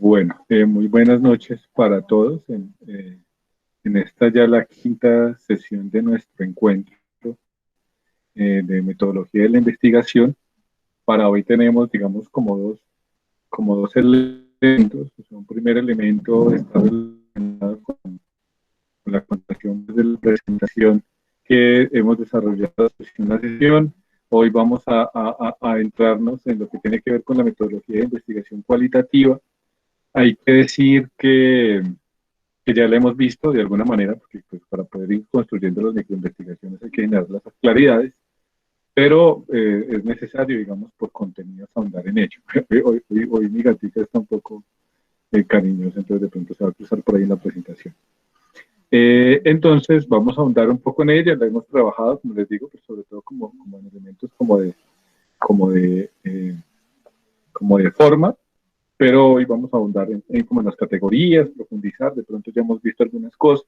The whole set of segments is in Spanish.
Bueno, muy buenas noches para todos. En esta ya la quinta sesión de nuestro encuentro de metodología de la investigación. Para hoy tenemos, digamos, como dos elementos. Un primer elemento está relacionado con la contación de la presentación que hemos desarrollado en una sesión. Hoy vamos a entrarnos en lo que tiene que ver con la metodología de investigación cualitativa. Hay que decir que ya la hemos visto de alguna manera, porque pues, para poder ir construyendo las microinvestigaciones hay que generar las claridades, pero es necesario, digamos, por contenidos ahondar en ello. Hoy mi gatita está un poco cariñosa, entonces de pronto se va a cruzar por ahí en la presentación. Entonces vamos a ahondar un poco en ella, la hemos trabajado, como les digo, pues sobre todo como en elementos como de forma, pero hoy vamos a ahondar como en las categorías, profundizar. De pronto ya hemos visto algunas cosas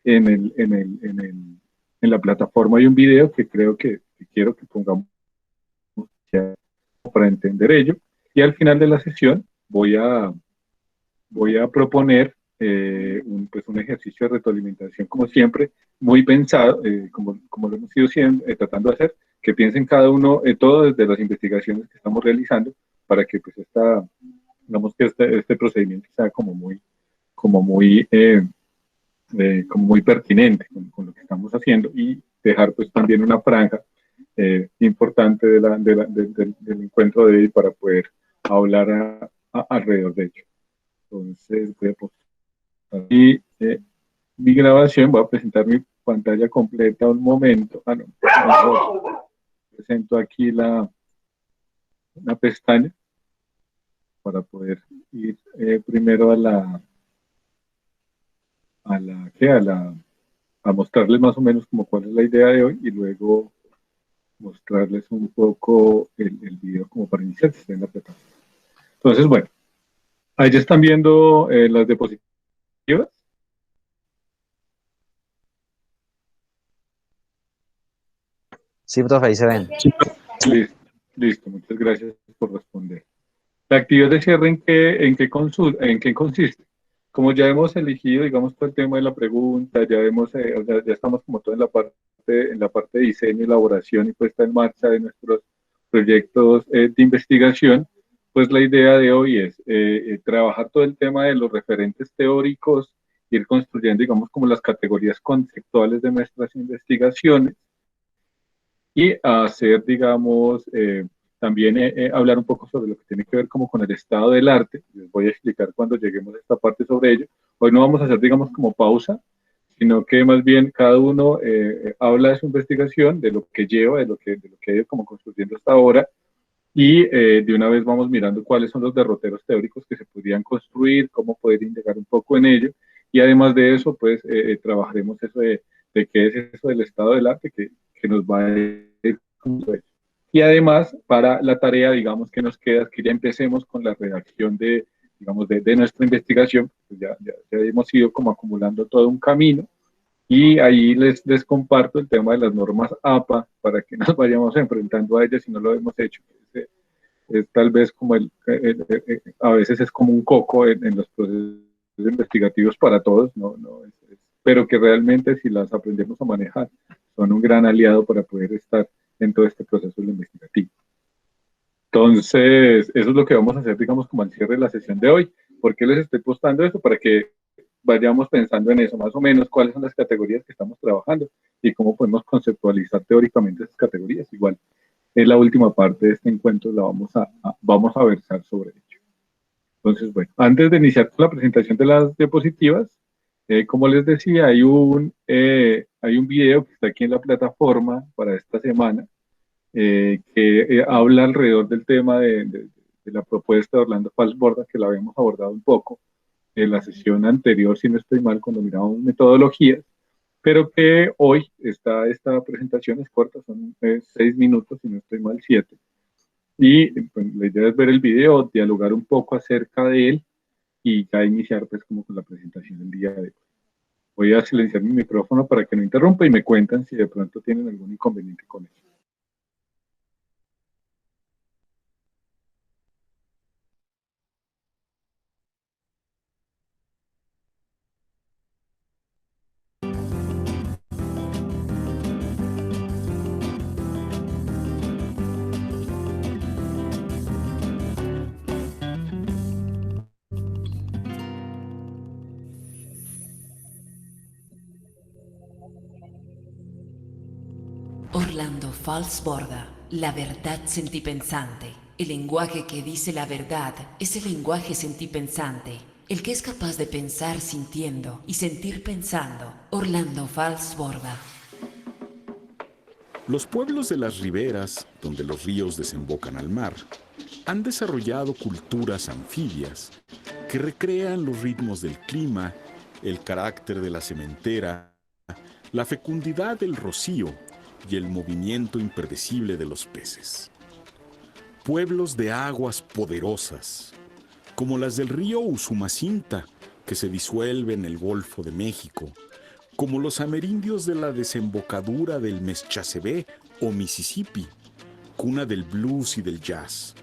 en la plataforma. Hay un video que creo que quiero que pongamos ya para entender ello, y al final de la sesión voy a proponer pues un ejercicio de retroalimentación, como siempre, muy pensado, como lo hemos ido tratando de hacer, que piensen cada uno, todo desde las investigaciones que estamos realizando, para que pues digamos que este procedimiento sea como muy pertinente con lo que estamos haciendo, y dejar pues también una franja importante del encuentro de hoy para poder hablar alrededor de ello. Entonces voy a postar aquí mi grabación, voy a presentar mi pantalla completa un momento. No, presento aquí la pestaña para poder ir primero a mostrarles más o menos como cuál es la idea de hoy, y luego mostrarles un poco el video como para iniciar en la plataforma. Entonces, bueno, ahí ya están viendo las diapositivas. Sí, profe, ahí se ven. Listo, muchas gracias por responder. La actividad de cierre, ¿en qué consiste? Como ya hemos elegido, digamos, todo el tema de la pregunta, o sea, ya estamos como todo en la parte de diseño, elaboración y puesta en marcha de nuestros proyectos de investigación. Pues la idea de hoy es trabajar todo el tema de los referentes teóricos, ir construyendo, digamos, como las categorías conceptuales de nuestras investigaciones, y hacer, digamos, también hablar un poco sobre lo que tiene que ver como con el estado del arte. Les voy a explicar cuando lleguemos a esta parte sobre ello. Hoy no vamos a hacer, digamos, como pausa, sino que más bien cada uno habla de su investigación, de lo que lleva, de lo que ha ido como construyendo hasta ahora, y de una vez vamos mirando cuáles son los derroteros teóricos que se podrían construir, cómo poder indagar un poco en ello, y además de eso, pues trabajaremos eso de qué es eso del estado del arte que nos va a ir. Y además, para la tarea, digamos, que nos queda, es que ya empecemos con la redacción digamos, de nuestra investigación. Pues ya hemos ido como acumulando todo un camino, y ahí les comparto el tema de las normas APA para que nos vayamos enfrentando a ellas si no lo hemos hecho. Es tal vez como a veces es como un coco en los procesos investigativos para todos, pero que realmente si las aprendemos a manejar son un gran aliado para poder estar en todo este proceso investigativo. Entonces, eso es lo que vamos a hacer, digamos, como al cierre de la sesión de hoy. ¿Por qué les estoy postando eso? Para que vayamos pensando en eso, más o menos, cuáles son las categorías que estamos trabajando y cómo podemos conceptualizar teóricamente esas categorías. Igual, en la última parte de este encuentro la vamos a versar sobre ello. Entonces, bueno, antes de iniciar con la presentación de las diapositivas, como les decía, hay un video que está aquí en la plataforma para esta semana, que habla alrededor del tema de la propuesta de Orlando Falsborda, que la habíamos abordado un poco en la sesión anterior, si no estoy mal, cuando mirábamos metodologías, pero que hoy esta presentación es corta, son 6 minutos, si no estoy mal, 7. Y pues, la idea es ver el video, dialogar un poco acerca de él, y ya iniciar pues como con la presentación del día de hoy. Voy a silenciar mi micrófono para que no interrumpa, y me cuentan si de pronto tienen algún inconveniente con eso. Orlando Falsborda, la verdad sentipensante. El lenguaje que dice la verdad es el lenguaje sentipensante. El que es capaz de pensar sintiendo y sentir pensando. Orlando Falsborda. Los pueblos de las riberas, donde los ríos desembocan al mar, han desarrollado culturas anfibias que recrean los ritmos del clima, el carácter de la sementera, la fecundidad del rocío y el movimiento impredecible de los peces. Pueblos de aguas poderosas, como las del río Usumacinta, que se disuelve en el Golfo de México, como los amerindios de la desembocadura del Meschacebé o Mississippi, cuna del blues y del jazz,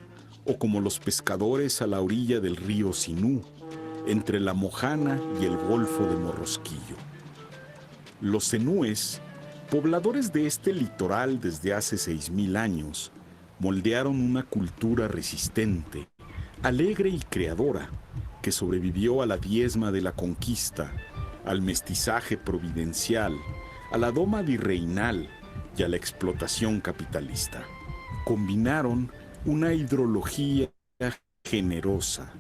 o como los pescadores a la orilla del río Sinú, entre la Mojana y el Golfo de Morrosquillo. Los zenúes, pobladores de este litoral desde hace 6.000 años, moldearon una cultura resistente, alegre y creadora, que sobrevivió a la diezma de la conquista, al mestizaje providencial, a la doma virreinal y a la explotación capitalista. Combinaron una hidrología generosa,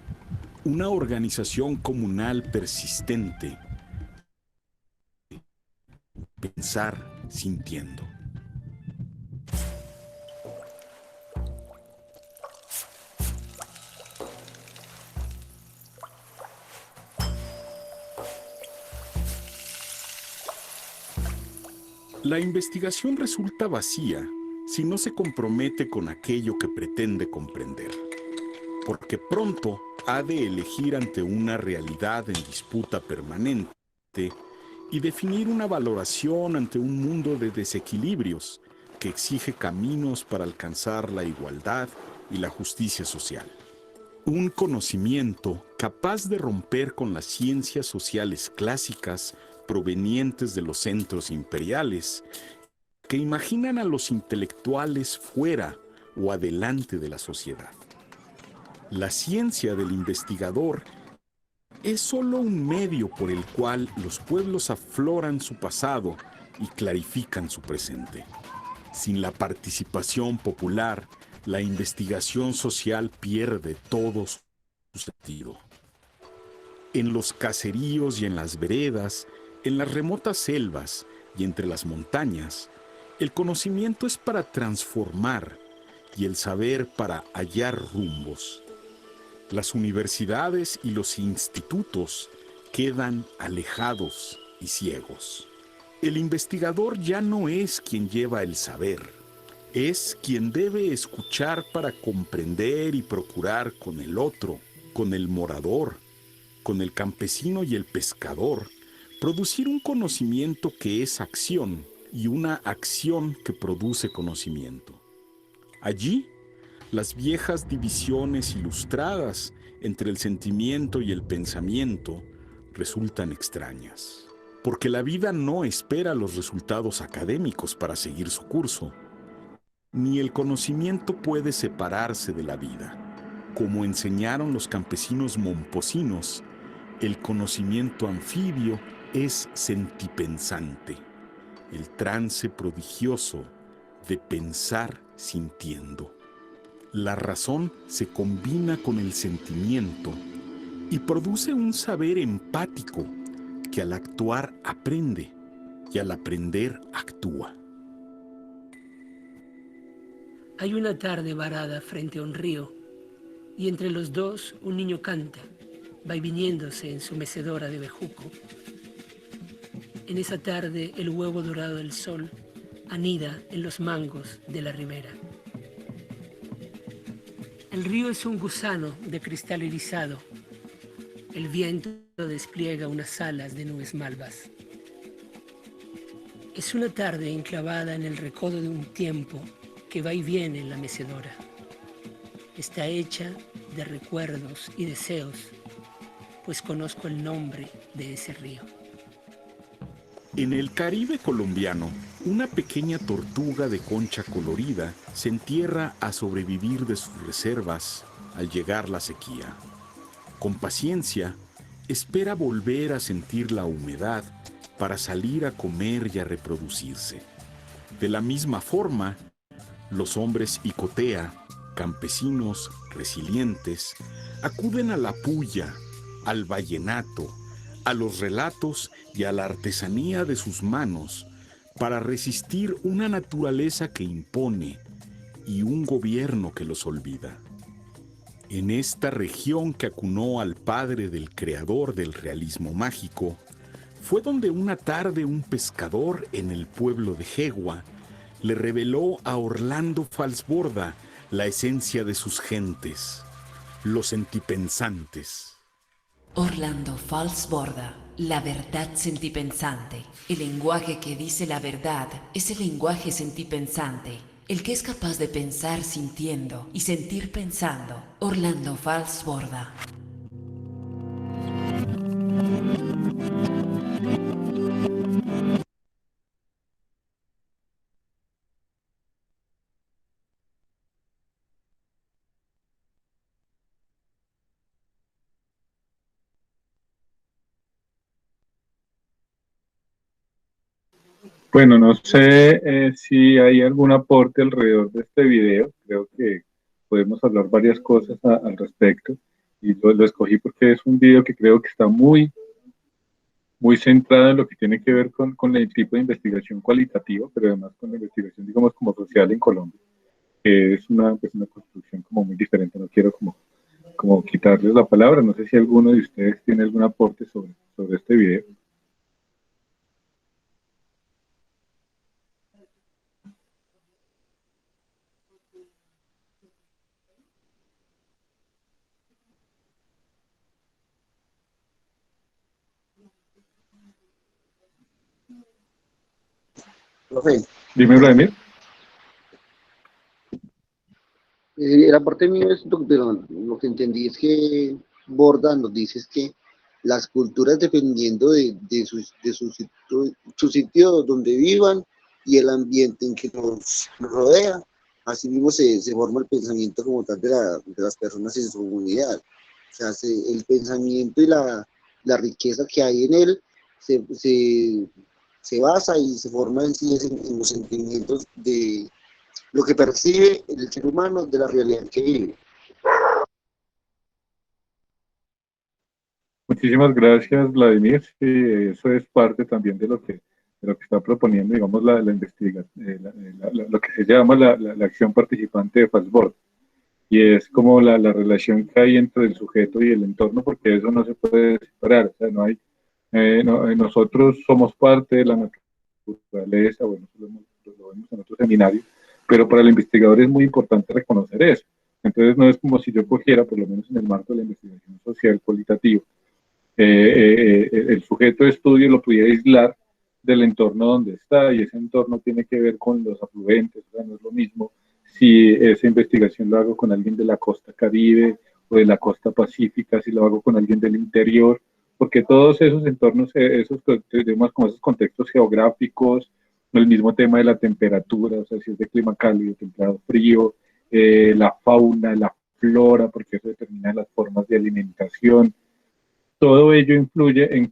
una organización comunal persistente, pensar sintiendo. La investigación resulta vacía si no se compromete con aquello que pretende comprender, porque pronto ha de elegir ante una realidad en disputa permanente y definir una valoración ante un mundo de desequilibrios que exige caminos para alcanzar la igualdad y la justicia social. Un conocimiento capaz de romper con las ciencias sociales clásicas provenientes de los centros imperiales, que imaginan a los intelectuales fuera o adelante de la sociedad. La ciencia del investigador es solo un medio por el cual los pueblos afloran su pasado y clarifican su presente. Sin la participación popular, la investigación social pierde todo su sentido. En los caseríos y en las veredas, en las remotas selvas y entre las montañas, el conocimiento es para transformar y el saber para hallar rumbos. Las universidades y los institutos quedan alejados y ciegos. El investigador ya no es quien lleva el saber, es quien debe escuchar para comprender y procurar con el otro, con el morador, con el campesino y el pescador, producir un conocimiento que es acción y una acción que produce conocimiento. Allí, las viejas divisiones ilustradas entre el sentimiento y el pensamiento resultan extrañas, porque la vida no espera los resultados académicos para seguir su curso, ni el conocimiento puede separarse de la vida. Como enseñaron los campesinos momposinos, el conocimiento anfibio es sentipensante, el trance prodigioso de pensar sintiendo. La razón se combina con el sentimiento y produce un saber empático que al actuar aprende y al aprender actúa. Hay una tarde varada frente a un río y entre los dos un niño canta, va y viniéndose en su mecedora de bejuco. En esa tarde el huevo dorado del sol anida en los mangos de la ribera. El río es un gusano de cristal irisado. El viento despliega unas alas de nubes malvas. Es una tarde enclavada en el recodo de un tiempo que va y viene en la mecedora. Está hecha de recuerdos y deseos, pues conozco el nombre de ese río. En el Caribe colombiano, una pequeña tortuga de concha colorida se entierra a sobrevivir de sus reservas al llegar la sequía. Con paciencia, espera volver a sentir la humedad para salir a comer y a reproducirse. De la misma forma, los hombres icotea, campesinos resilientes, acuden a la puya, al vallenato, a los relatos y a la artesanía de sus manos para resistir una naturaleza que impone y un gobierno que los olvida. En esta región que acunó al padre del creador del realismo mágico, fue donde una tarde un pescador en el pueblo de Jegua le reveló a Orlando Falsborda la esencia de sus gentes, los sentipensantes. Orlando Falsborda, la verdad sentipensante. El lenguaje que dice la verdad es el lenguaje sentipensante. El que es capaz de pensar sintiendo y sentir pensando. Orlando Falsborda. Bueno, no sé si hay algún aporte alrededor de este video. Creo que podemos hablar varias cosas al respecto. Y lo escogí porque es un video que creo que está muy centrado en lo que tiene que ver con el tipo de investigación cualitativa, pero además con la investigación, digamos, como social en Colombia, que es pues una construcción como muy diferente. No quiero como quitarles la palabra. No sé si alguno de ustedes tiene algún aporte sobre este video. Profe, Dime, Vladimir. el aporte mío es, pero lo que entendí es que Borda nos dice es que las culturas, dependiendo su sitio donde vivan y el ambiente en que nos rodea, así mismo se forma el pensamiento como tal de las personas en su comunidad. O sea, el pensamiento y la riqueza que hay en él se basa y se forma en sí en los sentimientos de lo que percibe el ser humano de la realidad que vive. Muchísimas gracias, Vladimir. Sí, eso es parte también de lo que está proponiendo, digamos, la investigación, lo que se llama la acción participante de Falsborda. Y es como la relación que hay entre el sujeto y el entorno, porque eso no se puede separar. O sea, no hay, nosotros somos parte de la naturaleza, bueno, lo vemos en otro seminario, pero para el investigador es muy importante reconocer eso. Entonces, no es como si yo cogiera, por lo menos en el marco de la investigación social cualitativa, el sujeto de estudio lo pudiera aislar del entorno donde está, y ese entorno tiene que ver con los afluentes. O sea, no es lo mismo si esa investigación lo hago con alguien de la costa Caribe o de la costa Pacífica, si lo hago con alguien del interior, porque todos esos entornos, esos temas como esos contextos geográficos, el mismo tema de la temperatura, o sea, si es de clima cálido, templado, frío, la fauna, la flora, porque eso determina las formas de alimentación. Todo ello influye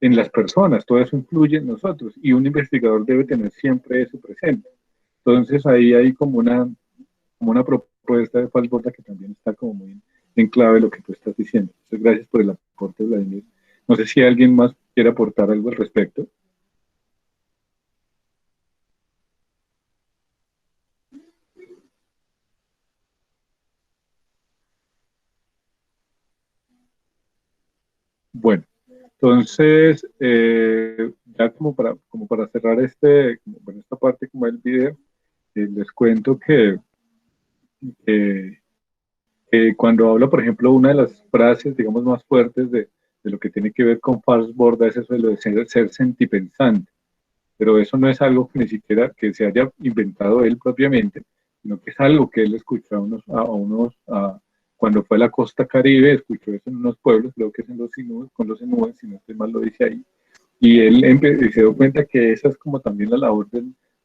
en las personas, todo eso influye en nosotros, y un investigador debe tener siempre eso presente. Entonces ahí hay como una propuesta de Falsborda que también está como muy en clave de lo que tú estás diciendo. Entonces, gracias por el aporte, Vladimir. No sé si alguien más quiere aportar algo al respecto. Bueno, entonces, ya como para cerrar esta parte como del video, les cuento que cuando hablo, por ejemplo, una de las frases, digamos, más fuertes de lo que tiene que ver con Falsborda es eso de lo de ser sentipensante. Pero eso no es algo que ni siquiera que se haya inventado él propiamente, sino que es algo que él escuchó cuando fue a la costa Caribe, escuchó eso en unos pueblos, creo que es en los Inúes, con los Inúes, si no estoy mal lo dice ahí, y él se dio cuenta que esa es como también la labor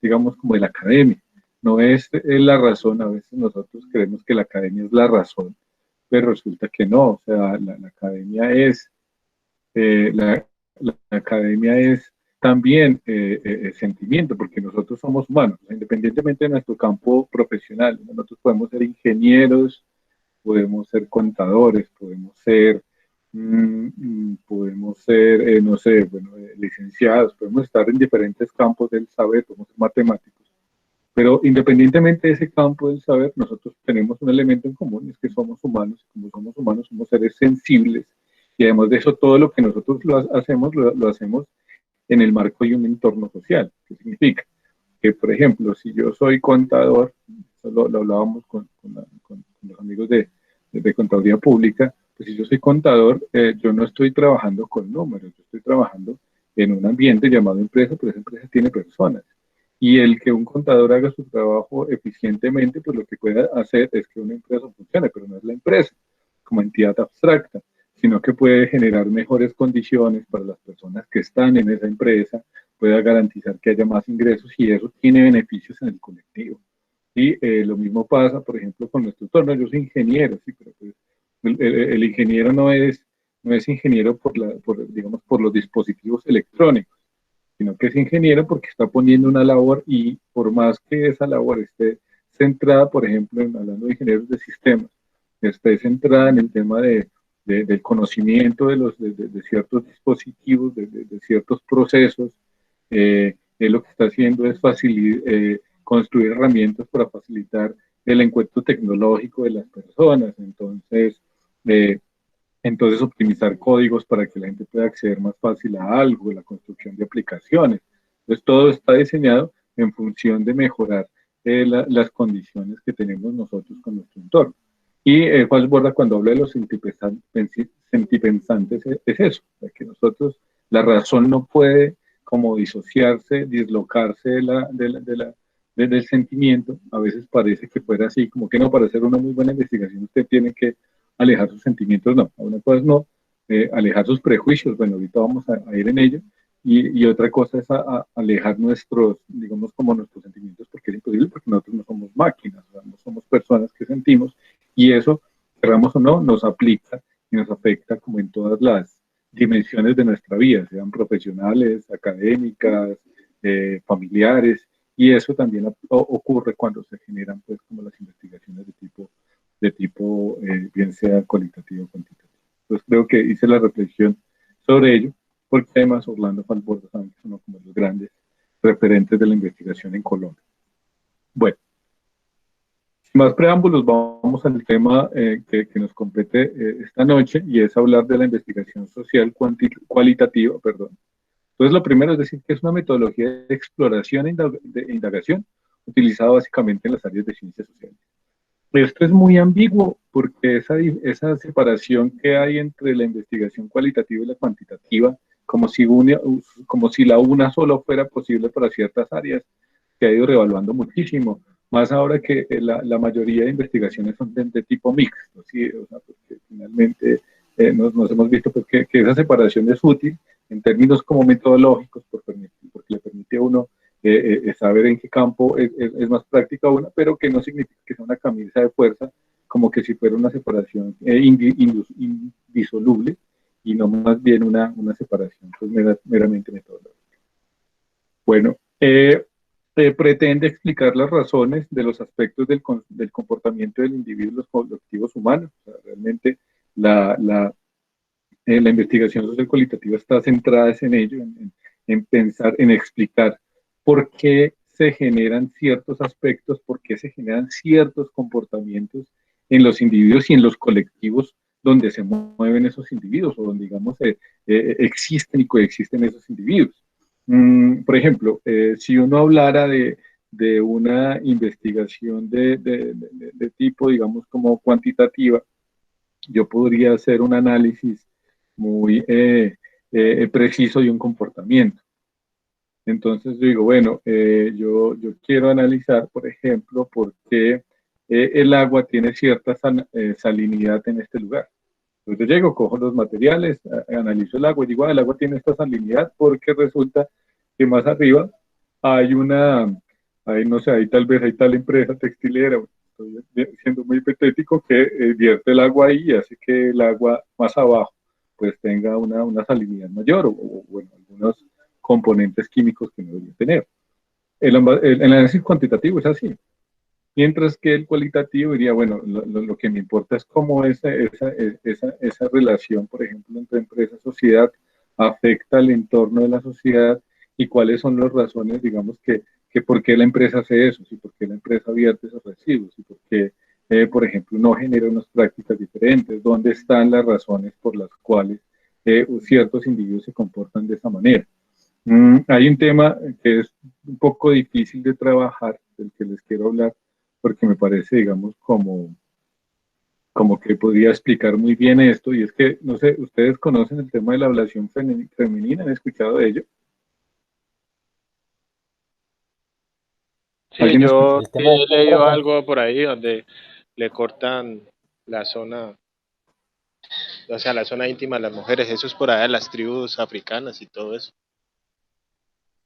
digamos, como de la academia. No es la razón. A veces nosotros creemos que la academia es la razón, pero resulta que no. O sea, la academia es también sentimiento, porque nosotros somos humanos, o sea, independientemente de nuestro campo profesional. Nosotros podemos ser ingenieros, podemos ser contadores, podemos ser no sé, bueno, licenciados, podemos estar en diferentes campos del saber, podemos ser matemáticos, pero independientemente de ese campo del saber, nosotros tenemos un elemento en común, es que somos humanos, y como somos humanos, somos seres sensibles, y además de eso, todo lo que nosotros lo hacemos en el marco de un entorno social. ¿Qué significa? Que, por ejemplo, si yo soy contador, eso lo hablábamos con los amigos de Contaduría Pública, pues si yo soy contador, yo no estoy trabajando con números, yo estoy trabajando en un ambiente llamado empresa, pero esa empresa tiene personas. Y el que un contador haga su trabajo eficientemente, pues lo que puede hacer es que una empresa funcione, pero no es la empresa como entidad abstracta, sino que puede generar mejores condiciones para las personas que están en esa empresa, pueda garantizar que haya más ingresos y eso tiene beneficios en el colectivo. Y lo mismo pasa, por ejemplo, con nuestro entorno. Yo soy ingeniero, sí, pero pues, el ingeniero no es ingeniero digamos, por los dispositivos electrónicos, sino que es ingeniero porque está poniendo una labor y por más que esa labor esté centrada, por ejemplo, hablando de ingenieros de sistemas, esté centrada en el tema del conocimiento de ciertos dispositivos, de ciertos procesos, lo que está haciendo es construir herramientas para facilitar el encuentro tecnológico de las personas. Entonces optimizar códigos para que la gente pueda acceder más fácil a algo, la construcción de aplicaciones. Entonces todo está diseñado en función de mejorar las condiciones que tenemos nosotros con nuestro entorno. Y Juan Borda, cuando habla de los sentipensantes, es eso, que nosotros, la razón no puede como disociarse, dislocarse del sentimiento. A veces parece que fuera así, como que no, para hacer una muy buena investigación usted tiene que alejar sus sentimientos, no, una cosa es no, alejar sus prejuicios, bueno, ahorita vamos a ir en ello, y otra cosa es alejar nuestros, digamos, como nuestros sentimientos, porque es imposible, porque nosotros no somos máquinas, no somos personas que sentimos, y eso, queramos o no, nos aplica y nos afecta como en todas las dimensiones de nuestra vida, sean profesionales, académicas, familiares, y eso también ocurre cuando se generan, pues, como las investigaciones de tipo bien sea cualitativo o cuantitativo. Entonces creo que hice la reflexión sobre ello, porque además Orlando Falborda saben que es uno como los grandes referentes de la investigación en Colombia. Bueno, sin más preámbulos, vamos al tema que nos compete esta noche, y es hablar de la investigación social cualitativa, perdón. Entonces, lo primero es decir que es una metodología de exploración e indagación utilizada básicamente en las áreas de ciencias sociales. Esto es muy ambiguo porque esa separación que hay entre la investigación cualitativa y la cuantitativa, como si la una solo fuera posible para ciertas áreas, se ha ido revaluando muchísimo, más ahora que la mayoría de investigaciones son de tipo mixto, ¿sí? O sea, porque finalmente nos hemos visto que esa separación es útil en términos como metodológicos, porque le permite a uno saber en qué campo es más práctica una, pero que no significa que sea una camisa de fuerza, como que si fuera una separación indisoluble, y no más bien una separación pues, meramente metodológica. Bueno, pretende explicar las razones de los aspectos del comportamiento del individuo y los colectivos humanos. O sea, realmente la investigación social cualitativa está centrada en ello, en pensar, en explicar por qué se generan ciertos aspectos, por qué se generan ciertos comportamientos en los individuos y en los colectivos donde se mueven esos individuos, o donde, digamos, existen y coexisten esos individuos. Por ejemplo, si uno hablara de una investigación de tipo, digamos, como cuantitativa, yo podría hacer un análisis muy preciso de un comportamiento. Entonces yo digo, bueno, yo quiero analizar, por ejemplo, por qué el agua tiene cierta salinidad en este lugar. Entonces yo llego, cojo los materiales, analizo el agua y digo, el agua tiene esta salinidad porque resulta que más arriba hay no sé, ahí tal vez hay tal empresa textilera, estoy siendo muy hipotético, que vierte el agua ahí y hace que el agua más abajo pues tenga una salinidad mayor, o bueno, componentes químicos que no debería tener. El análisis cuantitativo es así. Mientras que el cualitativo diría, bueno, lo que me importa es cómo esa relación, por ejemplo, entre empresa y sociedad afecta al entorno de la sociedad y cuáles son las razones, digamos, que por qué la empresa hace eso, y por qué la empresa vierte esos residuos, y por qué, por ejemplo, no genera unas prácticas diferentes, dónde están las razones por las cuales ciertos individuos se comportan de esa manera. Hay un tema que es un poco difícil de trabajar, del que les quiero hablar, porque me parece, digamos, como que podría explicar muy bien esto, y es que, no sé, ¿ustedes conocen el tema de la ablación femenina? ¿Han escuchado de ello? Sí, ¿Alguien escuchó? yo El sí tema de he leído algo por ahí donde le cortan la zona, o sea, la zona íntima a las mujeres. Eso es por allá de las tribus africanas y todo eso.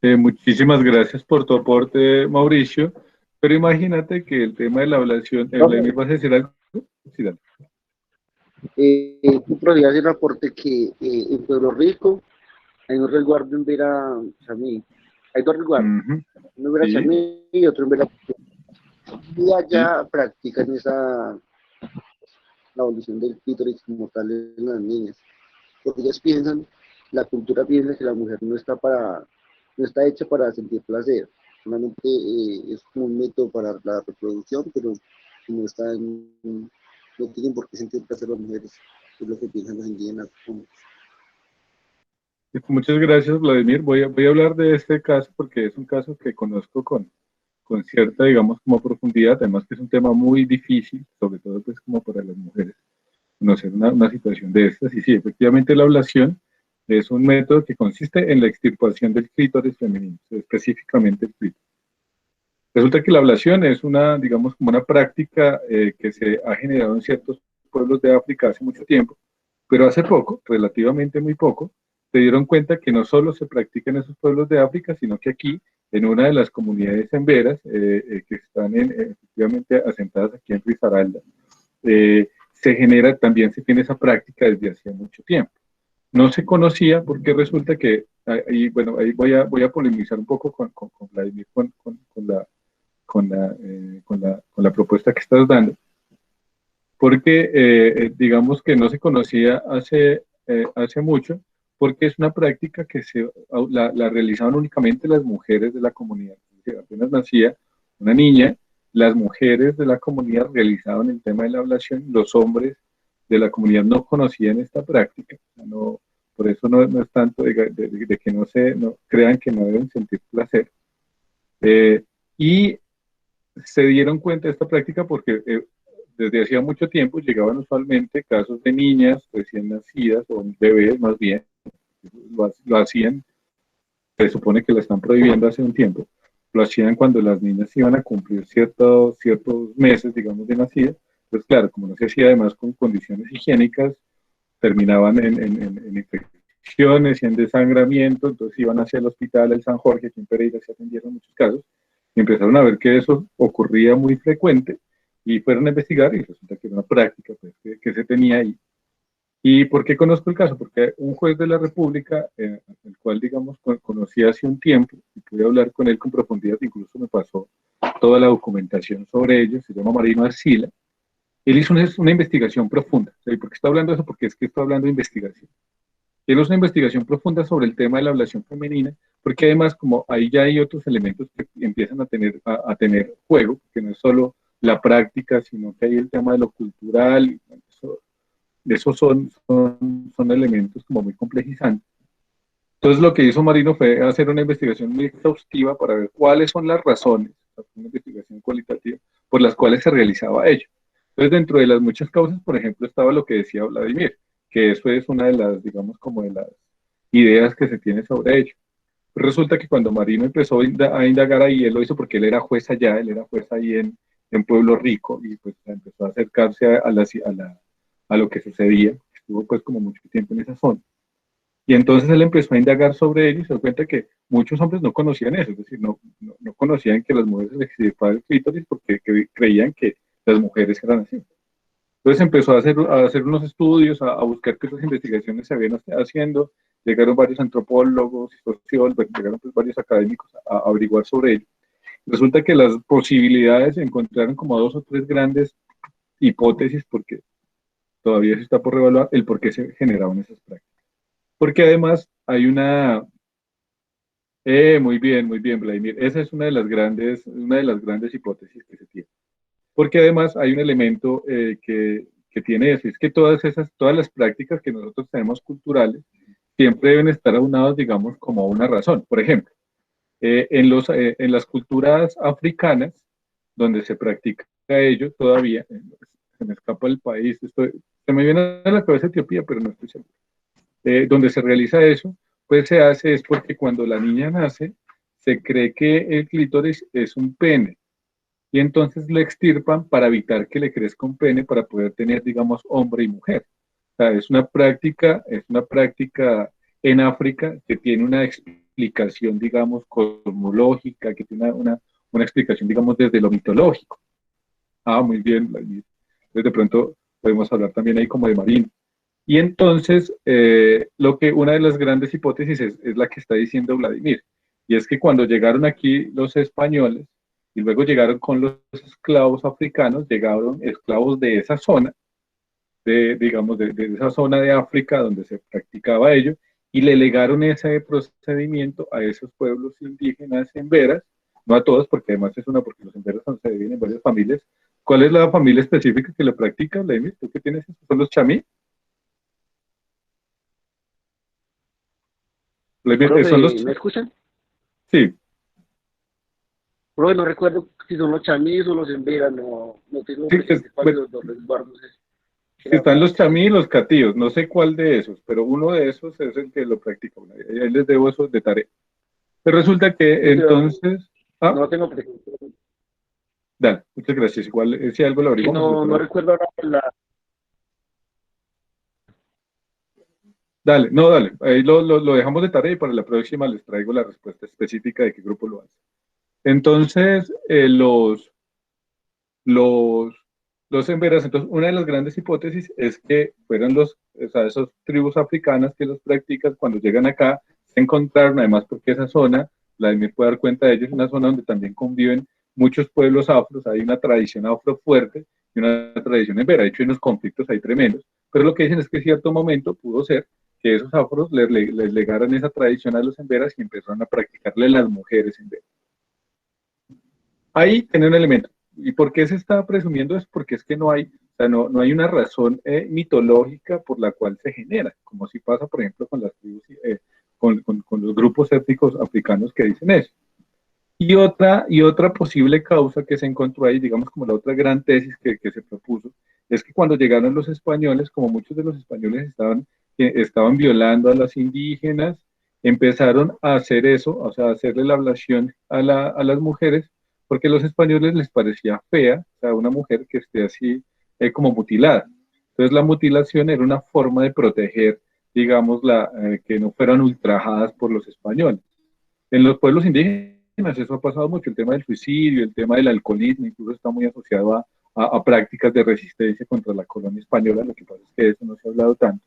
Muchísimas gracias por tu aporte, Mauricio, pero imagínate que el tema de la ablación, Profe, Vladimir, ¿vas a decir algo? Sí, dale. tú podrías hacer el aporte que en Pueblo Rico hay un resguardo en Vera Chamí. Hay dos resguardos, Ujú. uno en Vera Sí, Chamí y otro en Vera. Y sí. allá practican la abolición del clítoris como tal en las niñas. Porque ellas piensan, la cultura piensa que la mujer no está hecha para sentir placer. Solamente es como un método para la reproducción, pero no no tienen por qué sentir placer las mujeres. Es lo que piensan los indígenas. Muchas gracias, Vladimir. Voy a hablar de este caso porque es un caso que conozco con cierta, digamos, como profundidad, además que es un tema muy difícil, sobre todo pues como para las mujeres, conocer una situación de estas. Y sí, efectivamente la ablación es un método que consiste en la extirpación del clítoris femenino, específicamente el clítoris. Resulta que la ablación es una, digamos, como una práctica que se ha generado en ciertos pueblos de África hace mucho tiempo, pero hace poco, relativamente muy poco, se dieron cuenta que no solo se practica en esos pueblos de África, sino que aquí, en una de las comunidades emberas que están efectivamente asentadas aquí en Risaralda, se genera, también se tiene esa práctica desde hace mucho tiempo. No se conocía porque resulta que, ahí, bueno, ahí voy a polemizar un poco con Vladimir, con la propuesta que estás dando, porque digamos que no se conocía hace mucho, porque es una práctica que la realizaban únicamente las mujeres de la comunidad. Apenas nacía una niña, las mujeres de la comunidad realizaban el tema de la ablación, los hombres de la comunidad no conocían esta práctica, no, por eso no es tanto de que no crean que no deben sentir placer. Y se dieron cuenta de esta práctica porque desde hacía mucho tiempo llegaban usualmente casos de niñas recién nacidas o bebés más bien, lo hacían, se supone que lo están prohibiendo hace un tiempo, lo hacían cuando las niñas iban a cumplir ciertos meses, digamos, de nacida. Pues claro, como no se hacía además con condiciones higiénicas, terminaban en infecciones y en desangramiento, entonces iban hacia el hospital, el San Jorge, aquí en Pereira se atendieron muchos casos, y empezaron a ver que eso ocurría muy frecuente, y fueron a investigar, y resulta que era una práctica pues, que se tenía ahí. ¿Y por qué conozco el caso? Porque un juez de la República, el cual, digamos, conocí hace un tiempo, y pude hablar con él con profundidad, incluso me pasó toda la documentación sobre ello, se llama Marino Arcila. Él hizo una investigación profunda. ¿Y por qué está hablando de eso? Porque es que está hablando de investigación. Él hizo una investigación profunda sobre el tema de la ablación femenina, porque además, como ahí ya hay otros elementos que empiezan a tener juego, que no es solo la práctica, sino que hay el tema de lo cultural, esos son elementos como muy complejizantes. Entonces lo que hizo Marino fue hacer una investigación muy exhaustiva para ver cuáles son las razones, una investigación cualitativa, por las cuales se realizaba ello. Entonces dentro de las muchas causas, por ejemplo, estaba lo que decía Vladimir, que eso es una de las, digamos, como de las ideas que se tiene sobre ello. Resulta que cuando Marino empezó a indagar ahí, él lo hizo porque él era juez allá, él era juez ahí en Pueblo Rico, y pues empezó a acercarse a lo que sucedía, estuvo pues como mucho tiempo en esa zona. Y entonces él empezó a indagar sobre ello y se dio cuenta que muchos hombres no conocían eso, es decir, no conocían que las mujeres les extirpaban el clítoris porque creían que las mujeres eran así. Entonces empezó a hacer unos estudios, a buscar que esas investigaciones se habían haciendo, llegaron varios antropólogos y sociólogos, bueno, llegaron pues varios académicos a averiguar sobre ello. Resulta que las posibilidades se encontraron como dos o tres grandes hipótesis, porque todavía se está por revaluar el por qué se generaban esas prácticas. Porque además hay una... muy bien, Vladimir. Esa es una de las grandes hipótesis que se tiene. Porque además hay un elemento que tiene eso, es que todas las prácticas que nosotros tenemos culturales siempre deben estar aunadas, digamos, como a una razón. Por ejemplo, en las culturas africanas, donde se practica ello todavía, se me escapa el país, se me viene a la cabeza Etiopía, pero no estoy seguro. Donde se realiza eso, pues se hace es porque cuando la niña nace, se cree que el clítoris es un pene, y entonces lo extirpan para evitar que le crezca un pene para poder tener, digamos, hombre y mujer. O sea, es una práctica en África que tiene una explicación, digamos, cosmológica, que tiene una explicación, digamos, desde lo mitológico. Ah, muy bien. Entonces, de pronto podemos hablar también ahí como de marino. Y entonces, una de las grandes hipótesis es la que está diciendo Vladimir, y es que cuando llegaron aquí los españoles, y luego llegaron con los esclavos africanos, llegaron esclavos de esa zona, digamos, de esa zona de África donde se practicaba ello, y le legaron ese procedimiento a esos pueblos indígenas en veras, no a todos, porque además porque los emberas se dividen en varias familias. ¿Cuál es la familia específica que lo practica, Vladimir? ¿Tú qué tienes? ¿Son los chamí? ¿Son los Profe, ¿me escuchan? Sí, Profe, no recuerdo si son los chamíes o los emberas, no tengo sí, presente cuál de los dos resguardos es. sí, están los chamí y los catíos, no sé cuál de esos, pero uno de esos es el que lo practica. Bueno, ahí les debo esos de tarea. Pero resulta que entonces, No lo tengo presente. dale, muchas gracias. Igual, si algo lo Sí, averiguamos. no recuerdo ahora Dale, no, dale, ahí lo dejamos de tarea y para la próxima les traigo la respuesta específica de qué grupo lo hace. Entonces, los, los emberas, entonces, una de las grandes hipótesis es que fueron o sea, esas tribus africanas que los practican cuando llegan acá, se encontraron, además porque esa zona, Vladimir puede dar cuenta de ello, es una zona donde también conviven muchos pueblos afros, hay una tradición afro fuerte y una tradición embera, de hecho hay unos conflictos ahí tremendos, pero lo que dicen es que en cierto momento pudo ser que esos afros les legaran esa tradición a los emberas y empezaron a practicarle las mujeres emberas. Ahí tiene un elemento. ¿Y por qué se está presumiendo? Es porque es que no hay, o sea, no hay una razón mitológica por la cual se genera, como si pasa, por ejemplo, con las tribus, con los grupos étnicos africanos que dicen eso. Y otra posible causa que se encontró ahí, digamos como la otra gran tesis que se propuso, es que cuando llegaron los españoles, como muchos de los españoles estaban violando a las indígenas, empezaron a hacer eso, o sea, a hacerle la ablación a las mujeres, porque a los españoles les parecía fea, o sea, una mujer que esté así como mutilada. Entonces la mutilación era una forma de proteger, digamos, que no fueran ultrajadas por los españoles. En los pueblos indígenas eso ha pasado mucho, el tema del suicidio, el tema del alcoholismo, incluso está muy asociado a prácticas de resistencia contra la colonia española, lo que pasa es que de eso no se ha hablado tanto.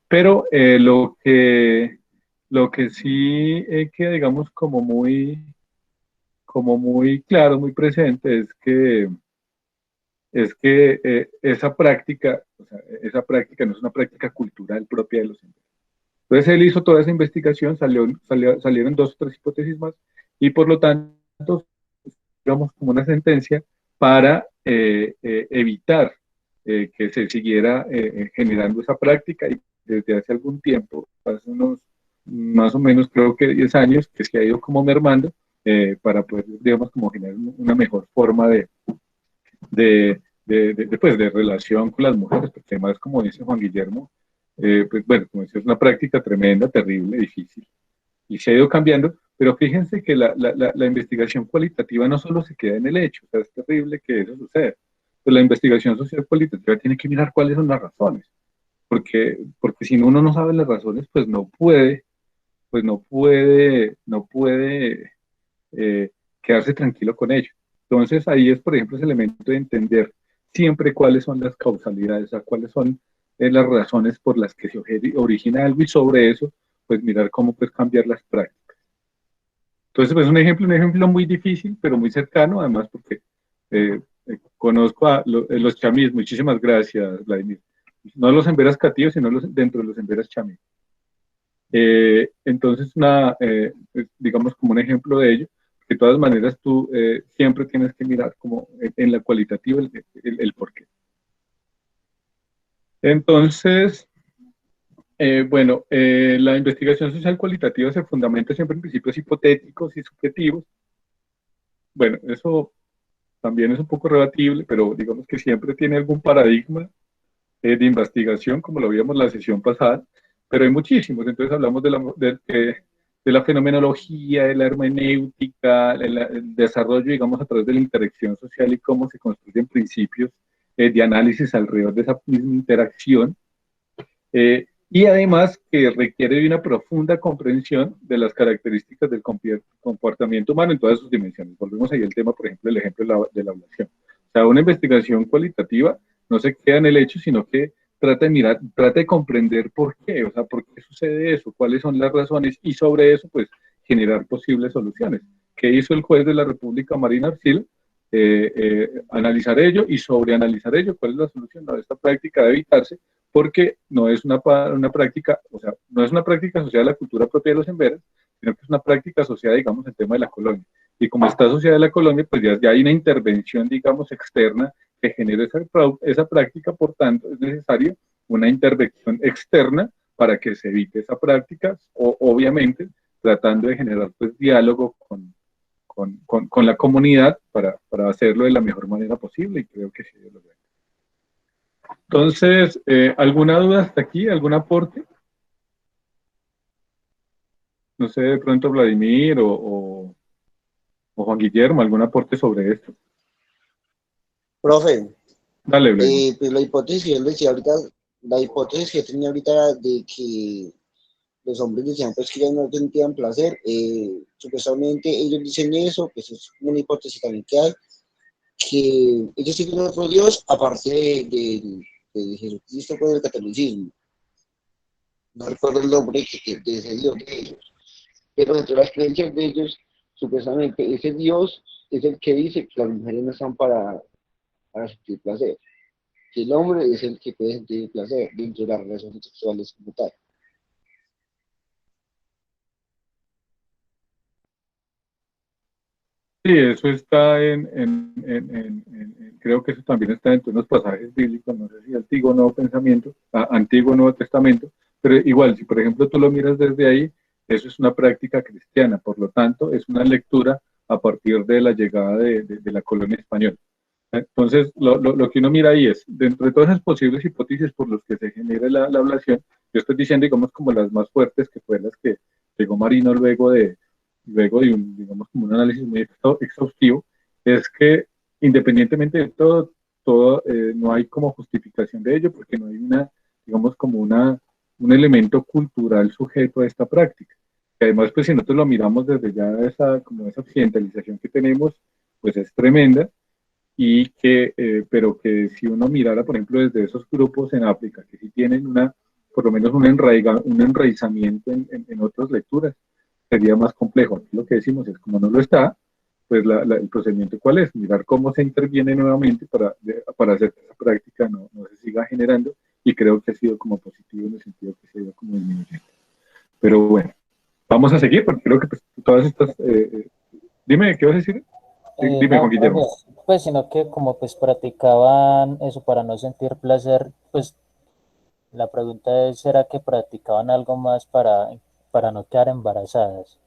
Pero lo que sí queda, digamos, como muy claro, muy presente, es que o sea, esa práctica no es una práctica cultural propia de los indígenas. Entonces él hizo toda esa investigación, salieron dos o tres hipótesis más, y por lo tanto, digamos, como una sentencia para evitar que se siguiera generando esa práctica, y desde hace algún tiempo, hace unos más o menos creo que 10 años, que se ha ido como mermando para poder, digamos, como generar una mejor forma pues, de relación con las mujeres, porque además, como dice Juan Guillermo, pues bueno, como decía, es una práctica tremenda, terrible, difícil, y se ha ido cambiando, pero fíjense que la investigación cualitativa no solo se queda en el hecho, o sea, es terrible que eso suceda, pero la investigación social cualitativa tiene que mirar cuáles son las razones, porque si uno no sabe las razones, pues no puede quedarse tranquilo con ello. Entonces ahí es, por ejemplo, ese elemento de entender siempre cuáles son las causalidades, o sea, cuáles son las razones por las que se origina algo, y sobre eso pues mirar cómo pues cambiar las prácticas. Entonces, pues un ejemplo muy difícil, pero muy cercano, además porque conozco a los chamís. Muchísimas gracias, Vladimir. No los emberas cativos, sino dentro de los emberas chamís. Entonces, digamos como un ejemplo de ello, que de todas maneras tú siempre tienes que mirar como en la cualitativa el porqué. Entonces, bueno, la investigación social cualitativa se fundamenta siempre en principios hipotéticos y subjetivos. Bueno, eso también es un poco rebatible, pero digamos que siempre tiene algún paradigma de investigación, como lo vimos en la sesión pasada, pero hay muchísimos. Entonces hablamos de la fenomenología, de la hermenéutica, el desarrollo, digamos, a través de la interacción social y cómo se construyen principios de análisis alrededor de esa misma interacción. Y además que requiere de una profunda comprensión de las características del comportamiento humano en todas sus dimensiones. Volvemos ahí al tema, por ejemplo, el ejemplo de la ablación. O sea, una investigación cualitativa no se queda en el hecho, sino que trata de mirar, trata de comprender por qué, o sea, por qué sucede eso, cuáles son las razones, y sobre eso, pues, generar posibles soluciones. ¿Qué hizo el juez de la República, Marina Arcil? Analizar ello y sobreanalizar ello. ¿Cuál es la solución? No, esta práctica debe evitarse porque no es una práctica, o sea, no es una práctica asociada a la cultura propia de los emberas, sino que es una práctica asociada, digamos, al tema de la colonia. Y como está asociada a la colonia, pues ya hay una intervención, digamos, externa que genera esa práctica, por tanto, es necesario una intervención externa para que se evite esa práctica, o obviamente tratando de generar pues diálogo con la comunidad para hacerlo de la mejor manera posible, y creo que sí lo logra. Entonces, ¿alguna duda hasta aquí? ¿Algún aporte? No sé, de pronto Vladimir o Juan Guillermo, ¿algún aporte sobre esto? Profe, Dale, Vladimir. pues la hipótesis que él decía ahorita, la hipótesis que tenía ahorita de que los hombres decían pues que ya no sentían placer, supuestamente ellos dicen eso, pues es una hipótesis también que hay, que ellos siguen a otro Dios aparte de Jesucristo con el catolicismo. No recuerdo el nombre de ese Dios de ellos, pero dentro de las creencias de ellos, supuestamente ese Dios es el que dice que las mujeres no están para sentir placer, que el hombre es el que puede sentir placer dentro de las relaciones sexuales como tal. Sí, eso está creo que eso también está dentro de unos pasajes bíblicos, no sé si Antiguo o Nuevo Pensamiento, Antiguo o Nuevo Testamento, pero igual, si por ejemplo tú lo miras desde ahí, eso es una práctica cristiana, por lo tanto, es una lectura a partir de la llegada de la colonia española. Entonces, lo que uno mira ahí es, dentro de todas esas posibles hipótesis por las que se genera la ablación, yo estoy diciendo, digamos, como las más fuertes, que fue las que llegó Marino luego de un, digamos, como un análisis muy exhaustivo, es que independientemente de todo no hay como justificación de ello, porque no hay digamos, como un elemento cultural sujeto a esta práctica. Que además, pues si nosotros lo miramos desde ya como esa occidentalización que tenemos, pues es tremenda, pero que si uno mirara, por ejemplo, desde esos grupos en África, que sí tienen por lo menos un enraizamiento en otras lecturas, sería más complejo. Aquí lo que decimos es, como no lo está, pues el procedimiento cuál es, mirar cómo se interviene nuevamente para hacer que esa práctica no se siga generando, y creo que ha sido como positivo en el sentido que se ha ido como disminuyendo. Pero bueno, vamos a seguir, porque creo que pues, todas estas... dime, ¿qué vas a decir? Dime, No, Juan Guillermo. profe, pues sino que como pues practicaban eso para no sentir placer, pues la pregunta es, ¿será que practicaban algo más para no quedar embarazadas?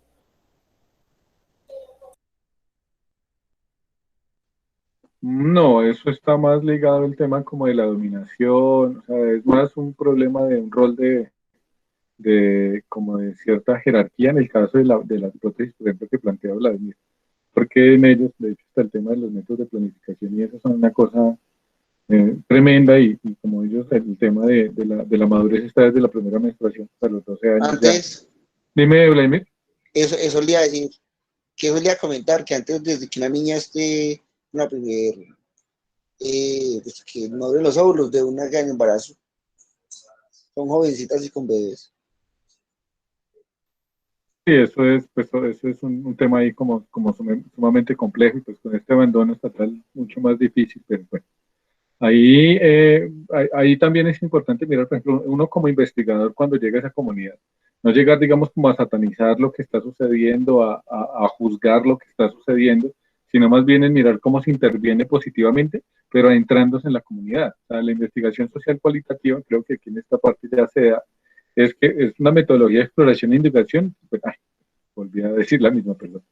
No, eso está más ligado al tema como de la dominación, o sea, es más un problema de un rol como de cierta jerarquía en el caso de las hipótesis, por ejemplo, que plantea Vladimir, porque en ellos, de hecho, está el tema de los métodos de planificación, y eso son una cosa tremenda, y como ellos, el tema de la madurez está desde la primera menstruación, hasta los 12 años ya. Antes, Dime, Vladimir. eso le iba a decir, que eso le iba a comentar, que antes, desde que una niña esté una primer, pues que no abren los óvulos de una gran embarazo, son jovencitas y con bebés. eso es, pues, eso es un tema ahí como sumamente complejo, y pues con este abandono estatal mucho más difícil, pero bueno. Ahí también es importante mirar, por ejemplo, uno como investigador cuando llega a esa comunidad, no llegar, digamos, como a satanizar lo que está sucediendo, a juzgar lo que está sucediendo, sino más bien en mirar cómo se interviene positivamente, pero adentrándose en la comunidad. O sea, la investigación social cualitativa, creo que aquí en esta parte ya se da, es que es una metodología de exploración e indagación, pues, volví a decir la misma, perdón.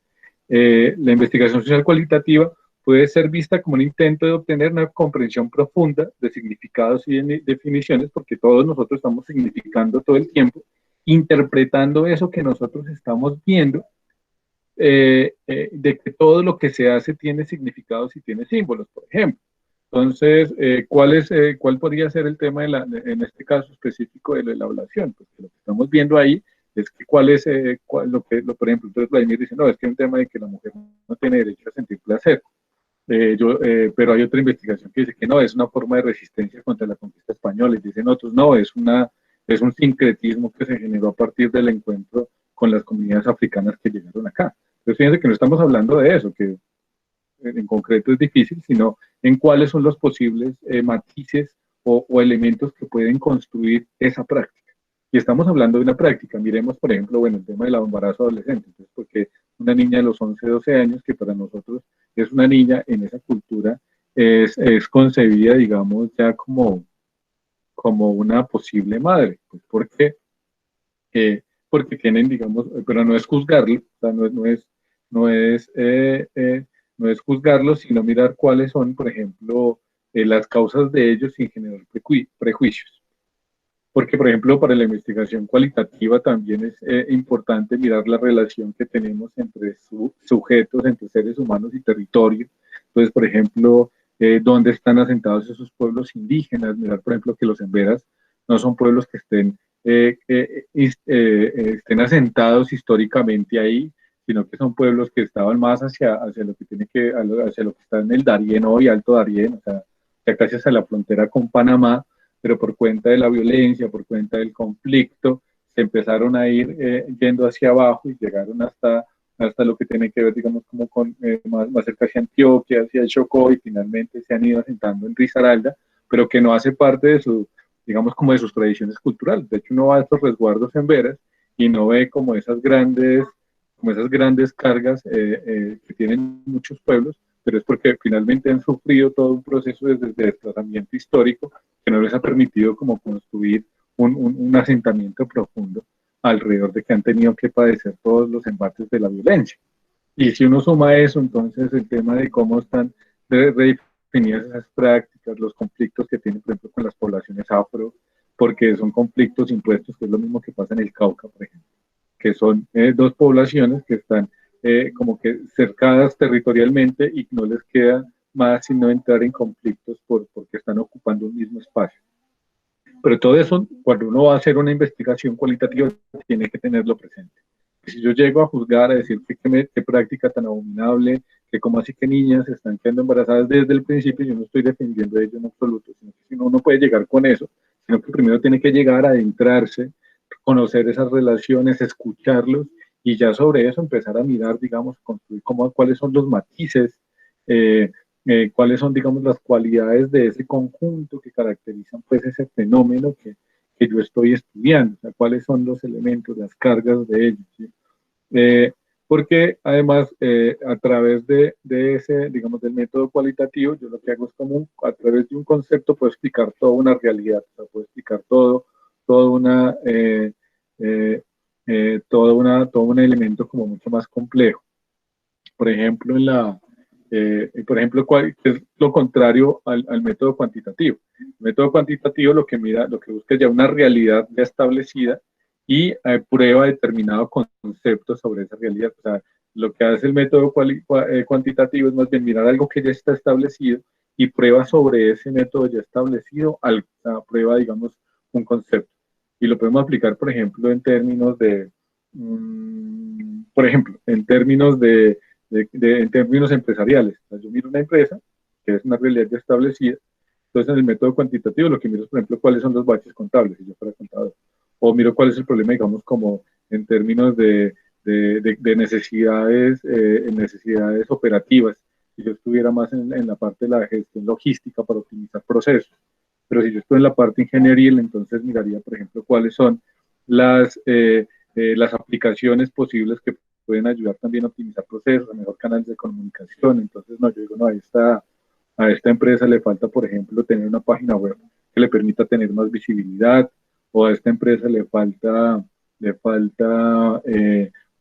La investigación social cualitativa puede ser vista como un intento de obtener una comprensión profunda de significados y de definiciones, porque todos nosotros estamos significando todo el tiempo, interpretando eso que nosotros estamos viendo, de que todo lo que se hace tiene significados y tiene símbolos, por ejemplo. Entonces, ¿cuál podría ser el tema en este caso específico de la evaluación? Pues lo que estamos viendo ahí es que por ejemplo, entonces Vladimir dice, no, es que es un tema de que la mujer no tiene derecho a sentir placer. Pero hay otra investigación que dice que no, es una forma de resistencia contra la conquista española, y dicen otros, no, es un sincretismo que se generó a partir del encuentro con las comunidades africanas que llegaron acá. Entonces, fíjense que no estamos hablando de eso, que en concreto es difícil, sino en cuáles son los posibles matices o elementos que pueden construir esa práctica. Y estamos hablando de una práctica. Miremos, por ejemplo, bueno, el tema del embarazo adolescente. Entonces, porque una niña de los 11, 12 años, que para nosotros es una niña en esa cultura, es concebida, digamos, ya como una posible madre. Pues porque tienen, digamos, pero no es juzgarlo, o sea, no es juzgarlo, sino mirar cuáles son, por ejemplo, las causas de ellos sin generar prejuicios. Porque, por ejemplo, para la investigación cualitativa también es importante mirar la relación que tenemos entre sujetos, entre seres humanos y territorio. Entonces, por ejemplo, dónde están asentados esos pueblos indígenas. Mirar, por ejemplo, que los emberas no son pueblos que estén asentados históricamente ahí, sino que son pueblos que estaban más hacia lo que está en el Darién hoy, Alto Darién, o sea, ya casi hacia la frontera con Panamá, pero por cuenta de la violencia, por cuenta del conflicto, se empezaron a ir yendo hacia abajo y llegaron hasta lo que tiene que ver, digamos, como con más cerca hacia Antioquia, hacia el Chocó, y finalmente se han ido asentando en Risaralda, pero que no hace parte de digamos, como de sus tradiciones culturales. De hecho, uno va a estos resguardos en veras y no ve como esas grandes cargas que tienen muchos pueblos, pero es porque finalmente han sufrido todo un proceso de desplazamiento histórico que no les ha permitido como construir un asentamiento profundo alrededor de que han tenido que padecer todos los embates de la violencia. Y si uno suma eso, entonces el tema de cómo están redefinidas esas prácticas, los conflictos que tienen, por ejemplo, con las poblaciones afro, porque son conflictos impuestos, que es lo mismo que pasa en el Cauca, por ejemplo, que son dos poblaciones que están como que cercadas territorialmente y no les queda más sino entrar en conflictos porque están ocupando un mismo espacio. Pero todo eso, cuando uno va a hacer una investigación cualitativa, tiene que tenerlo presente. Si yo llego a juzgar, a decir qué práctica tan abominable, que como así que niñas están quedando embarazadas desde el principio, yo no estoy defendiendo ello en absoluto, sino que si no, uno puede llegar con eso, sino que primero tiene que llegar a adentrarse, conocer esas relaciones, escucharlos, y ya sobre eso empezar a mirar, digamos, construir cuáles son los matices, cuáles son, digamos, las cualidades de ese conjunto que caracterizan pues ese fenómeno que yo estoy estudiando, o sea, cuáles son los elementos, las cargas de ellos, ¿sí? Porque además a través de ese, digamos, del método cualitativo, yo lo que hago es como a través de un concepto puedo explicar toda una realidad, o sea, puedo explicar todo un elemento como mucho más complejo. Por ejemplo, ¿qué es lo contrario al método cuantitativo? El método cuantitativo lo que busca es ya una realidad ya establecida y prueba determinado concepto sobre esa realidad. O sea, lo que hace el método cuantitativo es más bien mirar algo que ya está establecido y prueba sobre ese método ya establecido, prueba, digamos, un concepto. Y lo podemos aplicar, por ejemplo, en términos en términos empresariales. O sea, yo miro una empresa, que es una realidad ya establecida, entonces en el método cuantitativo lo que miro es, por ejemplo, cuáles son los baches contables, si yo fuera contador, o miro cuál es el problema, digamos, como en términos de de necesidades, necesidades operativas. Si yo estuviera más en la parte de la gestión logística para optimizar procesos, pero si yo estoy en la parte ingenieril, entonces miraría, por ejemplo, cuáles son las aplicaciones posibles que pueden ayudar también a optimizar procesos, a mejor canales de comunicación. Entonces, no, yo digo, no, a esta empresa le falta, por ejemplo, tener una página web que le permita tener más visibilidad, o a esta empresa le falta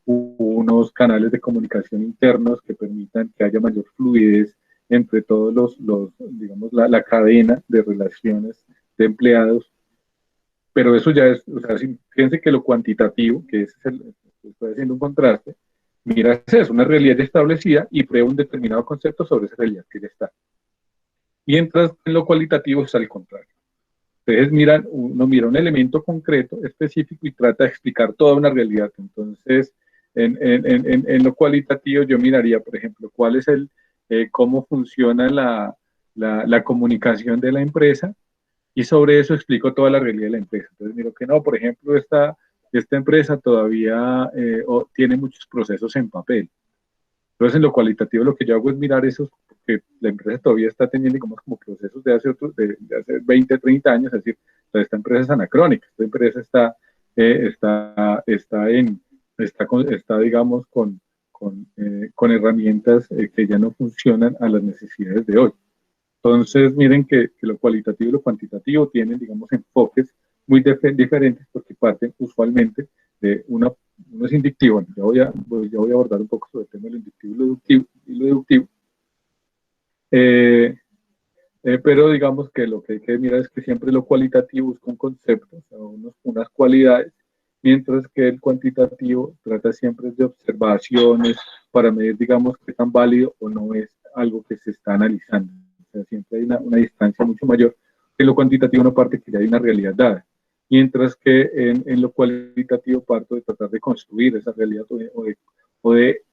unos canales de comunicación internos que permitan que haya mayor fluidez entre todos digamos, la cadena de relaciones de empleados. Pero eso ya es, o sea, fíjense que lo cuantitativo, que estoy haciendo un contraste, mira, es una realidad ya establecida y prueba un determinado concepto sobre esa realidad que ya está. Mientras en lo cualitativo es al contrario. Entonces uno mira un elemento concreto, específico, y trata de explicar toda una realidad. Entonces, en lo cualitativo yo miraría, por ejemplo, cuál es cómo funciona la comunicación de la empresa, y sobre eso explico toda la realidad de la empresa. Entonces miro que no, por ejemplo, esta empresa todavía tiene muchos procesos en papel. Entonces, en lo cualitativo lo que yo hago es mirar esos, porque la empresa todavía está teniendo, digamos, como procesos de hace 20, 30 años, es decir, esta empresa es anacrónica, esta empresa está digamos, con herramientas que ya no funcionan a las necesidades de hoy. Entonces, miren que lo cualitativo y lo cuantitativo tienen, digamos, enfoques muy diferentes, porque parten usualmente de uno es inductivo. Bueno, ya voy a abordar un poco sobre el tema de lo inductivo y lo deductivo. Pero digamos que lo que hay que mirar es que siempre lo cualitativo busca un concepto, o sea, unas cualidades, mientras que el cuantitativo trata siempre de observaciones para medir, digamos, qué tan válido o no es algo que se está analizando. O sea, siempre hay una distancia mucho mayor. En lo cuantitativo una parte que ya hay una realidad dada, mientras que en lo cualitativo parto de tratar de construir esa realidad o de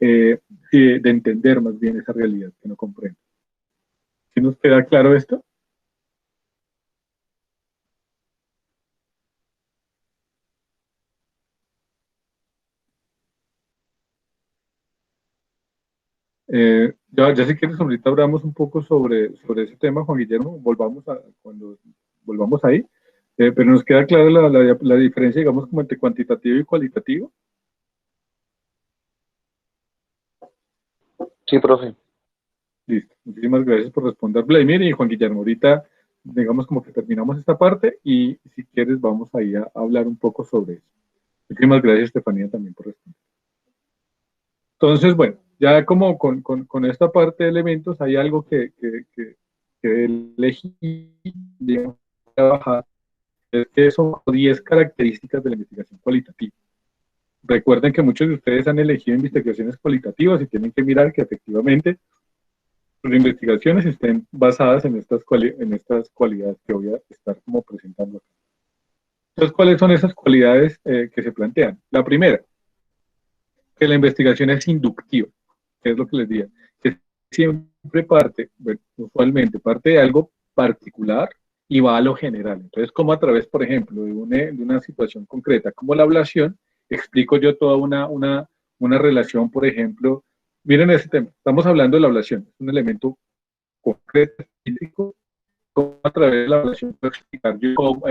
entender más bien esa realidad que no comprendo. ¿Sí nos queda claro esto? Ya si quieres, ahorita hablamos un poco sobre ese tema, Juan Guillermo, cuando volvamos ahí, pero nos queda clara la diferencia, digamos, como entre cuantitativo y cualitativo. Sí, profe. Listo, muchísimas gracias por responder, Vladimir y Juan Guillermo. Ahorita, digamos, como que terminamos esta parte y si quieres vamos ahí a hablar un poco sobre eso. Muchísimas gracias, Estefanía, también por responder. Entonces, bueno, ya como con esta parte de elementos hay algo que elegí, digamos, trabajar, es que son 10 características de la investigación cualitativa. Recuerden que muchos de ustedes han elegido investigaciones cualitativas y tienen que mirar que efectivamente sus investigaciones estén basadas en estas cualidades que voy a estar como presentando acá. Entonces, ¿cuáles son esas cualidades que se plantean? La primera, que la investigación es inductiva, que es lo que les digo, que siempre usualmente parte de algo particular y va a lo general. Entonces, como a través, por ejemplo, de una situación concreta, como la ablación, explico yo toda una relación, por ejemplo, miren ese tema, estamos hablando de la ablación, es un elemento concreto, físico, como a través de la ablación puedo explicar yo cómo, por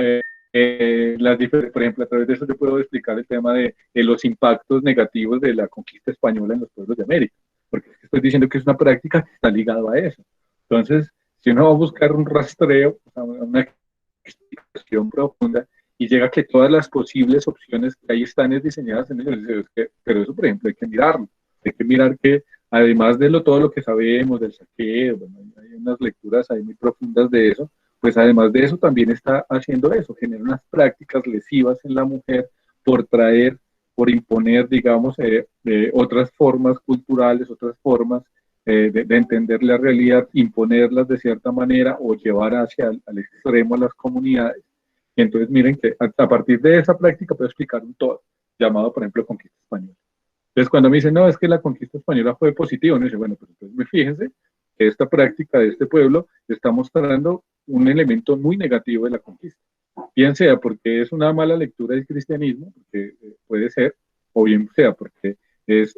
ejemplo, a través de eso yo puedo explicar el tema de los impactos negativos de la conquista española en los pueblos de América, porque estoy diciendo que es una práctica que está ligada a eso. Entonces, si uno va a buscar un rastreo, una explicación profunda, y llega que todas las posibles opciones que ahí están diseñadas en ellos, pero eso, por ejemplo, hay que mirarlo. Hay que mirar que, además de todo lo que sabemos del saqueo, bueno, hay unas lecturas ahí muy profundas de eso, pues además de eso también está haciendo eso, genera unas prácticas lesivas en la mujer por imponer, digamos, otras formas culturales, otras formas de entender la realidad, imponerlas de cierta manera o llevar al extremo a las comunidades. Y entonces miren que a partir de esa práctica puedo explicar un todo, llamado por ejemplo conquista española. Entonces cuando me dicen, no, es que la conquista española fue positiva, uno dice, bueno, pues entonces fíjense que esta práctica de este pueblo está mostrando un elemento muy negativo de la conquista. Bien sea porque es una mala lectura del cristianismo, porque puede ser, o bien sea porque es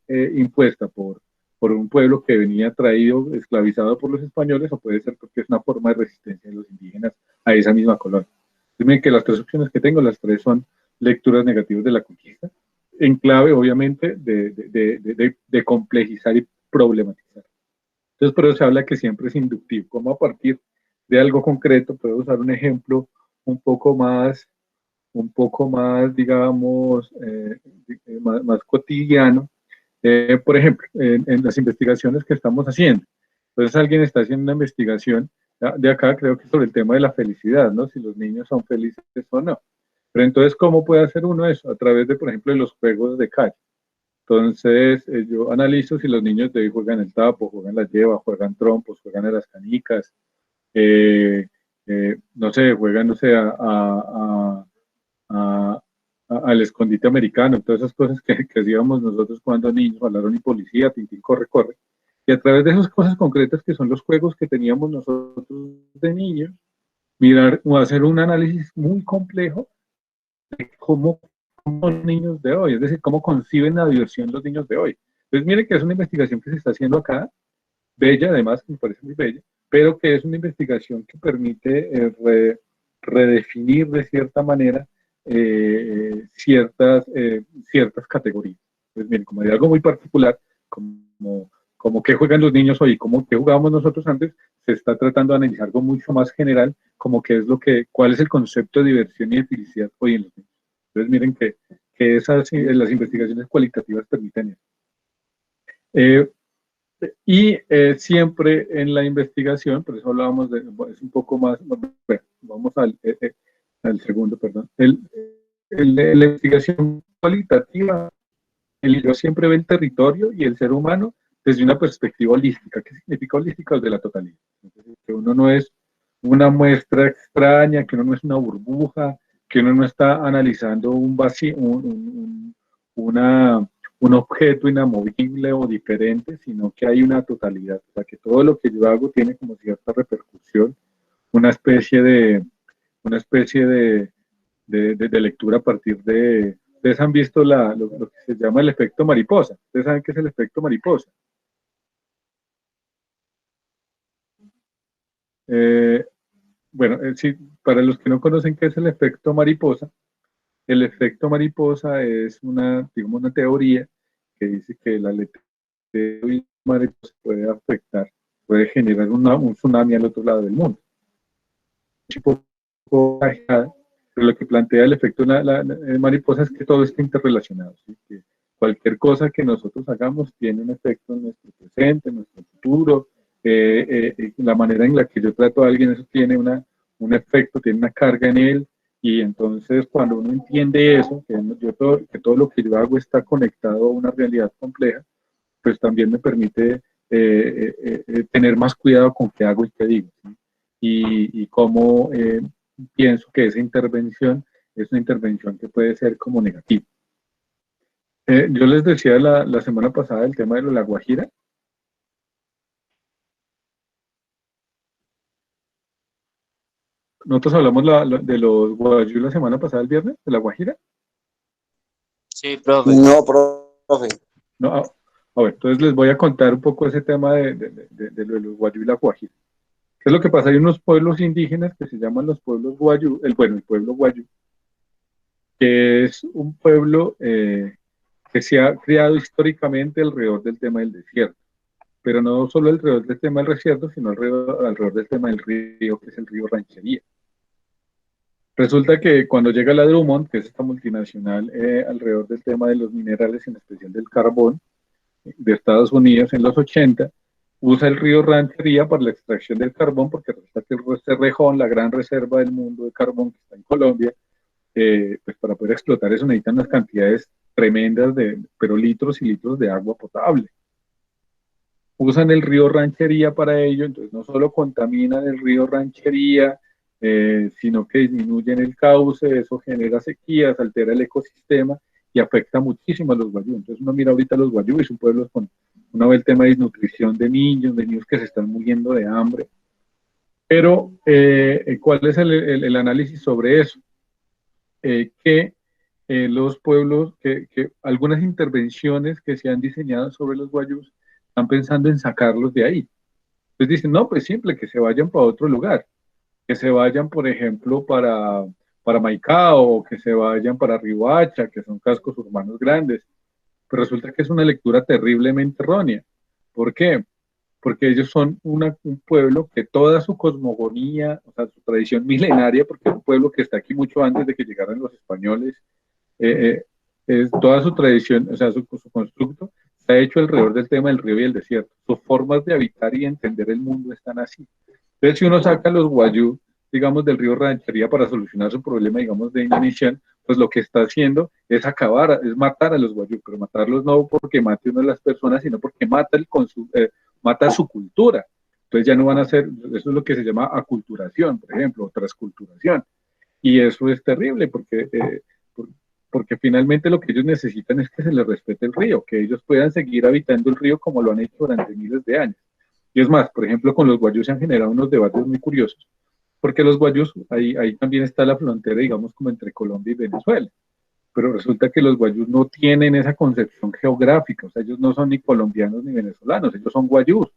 impuesta por un pueblo que venía traído, esclavizado por los españoles, o puede ser porque es una forma de resistencia de los indígenas a esa misma colonia. Dime que las tres opciones que tengo, las tres son lecturas negativas de la conquista, en clave, obviamente, de complejizar y problematizar. Entonces, por eso se habla que siempre es inductivo, como a partir de algo concreto, puedo usar un ejemplo un poco más, digamos, más cotidiano. Por ejemplo, en las investigaciones que estamos haciendo. Entonces, alguien está haciendo una investigación de acá, creo que sobre el tema de la felicidad, ¿no? Si los niños son felices o no. Pero entonces, ¿cómo puede hacer uno eso? A través de, por ejemplo, de los juegos de calle. Entonces, yo analizo si los niños de hoy juegan el tapo, juegan la lleva, juegan trompos, juegan a las canicas, no sé, juegan, no sé, a, al escondite americano, todas esas cosas que hacíamos nosotros cuando niños, Ladrón y Policía, Tintín corre, corre. Y a través de esas cosas concretas que son los juegos que teníamos nosotros de niños, mirar o hacer un análisis muy complejo de cómo son niños de hoy, es decir, cómo conciben la diversión los niños de hoy. Entonces, miren que es una investigación que se está haciendo acá, bella, además, que me parece muy bella, pero que es una investigación que permite redefinir de cierta manera ciertas categorías. Pues bien, como de algo muy particular, como qué juegan los niños hoy, como qué jugábamos nosotros antes, se está tratando de analizar algo mucho más general, como qué es cuál es el concepto de diversión y de felicidad hoy en los niños. Entonces miren que las investigaciones cualitativas permiten eso. Siempre en la investigación, por eso hablábamos es un poco más, bueno, vamos al segundo, perdón. La investigación cualitativa, el libro siempre ve el territorio y el ser humano desde una perspectiva holística. ¿Qué significa holística? Desde la totalidad. Entonces, que uno no es una muestra extraña, que uno no es una burbuja, que uno no está analizando un vacío, un objeto inamovible o diferente, sino que hay una totalidad. O sea, que todo lo que yo hago tiene como cierta repercusión, una especie de lectura a partir de... Ustedes han visto lo que se llama el efecto mariposa. Ustedes saben qué es el efecto mariposa. Bueno, sí, para los que no conocen qué es el efecto mariposa es digamos, una teoría que dice que la letra de mariposa puede afectar, puede generar un tsunami al otro lado del mundo. Pero lo que plantea el efecto mariposa es que todo está interrelacionado, ¿sí? Que cualquier cosa que nosotros hagamos tiene un efecto en nuestro presente, en nuestro futuro, la manera en la que yo trato a alguien, eso tiene un efecto, tiene una carga en él, y entonces cuando uno entiende eso, que todo lo que yo hago está conectado a una realidad compleja, pues también me permite tener más cuidado con qué hago y qué digo, ¿sí? Y cómo pienso que esa intervención es una intervención que puede ser como negativa. Yo les decía la semana pasada el tema de la Guajira. Nosotros hablamos de los guayú la semana pasada, el viernes, de la Guajira. Sí, profe. No, profe. No, a ver, entonces les voy a contar un poco ese tema de lo de los guayú y la Guajira. ¿Qué es lo que pasa? Hay unos pueblos indígenas que se llaman los pueblos guayú, el pueblo guayú, que es un pueblo que se ha criado históricamente alrededor del tema del desierto, pero no solo alrededor del tema del desierto, sino alrededor del tema del río, que es el río Ranchería. Resulta que cuando llega la Drummond, que es esta multinacional alrededor del tema de los minerales, en especial del carbón, de Estados Unidos en los 80, usa el río Ranchería para la extracción del carbón, porque resulta que el Cerrejón, la gran reserva del mundo de carbón que está en Colombia, pues para poder explotar eso necesitan unas cantidades tremendas pero litros y litros de agua potable. Usan el río Ranchería para ello, entonces no solo contaminan el río Ranchería, sino que disminuyen el cauce, eso genera sequías, altera el ecosistema y afecta muchísimo a los guayú. Entonces uno mira ahorita los guayú y son pueblos con uno ve el tema de desnutrición de niños que se están muriendo de hambre. Pero, ¿cuál es el análisis sobre eso? Que los pueblos, que algunas intervenciones que se han diseñado sobre los guayús están pensando en sacarlos de ahí. Entonces dicen, no, pues simple, que se vayan para otro lugar, que se vayan, por ejemplo, para Maicao, o que se vayan para Riohacha, que son cascos urbanos grandes. Pero resulta que es una lectura terriblemente errónea. ¿Por qué? Porque ellos son un pueblo que toda su cosmogonía, o sea, su tradición milenaria, porque es un pueblo que está aquí mucho antes de que llegaran los españoles, toda su tradición, o sea, su constructo, se ha hecho alrededor del tema del río y el desierto. Sus formas de habitar y entender el mundo están así. Entonces, si uno saca los guayú, digamos, del río Ranchería para solucionar su problema, digamos, de inanición, pues lo que está haciendo es acabar, es matar a los guayú, pero matarlos no porque mate uno de las personas, sino porque mata su cultura. Entonces ya no van a ser, eso es lo que se llama aculturación, por ejemplo, o transculturación. Y eso es terrible porque finalmente lo que ellos necesitan es que se les respete el río, que ellos puedan seguir habitando el río como lo han hecho durante miles de años. Y es más, por ejemplo, con los guayús se han generado unos debates muy curiosos, porque los guayús, ahí también está la frontera, digamos, como entre Colombia y Venezuela, pero resulta que los guayús no tienen esa concepción geográfica, o sea, ellos no son ni colombianos ni venezolanos, ellos son guayús,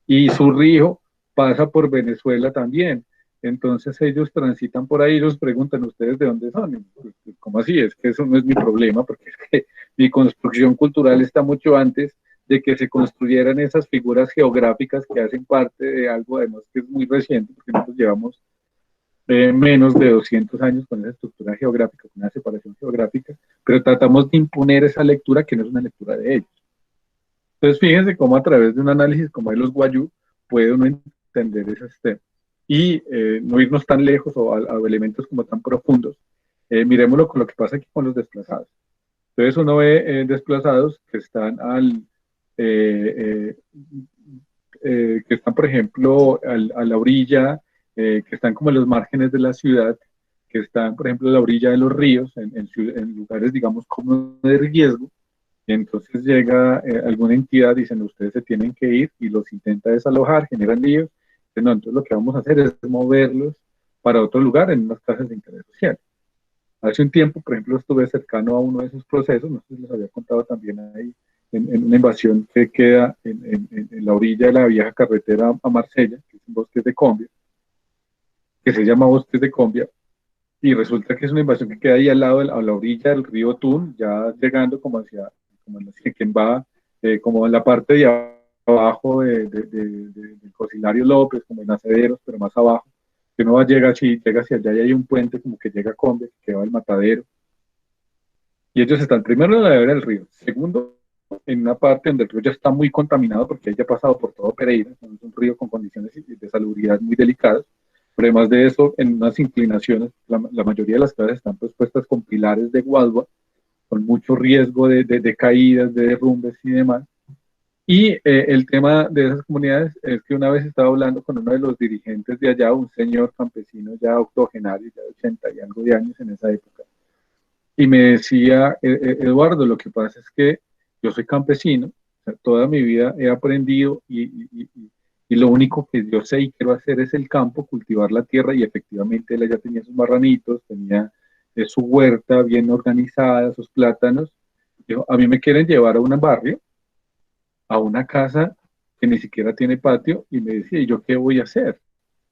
y su río pasa por Venezuela también. Entonces ellos transitan por ahí y los preguntan, ¿ustedes de dónde son? Pues, ¿cómo así? Es que eso no es mi problema, porque es que mi construcción cultural está mucho antes de que se construyeran esas figuras geográficas que hacen parte de algo, además que es muy reciente, porque nosotros llevamos menos de 200 años con esa estructura geográfica, con esa separación geográfica, pero tratamos de imponer esa lectura que no es una lectura de ellos. Entonces fíjense cómo a través de un análisis como de los guayú puede uno entender esos temas y no irnos tan lejos o a elementos como tan profundos. Miremoslo con lo que pasa aquí con los desplazados. Entonces uno ve desplazados que están que están, por ejemplo, a la orilla, que están como en los márgenes de la ciudad, que están, por ejemplo, a la orilla de los ríos, en lugares, digamos, como de riesgo. Y entonces llega alguna entidad, dicen, ustedes se tienen que ir, y los intenta desalojar, generan líos. No, entonces lo que vamos a hacer es moverlos para otro lugar en unas casas de interés social. Hace un tiempo, por ejemplo, estuve cercano a uno de esos procesos, no sé si les había contado también ahí, en una invasión que queda en la orilla de la vieja carretera a Marsella, que es en Bosques de Combia, que se llama Bosques de Combia, y resulta que es una invasión que queda ahí al lado, a la orilla del río Tun, ya llegando como hacia quien va, como en la parte de abajo del Cocinario López, como en Acederos, pero más abajo, que uno llega hacia allá y hay un puente como que llega a Combia, que va al Matadero, y ellos están primero en la ladera del río, segundo en una parte donde el río ya está muy contaminado porque ya ha pasado por todo Pereira, es un río con condiciones de salubridad muy delicadas, pero además de eso, en unas inclinaciones, la mayoría de las casas están pues puestas con pilares de guadua, con mucho riesgo de caídas, de derrumbes y demás. Y el tema de esas comunidades es que una vez estaba hablando con uno de los dirigentes de allá, un señor campesino ya octogenario, ya de 80 y algo de años en esa época, y me decía, Eduardo, lo que pasa es que yo soy campesino, o sea, toda mi vida he aprendido y lo único que yo sé y quiero hacer es el campo, cultivar la tierra, y efectivamente él ya tenía sus marranitos, tenía su huerta bien organizada, sus plátanos. Dijo, a mí me quieren llevar a un barrio, a una casa que ni siquiera tiene patio, y me decía, ¿y yo qué voy a hacer?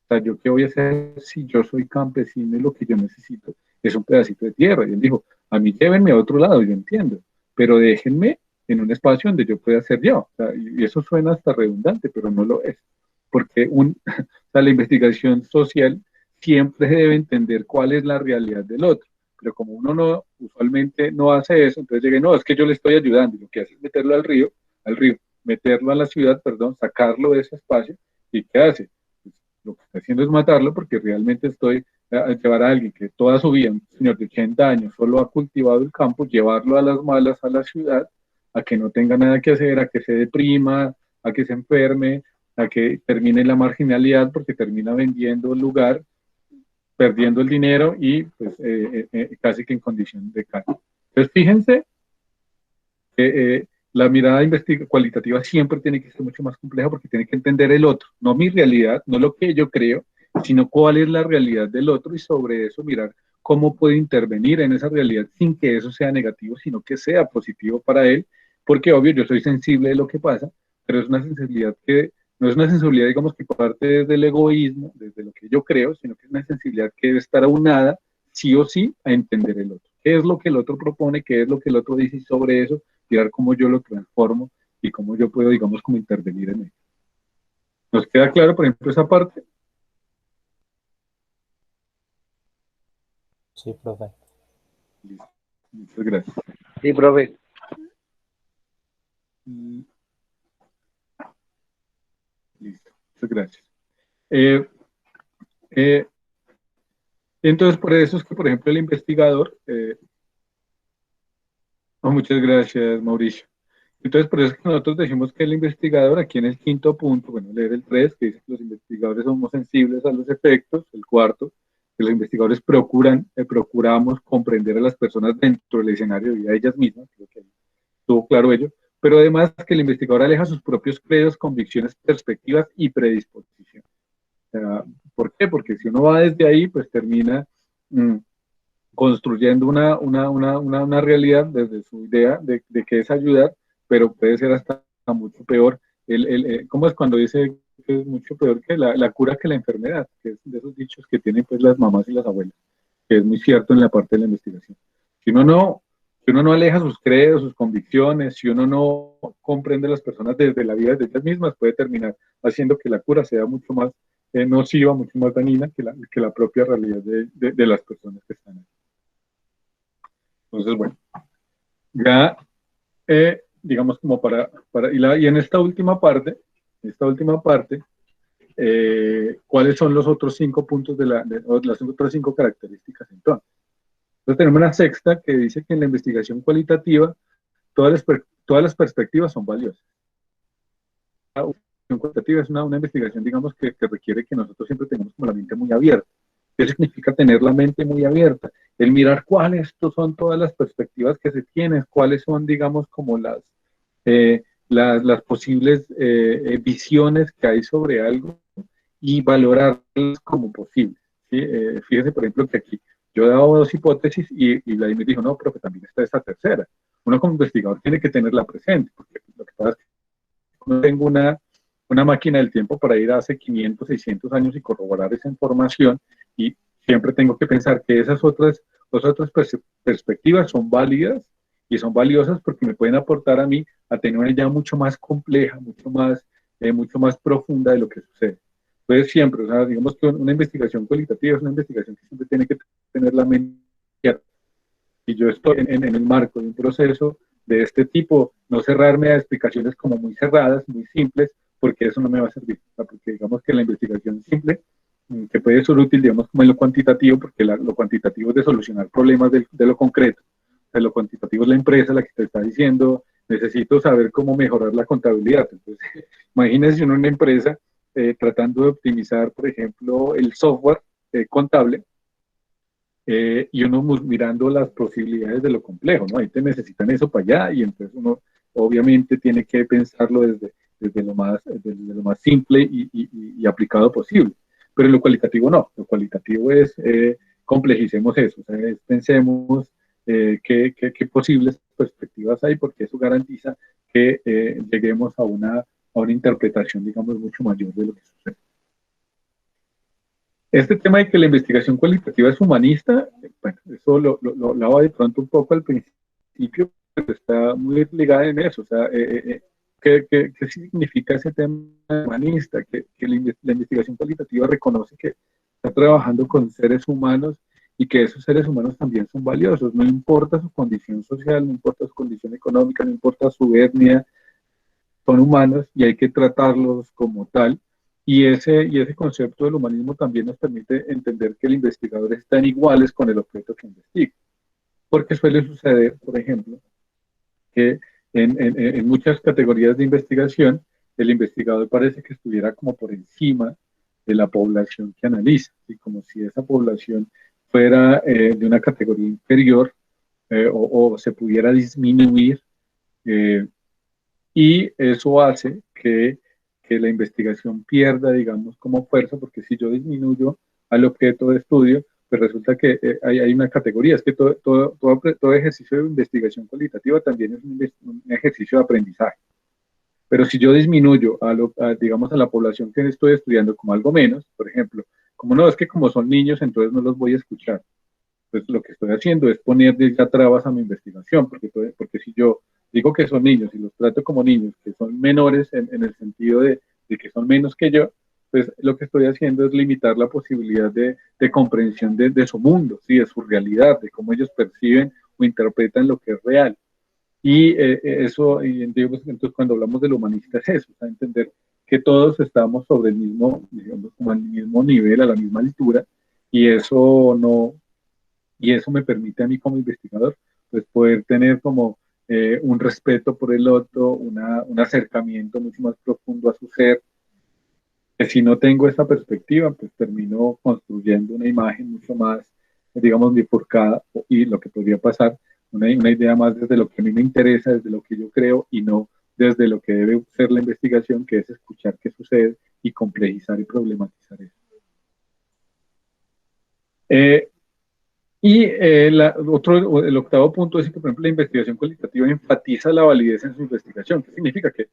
O sea, ¿yo qué voy a hacer si yo soy campesino y lo que yo necesito es un pedacito de tierra? Y él dijo, a mí llévenme a otro lado, yo entiendo, pero déjenme en un espacio donde yo pueda ser yo. O sea, y eso suena hasta redundante, pero no lo es. Porque o sea, la investigación social siempre debe entender cuál es la realidad del otro. Pero como uno usualmente no hace eso, entonces llega, no, es que yo le estoy ayudando, y lo que hace es meterlo al río, meterlo a la ciudad, perdón, sacarlo de ese espacio, ¿y qué hace? Pues, lo que está haciendo es matarlo, porque realmente estoy a llevar a alguien que toda su vida, un señor de 80 años, solo ha cultivado el campo, llevarlo a las malas a la ciudad, a que no tenga nada que hacer, a que se deprima, a que se enferme, a que termine en la marginalidad, porque termina vendiendo el lugar, perdiendo el dinero y pues casi que en condición de calle. Entonces fíjense que la mirada cualitativa siempre tiene que ser mucho más compleja, porque tiene que entender el otro, no mi realidad, no lo que yo creo, sino cuál es la realidad del otro, y sobre eso mirar cómo puede intervenir en esa realidad sin que eso sea negativo, sino que sea positivo para él, porque obvio yo soy sensible de lo que pasa, pero es una sensibilidad que no es una sensibilidad, digamos, que parte desde el egoísmo, desde lo que yo creo, sino que es una sensibilidad que debe estar aunada, sí o sí, a entender el otro. ¿Qué es lo que el otro propone? ¿Qué es lo que el otro dice? Y sobre eso, mirar cómo yo lo transformo y cómo yo puedo, digamos, como intervenir en él. ¿Nos queda claro, por ejemplo, esa parte? Sí, profe. Listo. Muchas gracias. Sí, profe. Listo. Muchas gracias. Eh, entonces, por eso es que, por ejemplo, el investigador, muchas gracias, Mauricio. Entonces, por eso es que nosotros decimos que el investigador, aquí en el quinto punto, bueno, leer el 3, que dice que los investigadores somos sensibles a los efectos, el cuarto, que los investigadores procuramos comprender a las personas dentro del escenario de vida de ellas mismas, creo que estuvo claro ello, pero además que el investigador aleja sus propios credos, convicciones, perspectivas y predisposiciones. O sea, ¿por qué? Porque si uno va desde ahí, pues termina construyendo una realidad desde su idea de que es ayudar, pero puede ser hasta mucho peor. ¿Cómo es cuando dice que es mucho peor que la cura que la enfermedad? Que es de esos dichos que tienen pues las mamás y las abuelas, que es muy cierto en la parte de la investigación. Si uno no, si uno no aleja sus credos, sus convicciones, si uno no comprende a las personas desde la vida de ellas mismas, puede terminar haciendo que la cura sea mucho más nociva, mucho más dañina que la propia realidad de las personas que están ahí. Entonces, bueno, ya, digamos, como y en esta última parte, ¿cuáles son los otros 5 puntos o las otras 5 características entonces? Entonces tenemos una sexta que dice que en la investigación cualitativa todas las perspectivas son valiosas. La investigación cualitativa es una investigación, digamos, que requiere que nosotros siempre tengamos como la mente muy abierta. ¿Qué significa tener la mente muy abierta? El mirar cuáles son todas las perspectivas que se tienen, cuáles son, digamos, como las posibles visiones que hay sobre algo y valorarlas como posibles. ¿Sí? Fíjese, por ejemplo, que aquí yo he dado 2 hipótesis y Vladimir dijo, no, pero que también está esa tercera. Uno como investigador tiene que tenerla presente, porque lo que pasa es que no tengo una máquina del tiempo para ir hace 500, 600 años y corroborar esa información, y siempre tengo que pensar que esas otras perspectivas son válidas y son valiosas porque me pueden aportar a mí a tener una idea mucho más compleja, mucho más profunda de lo que sucede. Entonces siempre, o sea, digamos que una investigación cualitativa es una investigación que siempre tiene que tener la mente abierta. Y yo estoy en el marco de un proceso de este tipo, no cerrarme a explicaciones como muy cerradas, muy simples, porque eso no me va a servir. O sea, porque digamos que la investigación simple, que puede ser útil, digamos, como en lo cuantitativo, porque lo cuantitativo es de solucionar problemas de lo concreto. O sea, lo cuantitativo es la empresa la que te está diciendo, necesito saber cómo mejorar la contabilidad. Entonces, imagínense uno en una empresa tratando de optimizar, por ejemplo, el software contable, y uno mirando las posibilidades de lo complejo, ¿no? Ahí te necesitan eso para allá, y entonces uno obviamente tiene que pensarlo desde lo más simple y aplicado posible. Pero en lo cualitativo no, lo cualitativo es complejicemos eso, o sea, pensemos qué posibles perspectivas hay, porque eso garantiza que lleguemos a una interpretación, digamos, mucho mayor de lo que sucede. Este tema de que la investigación cualitativa es humanista, bueno, eso lo hablaba de pronto un poco al principio, pero está muy ligada en eso. O sea, ¿qué significa ese tema humanista? Que la investigación cualitativa reconoce que está trabajando con seres humanos y que esos seres humanos también son valiosos, no importa su condición social, no importa su condición económica, no importa su etnia, son humanos y hay que tratarlos como tal. Y ese concepto del humanismo también nos permite entender que el investigador está en iguales con el objeto que investiga. Porque suele suceder, por ejemplo, que en muchas categorías de investigación, el investigador parece que estuviera como por encima de la población que analiza, y como si esa población fuera de una categoría inferior, o se pudiera disminuir, y eso hace que la investigación pierda, digamos, como fuerza, porque si yo disminuyo al objeto de estudio, pues resulta que hay una categoría, es que todo ejercicio de investigación cualitativa también es un ejercicio de aprendizaje. Pero si yo disminuyo digamos, a la población que estoy estudiando como algo menos, por ejemplo, como no, es que como son niños, entonces no los voy a escuchar. Pues lo que estoy haciendo es ponerle ya trabas a mi investigación, porque si yo digo que son niños y los trato como niños, que son menores en el sentido de que son menos que yo, pues lo que estoy haciendo es limitar la posibilidad de comprensión de su mundo, ¿sí? De su realidad, de cómo ellos perciben o interpretan lo que es real. Y entonces cuando hablamos del humanista es eso, es entender que todos estamos sobre el mismo, digamos, como al mismo nivel, a la misma altura, y eso me permite a mí como investigador, pues poder tener como un respeto por el otro, un acercamiento mucho más profundo a su ser, que si no tengo esa perspectiva, pues termino construyendo una imagen mucho más, digamos, bifurcada, y lo que podría pasar, una idea más desde lo que a mí me interesa, desde lo que yo creo, y no desde lo que debe ser la investigación, que es escuchar qué sucede y complejizar y problematizar eso. El octavo punto es que, por ejemplo, la investigación cualitativa enfatiza la validez en su investigación. ¿Qué significa? Que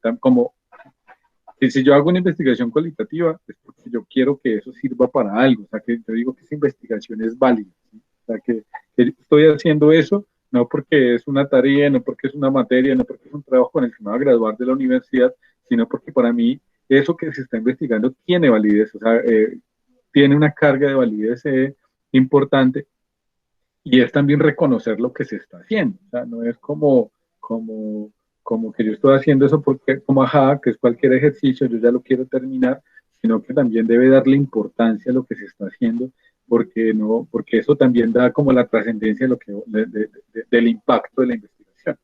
si yo hago una investigación cualitativa, es porque yo quiero que eso sirva para algo, o sea, que yo digo que esa investigación es válida, ¿sí? O sea, que estoy haciendo eso no porque es una tarea, no porque es una materia, no porque es un trabajo con el que me voy a graduar de la universidad, sino porque para mí eso que se está investigando tiene validez, o sea, tiene una carga de validez importante, y es también reconocer lo que se está haciendo, o sea, no es como que yo estoy haciendo eso porque, que es cualquier ejercicio, yo ya lo quiero terminar, sino que también debe darle importancia a lo que se está haciendo, porque eso también da como la trascendencia del impacto de la investigación.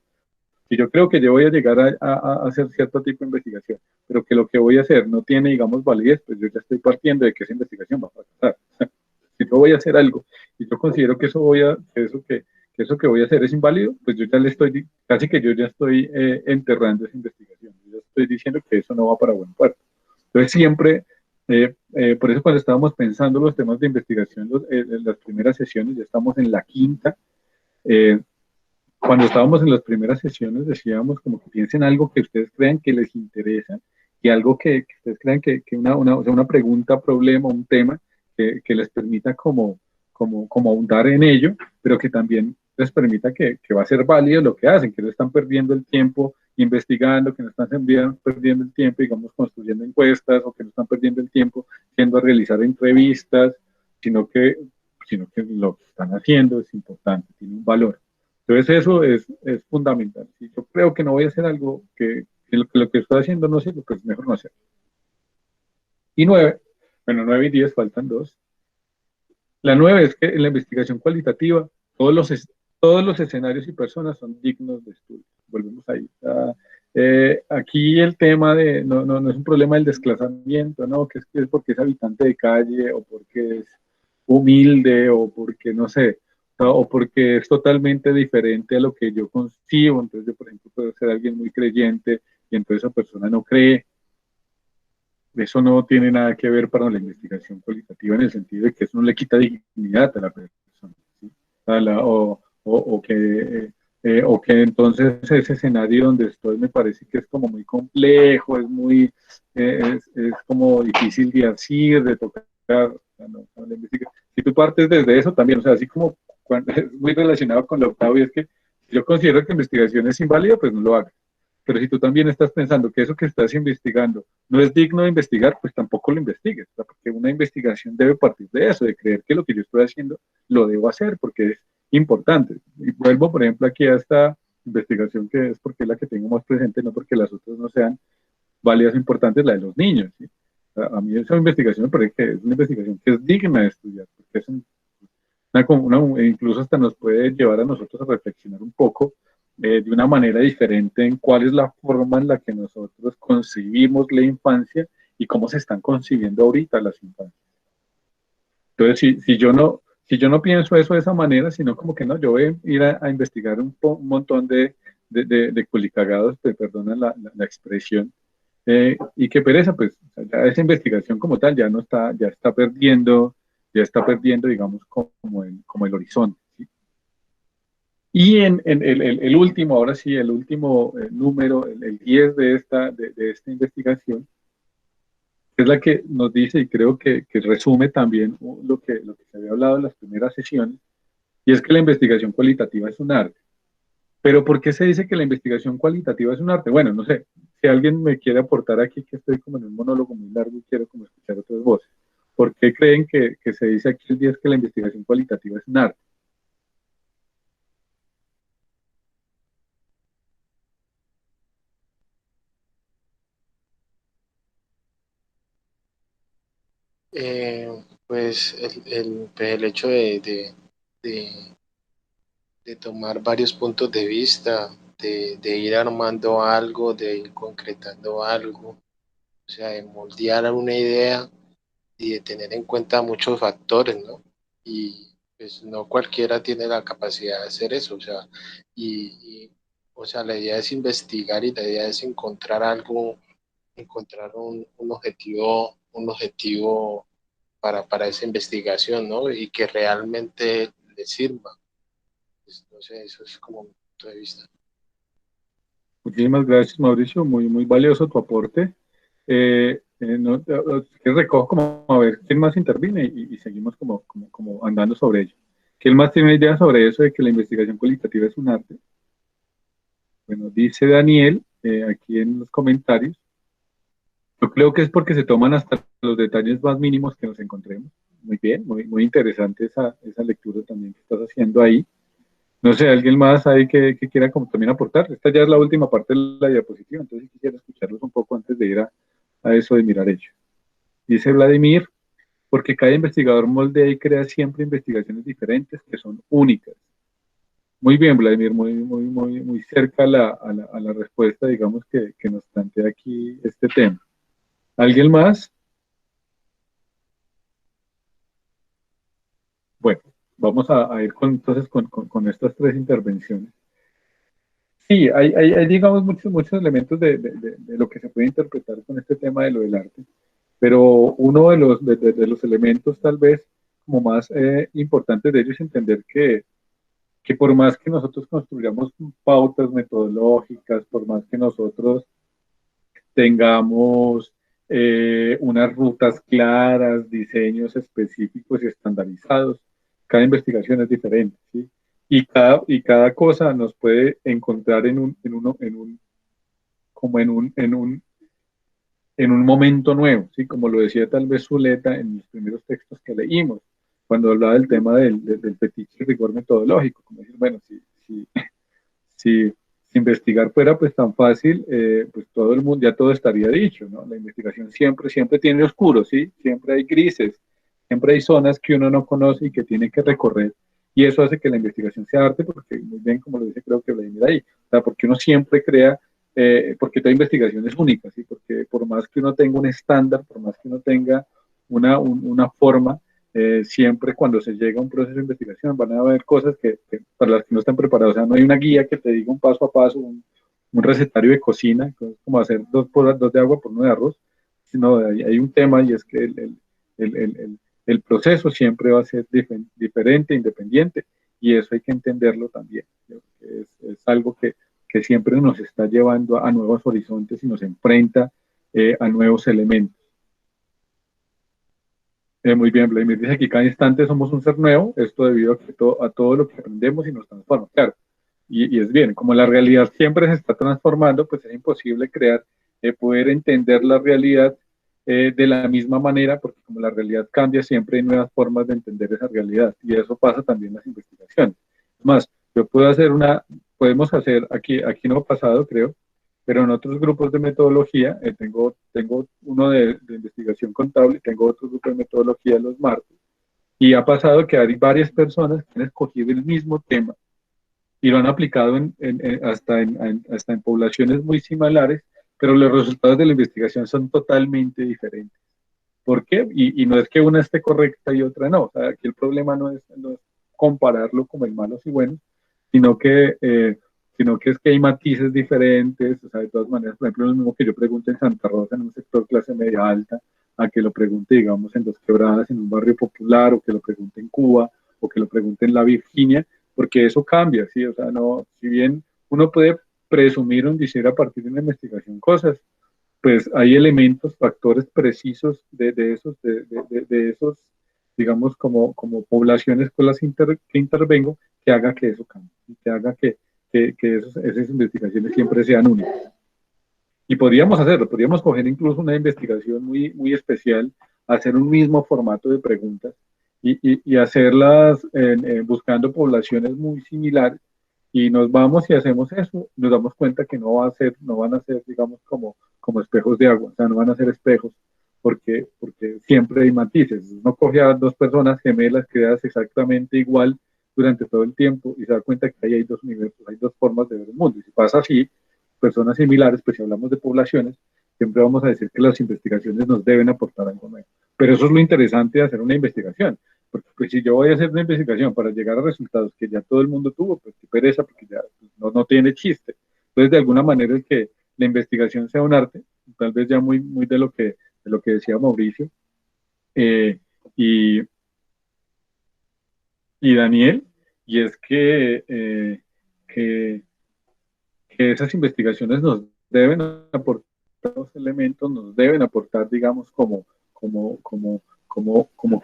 Si yo creo que yo voy a llegar a hacer cierto tipo de investigación, pero que lo que voy a hacer no tiene, digamos, validez, pues yo ya estoy partiendo de que esa investigación va a fracasar. Si yo voy a hacer algo y yo considero que eso que voy a hacer es inválido, pues yo ya casi que yo ya estoy enterrando esa investigación. Yo ya estoy diciendo que eso no va para buen puerto. Entonces siempre, por eso cuando estábamos pensando los temas de investigación en las primeras sesiones, ya estamos en la quinta, cuando estábamos en las primeras sesiones decíamos como que piensen algo que ustedes crean que les interesa y algo que ustedes crean que una pregunta, problema, un tema que les permita como ahondar en ello, pero que también les permita que va a ser válido lo que hacen, que no están perdiendo el tiempo investigando, que no están perdiendo el tiempo, digamos, construyendo encuestas, o que no están perdiendo el tiempo yendo a realizar entrevistas, sino que lo que están haciendo es importante, tiene un valor. Entonces eso es fundamental. Si yo creo que no voy a hacer algo que lo que estoy haciendo no sirve, pues mejor no hacerlo. Y 9 y 10, faltan 2. La 9 es que en la investigación cualitativa todos los escenarios y personas son dignos de estudio. Volvemos ahí. Aquí el tema no es un problema del desplazamiento, ¿no? Que es porque es habitante de calle, o porque es humilde, o porque, no sé, o porque es totalmente diferente a lo que yo concibo. Entonces yo, por ejemplo, puedo ser alguien muy creyente y entonces esa persona no cree. Eso no tiene nada que ver para la investigación cualitativa, en el sentido de que eso no le quita dignidad a la persona, ¿sí? O que entonces ese escenario donde estoy me parece que es como muy complejo, es como difícil de asir, de tocar. O sea, si tú partes desde eso también, o sea, así como es muy relacionado con lo octavo, y es que si yo considero que investigación es inválida, pues no lo hagas. Pero si tú también estás pensando que eso que estás investigando no es digno de investigar, pues tampoco lo investigues, ¿verdad? Porque una investigación debe partir de eso, de creer que lo que yo estoy haciendo lo debo hacer porque es importante. Y vuelvo, por ejemplo, aquí a esta investigación, que es porque es la que tengo más presente, no porque las otras no sean válidas o importantes, la de los niños, ¿sí? A mí esa investigación me parece que es una investigación que es digna de estudiar, porque es incluso hasta nos puede llevar a nosotros a reflexionar un poco de una manera diferente en cuál es la forma en la que nosotros concibimos la infancia y cómo se están concibiendo ahorita las infancias. Entonces, si yo no pienso eso de esa manera, sino como que no, yo voy a ir a investigar un montón de culicagados, perdona la expresión, y qué pereza, pues ya esa investigación como tal ya está perdiendo ya está perdiendo, digamos, como el horizonte, ¿sí? Y en el último, ahora sí, el último número, el 10 de esta investigación, es la que nos dice, y creo que resume también lo que se había hablado en las primeras sesiones, y es que la investigación cualitativa es un arte. Pero ¿por qué se dice que la investigación cualitativa es un arte? Bueno, no sé, si alguien me quiere aportar aquí, que estoy como en un monólogo muy largo y quiero como escuchar otras voces. ¿Por qué creen que se dice aquí el día que la investigación cualitativa es un arte? Pues el hecho de, de tomar varios puntos de vista, de ir armando algo, de ir concretando algo, o sea, de moldear una idea y de tener en cuenta muchos factores, ¿no? Y pues no cualquiera tiene la capacidad de hacer eso, o sea, o sea, la idea es investigar y la idea es encontrar algo, encontrar un objetivo para esa investigación, ¿no? Y que realmente le sirva. Pues, no sé, eso es como mi punto de vista. Muchísimas gracias, Mauricio, muy, muy valioso tu aporte. Que recojo como a ver quién más interviene y seguimos como andando sobre ello. ¿Quién más tiene una idea sobre eso de que la investigación cualitativa es un arte? Bueno, dice Daniel aquí en los comentarios. Yo creo que es porque se toman hasta los detalles más mínimos que nos encontremos. Muy bien, muy, muy interesante esa lectura también que estás haciendo ahí. No sé, ¿alguien más ahí que quiera como también aportar? Esta ya es la última parte de la diapositiva, entonces quisiera escucharlos un poco antes de ir a eso de mirar hecho. Dice Vladimir, porque cada investigador moldea y crea siempre investigaciones diferentes que son únicas. Muy bien, Vladimir, muy, muy, muy, muy cerca a la respuesta, digamos, que nos plantea aquí este tema. ¿Alguien más? Bueno, vamos a ir entonces con estas tres intervenciones. Sí, hay, digamos, muchos elementos de lo que se puede interpretar con este tema de lo del arte, pero uno de los elementos tal vez como más importantes de ellos es entender que por más que nosotros construyamos pautas metodológicas, por más que nosotros tengamos unas rutas claras, diseños específicos y estandarizados, cada investigación es diferente, ¿sí? Y cada cosa nos puede encontrar como en un momento nuevo, ¿sí? Como lo decía tal vez Zuleta en los primeros textos que leímos, cuando hablaba del tema del fetiche rigor metodológico, como decir, bueno, si investigar fuera pues tan fácil, pues todo el mundo, ya todo estaría dicho, ¿no? La investigación siempre tiene oscuros, ¿sí? Siempre hay grises, siempre hay zonas que uno no conoce y que tiene que recorrer, y eso hace que la investigación sea arte, porque muy bien, como lo dice creo que Vladimir ahí, o sea, porque uno siempre crea, porque toda investigación es única, ¿sí? Porque por más que uno tenga un estándar, por más que uno tenga una forma, siempre cuando se llega a un proceso de investigación van a haber cosas que para las que no están preparadas, o sea, no hay una guía que te diga un paso a paso, un recetario de cocina, como hacer dos de agua por uno de arroz, sino hay un tema y es que el, el proceso siempre va a ser diferente, independiente, y eso hay que entenderlo también. Es algo que siempre nos está llevando a nuevos horizontes y nos enfrenta a nuevos elementos. Muy bien, Vladimir dice que cada instante somos un ser nuevo, esto debido a todo lo que aprendemos y nos transforma, claro, y es bien, como la realidad siempre se está transformando, pues es imposible crear, poder entender la realidad de la misma manera, porque como la realidad cambia, siempre hay nuevas formas de entender esa realidad, y eso pasa también en las investigaciones. Más, yo puedo hacer podemos hacer, aquí no ha pasado, creo, pero en otros grupos de metodología, tengo uno de investigación contable, tengo otro grupo de metodología los martes, y ha pasado que hay varias personas que han escogido el mismo tema y lo han aplicado hasta en poblaciones muy similares, pero los resultados de la investigación son totalmente diferentes. ¿Por qué? Y no es que una esté correcta y otra no. O sea, aquí el problema no es compararlo como el malos y buenos, sino sino que es que hay matices diferentes. O sea, de todas maneras, por ejemplo, lo mismo que yo pregunto en Santa Rosa, en un sector clase media alta, a que lo pregunte, digamos, en Dos Quebradas, en un barrio popular, o que lo pregunte en Cuba, o que lo pregunte en la Virginia, porque eso cambia, ¿sí? O sea, no, si bien uno puede presumir o decir a partir de una investigación cosas, pues hay elementos, factores precisos de esos, digamos, como poblaciones con las que intervengo, que haga que eso cambie, que haga que esas investigaciones siempre sean únicas. Y podríamos hacerlo, podríamos coger incluso una investigación muy especial, hacer un mismo formato de preguntas y hacerlas buscando poblaciones muy similares, y nos vamos y hacemos eso, nos damos cuenta que no van a ser, digamos, como espejos de agua, o sea, no van a ser espejos, porque siempre hay matices. Uno coge a dos personas gemelas creadas exactamente igual durante todo el tiempo y se da cuenta que ahí hay dos universos, hay dos formas de ver el mundo, y si pasa así, personas similares, pues si hablamos de poblaciones, siempre vamos a decir que las investigaciones nos deben aportar algo nuevo. Pero eso es lo interesante de hacer una investigación, porque pues, si yo voy a hacer una investigación para llegar a resultados que ya todo el mundo tuvo, pues qué pereza, porque ya no tiene chiste. Entonces, de alguna manera, es que la investigación sea un arte, tal vez ya muy de lo que decía Mauricio, y, y Daniel, y es que esas investigaciones nos deben aportar los elementos, nos deben aportar, digamos, como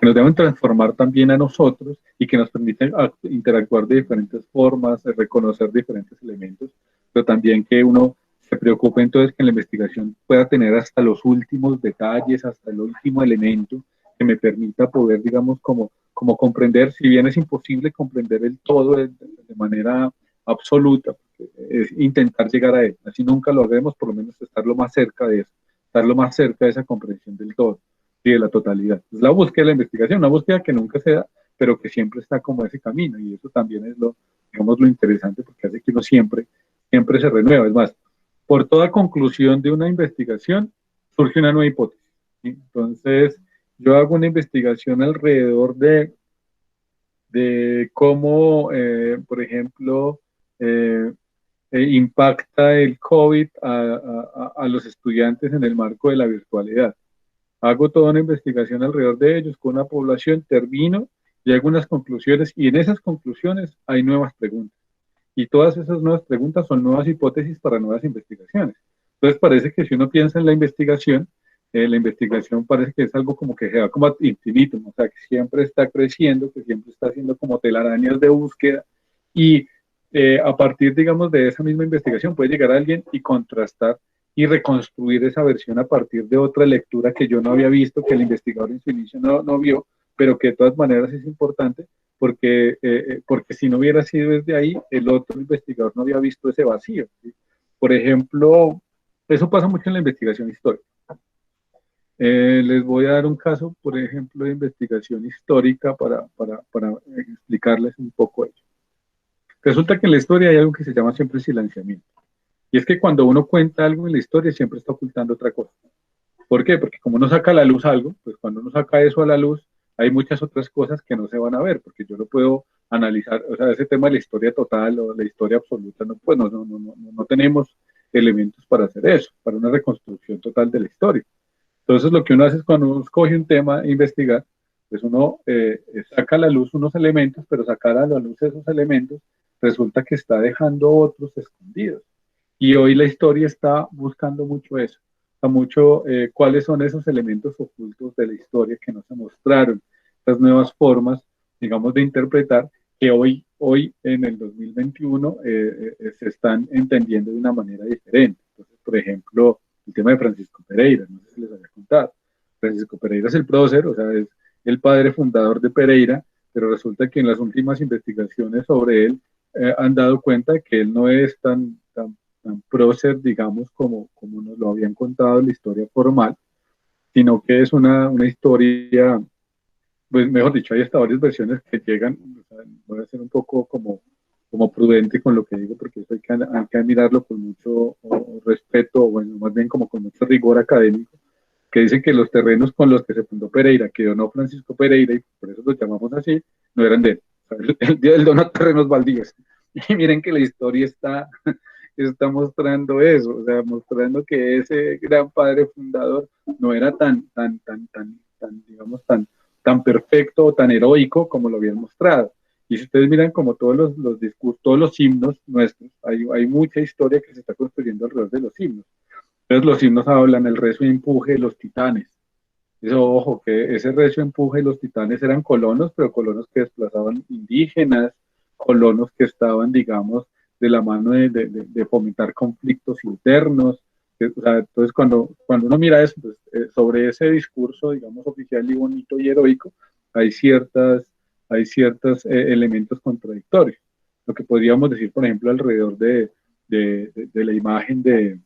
que nos deben transformar también a nosotros, y que nos permiten interactuar de diferentes formas, reconocer diferentes elementos, pero también que uno se preocupe entonces que en la investigación pueda tener hasta los últimos detalles, hasta el último elemento que me permita poder, digamos, como comprender, si bien es imposible comprender el todo de manera absoluta, es intentar llegar a él, así nunca lo haremos, por lo menos estar lo más cerca de eso, estar lo más cerca de esa comprensión del todo y de la totalidad. Es la búsqueda de la investigación, una búsqueda que nunca se da, pero que siempre está como ese camino, y eso también es digamos, lo interesante, porque hace que uno siempre se renueva. Es más, por toda conclusión de una investigación surge una nueva hipótesis, ¿sí? Entonces, yo hago una investigación alrededor de cómo, por ejemplo, impacta el COVID a los estudiantes en el marco de la virtualidad. Hago toda una investigación alrededor de ellos con una población, termino y hago unas conclusiones, y en esas conclusiones hay nuevas preguntas. Y todas esas nuevas preguntas son nuevas hipótesis para nuevas investigaciones. Entonces parece que si uno piensa en la investigación parece que es algo como que se va como ad infinitum, o sea, que siempre está creciendo, que siempre está haciendo como telarañas de búsqueda, y a partir, digamos, de esa misma investigación puede llegar alguien y contrastar y reconstruir esa versión a partir de otra lectura que yo no había visto, que el investigador en su inicio no vio, pero que de todas maneras es importante, porque si no hubiera sido desde ahí, el otro investigador no había visto ese vacío, ¿sí? Por ejemplo, eso pasa mucho en la investigación histórica. Les voy a dar un caso, por ejemplo, de investigación histórica para explicarles un poco ello. Resulta que en la historia hay algo que se llama siempre silenciamiento. Y es que cuando uno cuenta algo en la historia, siempre está ocultando otra cosa. ¿Por qué? Porque como uno saca a la luz algo, pues cuando uno saca eso a la luz, hay muchas otras cosas que no se van a ver, porque yo lo puedo analizar, o sea, ese tema de la historia total o la historia absoluta, pues no tenemos elementos para hacer eso, para una reconstrucción total de la historia. Entonces, lo que uno hace es cuando uno escoge un tema a investigar, pues uno saca a la luz unos elementos, pero sacar a la luz esos elementos resulta que está dejando otros escondidos. Y hoy la historia está buscando mucho eso, mucho cuáles son esos elementos ocultos de la historia que no se mostraron, estas nuevas formas, digamos, de interpretar, que hoy en el 2021 se están entendiendo de una manera diferente. Entonces, por ejemplo, el tema de Francisco Pereira, no sé si les había contado. Francisco Pereira es el prócer, o sea, es el padre fundador de Pereira, pero resulta que en las últimas investigaciones sobre él han dado cuenta de que él no es tan prócer, digamos, como nos lo habían contado en la historia formal, sino que es una historia, pues mejor dicho, hay hasta varias versiones que llegan, o sea, voy a ser un poco como prudente con lo que digo, porque eso hay que mirarlo con mucho respeto, o bueno, más bien como con mucho rigor académico, que dicen que los terrenos con los que se fundó Pereira, que donó Francisco Pereira, y por eso los llamamos así, no eran de él. O sea, él donó terrenos baldíos. Y miren que la historia está está mostrando eso, o sea, mostrando que ese gran padre fundador no era digamos, tan perfecto o tan heroico como lo habían mostrado. Y si ustedes miran como todos los discursos, todos los himnos nuestros, hay mucha historia que se está construyendo alrededor de los himnos. Entonces los himnos hablan el rezo y empuje de los titanes. Eso, ojo, que ese rezo empuje de los titanes eran colonos, pero colonos que desplazaban indígenas, colonos que estaban, digamos, de la mano de fomentar conflictos internos. O sea, entonces, cuando uno mira eso, pues, sobre ese discurso, digamos, oficial y bonito y heroico, hay ciertos elementos contradictorios. Lo que podríamos decir, por ejemplo, alrededor de la imagen de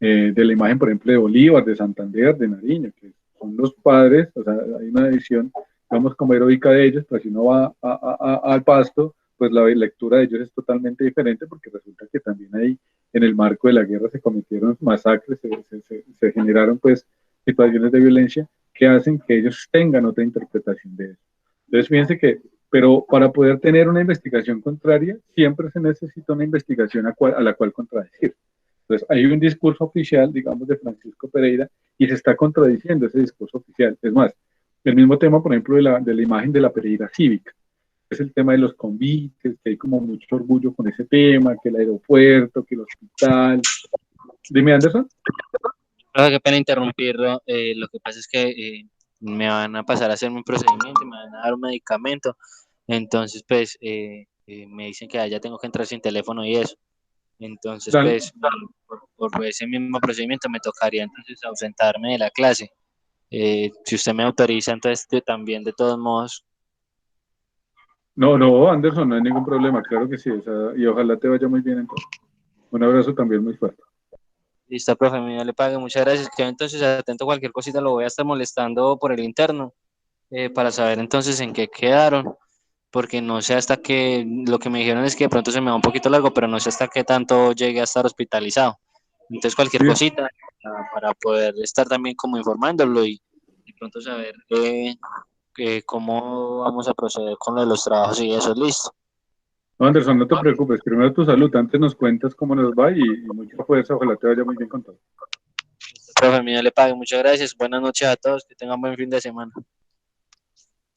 la imagen, por ejemplo, de Bolívar, de Santander, de Nariño, que son los padres, o sea, hay una edición, digamos, como heroica de ellos, pero si uno va al Pasto, pues la lectura de ellos es totalmente diferente, porque resulta que también ahí, en el marco de la guerra, se cometieron masacres, se generaron, pues, situaciones de violencia que hacen que ellos tengan otra interpretación de eso. Entonces, fíjense que, pero para poder tener una investigación contraria, siempre se necesita una investigación a la cual contradecir. Entonces, hay un discurso oficial, digamos, de Francisco Pereira y se está contradiciendo ese discurso oficial. Es más, el mismo tema, por ejemplo, de la imagen de la Pereira cívica. Es el tema de los convites, que hay como mucho orgullo con ese tema, que el aeropuerto, que el hospital. Dime, Anderson. Profe, qué pena interrumpirlo. Lo que pasa es que me van a pasar a hacerme un procedimiento y me van a dar un medicamento. Entonces, pues, me dicen que allá tengo que entrar sin teléfono y eso. Entonces, Dale. pues, por ese mismo procedimiento me tocaría entonces ausentarme de la clase. Si usted me autoriza, entonces también, de todos modos. No, no, Anderson, no hay ningún problema, claro que sí. O sea, y ojalá te vaya muy bien entonces. Un abrazo también muy fuerte. Listo, profe, mío le pague, muchas gracias. Quedo entonces atento a cualquier cosita, lo voy a estar molestando por el interno para saber entonces en qué quedaron, porque no sé hasta qué, lo que me dijeron es que de pronto se me va un poquito largo, pero no sé hasta qué tanto llegue a estar hospitalizado. Entonces cualquier Sí. cosita para poder estar también como informándolo y de pronto saber cómo vamos a proceder con lo de los trabajos y eso, listo. No, Anderson, no te preocupes. Primero tu salud. Antes nos cuentas cómo nos va y mucha fuerza. Ojalá te vaya muy bien con todo. Profe, mío le pague, muchas gracias. Buenas noches a todos, que tengan buen fin de semana.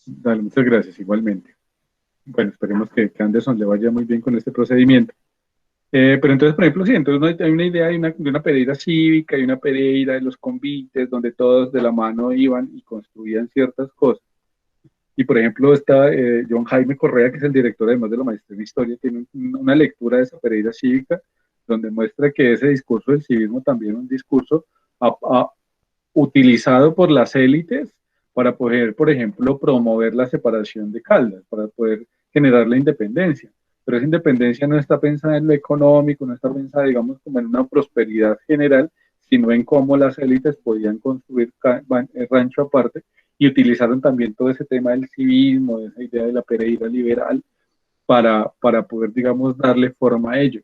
Dale, muchas gracias, igualmente. Bueno, esperemos que Anderson le vaya muy bien con este procedimiento. Pero entonces, por ejemplo, sí, entonces hay una idea de una Pereira cívica y una Pereira de los convites, donde todos de la mano iban y construían ciertas cosas. Y, por ejemplo, está John Jaime Correa, que es el director además de la maestría en historia, tiene una lectura de esa Pereira cívica, donde muestra que ese discurso del civismo también es un discurso utilizado por las élites para poder, por ejemplo, promover la separación de Caldas, para poder generar la independencia. Pero esa independencia no está pensada en lo económico, no está pensada, digamos, como en una prosperidad general, sino en cómo las élites podían construir rancho aparte y utilizaron también todo ese tema del civismo, de esa idea de la Pereira liberal, para poder, digamos, darle forma a ello.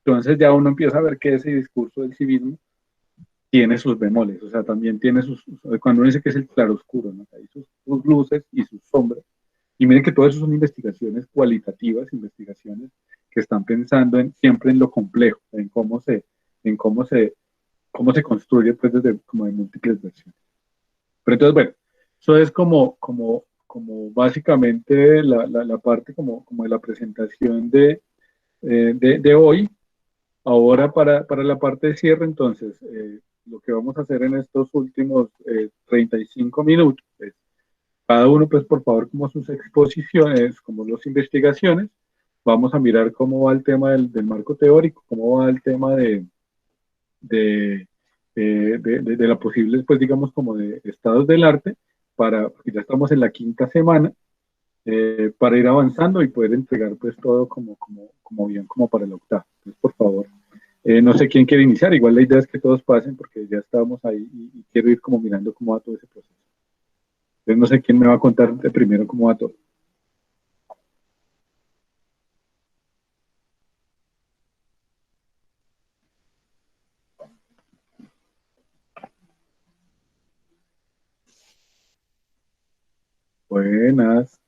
Entonces ya uno empieza a ver que ese discurso del civismo tiene sus bemoles, o sea, también tiene cuando uno dice que es el claroscuro, ¿no? Hay sus luces y sus sombras. Y miren que todo eso son investigaciones cualitativas, investigaciones que están pensando siempre en lo complejo, en cómo se construye pues desde como de múltiples versiones. Pero entonces, bueno, eso es como básicamente la parte como de la presentación de hoy. Ahora para la parte de cierre, entonces, lo que vamos a hacer en estos últimos 35 minutos es, cada uno, pues por favor, como sus exposiciones, como las investigaciones, vamos a mirar cómo va el tema del marco teórico, cómo va el tema de, de la posible, pues digamos, como de estados del arte, porque ya estamos en la quinta semana, para ir avanzando y poder entregar pues todo como bien, como para el octavo. Entonces, por favor. No sé quién quiere iniciar, igual la idea es que todos pasen porque ya estábamos ahí y quiero ir como mirando cómo va todo ese proceso. Entonces no sé quién me va a contar de primero cómo va todo. Buenas.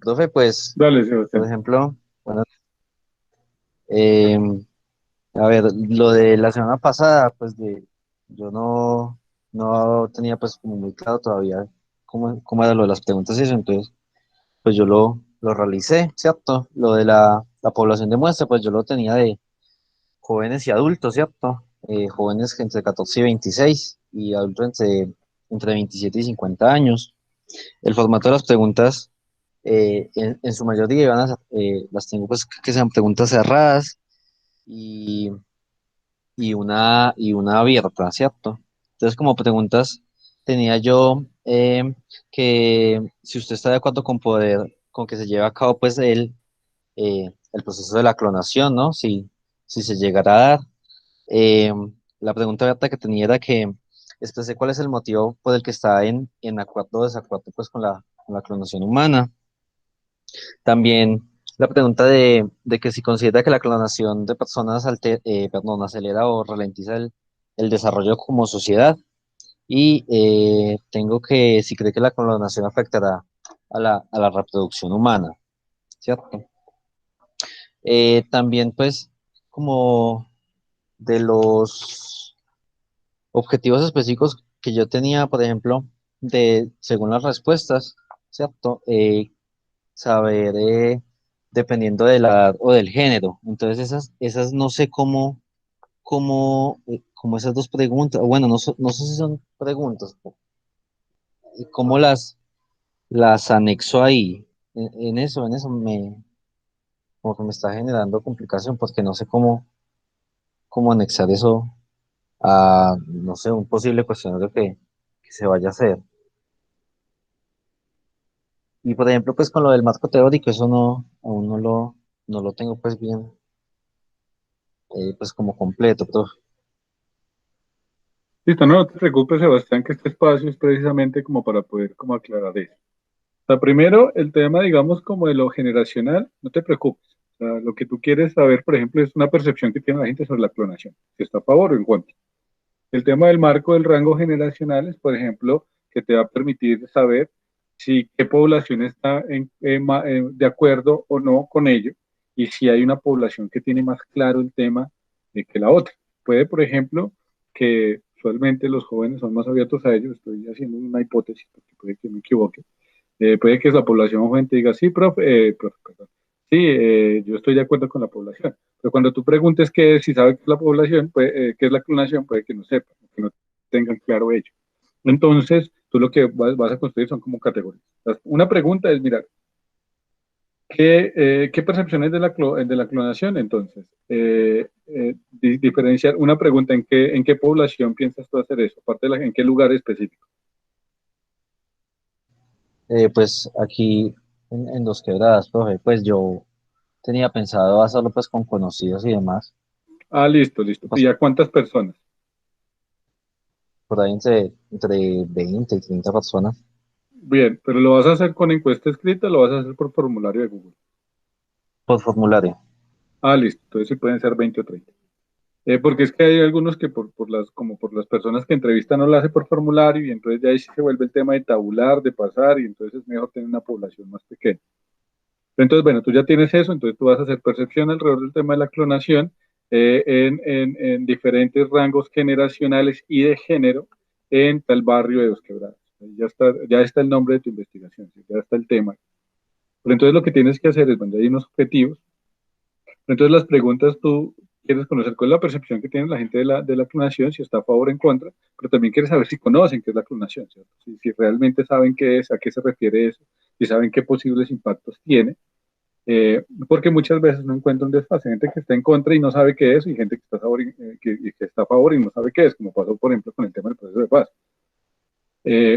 Profe, pues, Dale, por Sebastián. ejemplo, bueno, a ver, lo de la semana pasada, pues yo no tenía pues como muy claro todavía cómo era lo de las preguntas y eso, entonces pues yo lo realicé, ¿cierto? Lo de la población de muestra, pues yo lo tenía de jóvenes y adultos, ¿cierto? Jóvenes entre 14 y 26 y adultos entre 27 y 50 años. El formato de las preguntas, en su mayoría las tengo pues que sean preguntas cerradas y, y una abierta, ¿cierto? Entonces, como preguntas, tenía yo que si usted está de acuerdo con que se lleve a cabo pues el proceso de la clonación, ¿no? Si se llegara a dar. Eh, la pregunta abierta que tenía era que expresé cuál es el motivo por el que está en acuerdo o desacuerdo pues con la clonación humana. También la pregunta de que si considera que la clonación de personas acelera o ralentiza el desarrollo como sociedad. Y tengo que, si cree que la clonación afectará a la reproducción humana, ¿cierto? También, pues, como de los objetivos específicos que yo tenía, por ejemplo, según las respuestas, ¿cierto? Saber, dependiendo de la edad o del género. Entonces, esas no sé cómo esas dos preguntas, o bueno, no sé si son preguntas, cómo las anexo ahí. En eso como que me está generando complicación porque no sé cómo anexar eso a, no sé, un posible cuestionario que se vaya a hacer. Y por ejemplo, pues con lo del marco teórico, eso aún no lo tengo pues bien, pues como completo, pero Listo, no te preocupes, Sebastián, que este espacio es precisamente como para poder como aclarar eso. O sea, primero, el tema, digamos, como de lo generacional, no te preocupes. O sea, lo que tú quieres saber, por ejemplo, es una percepción que tiene la gente sobre la clonación, si está a favor o en contra. El tema del marco del rango generacional es, por ejemplo, que te va a permitir saber si qué población está de acuerdo o no con ello y si hay una población que tiene más claro el tema que la otra. Puede, por ejemplo, que usualmente los jóvenes son más abiertos a ello, estoy haciendo una hipótesis porque puede que me equivoque, puede que la población joven te diga, sí, profe, perdón. Sí, yo estoy de acuerdo con la población. Pero cuando tú preguntes qué es, si sabe qué es la población, qué es la clonación, puede que no sepa, que no tengan claro ello. Entonces, tú lo que vas a construir son como categorías. Una pregunta es, mirar, ¿qué percepción es de la clonación? Entonces, diferenciar una pregunta, ¿en qué población piensas tú hacer eso? Aparte en qué lugar específico. pues aquí en Dos Quebradas, profe, pues yo tenía pensado hacerlo pues con conocidos y demás, Ah, listo, listo. pues ¿Y a cuántas personas? por ahí entre 20 y 30 personas Bien, pero ¿lo vas a hacer con encuesta escrita o lo vas a hacer por formulario de Google? por formulario. Ah, listo. Entonces sí pueden ser 20 o 30. Porque es que hay algunos que como por las personas que entrevistan no lo hace por formulario y entonces ya ahí sí se vuelve el tema de tabular, de pasar y entonces es mejor tener una población más pequeña. Entonces, bueno, tú ya tienes eso, entonces tú vas a hacer percepción alrededor del tema de la clonación en diferentes rangos generacionales y de género en tal barrio de Dos Quebradas. Ya está el nombre de tu investigación, ¿sí? Ya está el tema. Pero entonces lo que tienes que hacer es, bueno, hay unos objetivos. Pero entonces las preguntas tú quieres conocer cuál es la percepción que tiene la gente de la clonación, si está a favor o en contra, pero también quieres saber si conocen qué es la clonación, ¿cierto? Si realmente saben qué es, a qué se refiere eso, si saben qué posibles impactos tiene, porque muchas veces no encuentran desfase, gente que está en contra y no sabe qué es, y gente que está a favor y no sabe qué es, como pasó, por ejemplo, con el tema del proceso de paz.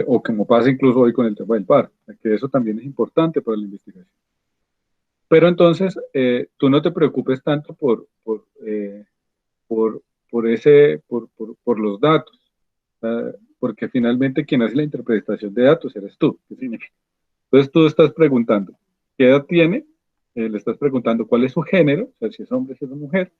O como pasa incluso hoy con el tema del paro, que eso también es importante para la investigación. Pero entonces, tú no te preocupes tanto por, por los datos, porque finalmente quien hace la interpretación de datos eres tú. ¿Qué significa? Entonces tú estás preguntando, ¿qué edad tiene? Le estás preguntando cuál es su género, o sea, si es hombre, si es mujer,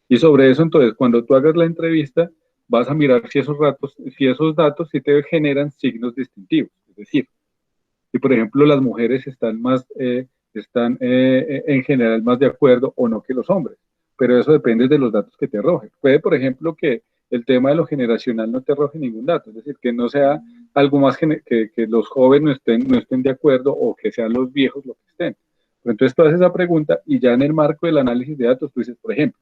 y sobre eso, entonces, cuando tú hagas la entrevista, vas a mirar si esos datos sí te generan signos distintivos, es decir, si por ejemplo las mujeres están más están en general más de acuerdo o no que los hombres, pero eso depende de los datos que te arroje. Puede, por ejemplo, que el tema de lo generacional no te arroje ningún dato, es decir, que no sea algo más que los jóvenes no estén de acuerdo o que sean los viejos los que estén. Pero entonces tú haces esa pregunta y ya en el marco del análisis de datos tú dices, por ejemplo,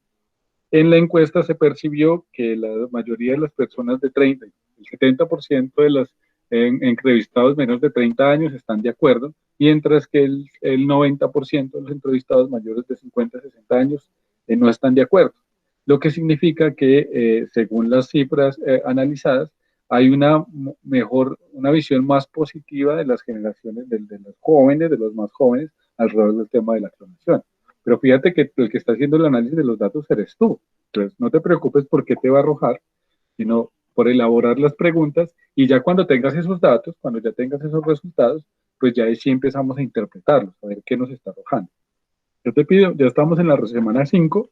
en la encuesta se percibió que la mayoría de las personas de 30, el 70% de los entrevistados menos de 30 años están de acuerdo, mientras que el 90% de los entrevistados mayores de 50 a 60 años no están de acuerdo. Lo que significa que, según las cifras analizadas, hay una visión más positiva de las generaciones, de los jóvenes, de los más jóvenes, alrededor del tema de la clonación. Pero fíjate que el que está haciendo el análisis de los datos eres tú. Entonces, no te preocupes por qué te va a arrojar, sino por elaborar las preguntas y ya cuando tengas esos datos, cuando ya tengas esos resultados, pues ya ahí sí empezamos a interpretarlos, a ver qué nos está arrojando. Yo te pido, ya estamos en la semana 5,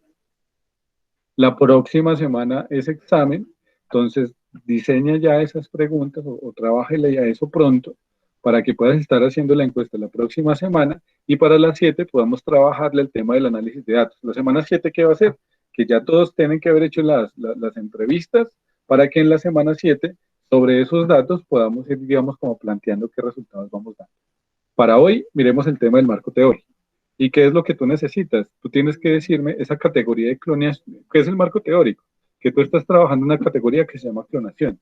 la próxima semana es examen, entonces diseña ya esas preguntas o trabájale ya eso pronto para que puedas estar haciendo la encuesta la próxima semana y para las 7 podamos trabajarle el tema del análisis de datos. La semana 7, ¿qué va a ser? Que ya todos tienen que haber hecho las entrevistas para que en la semana 7, sobre esos datos, podamos ir, digamos, como planteando qué resultados vamos dando. Para hoy, miremos el tema del marco teórico. ¿Y qué es lo que tú necesitas? Tú tienes que decirme esa categoría de clonación. ¿Qué es el marco teórico? Que tú estás trabajando en una categoría que se llama clonación.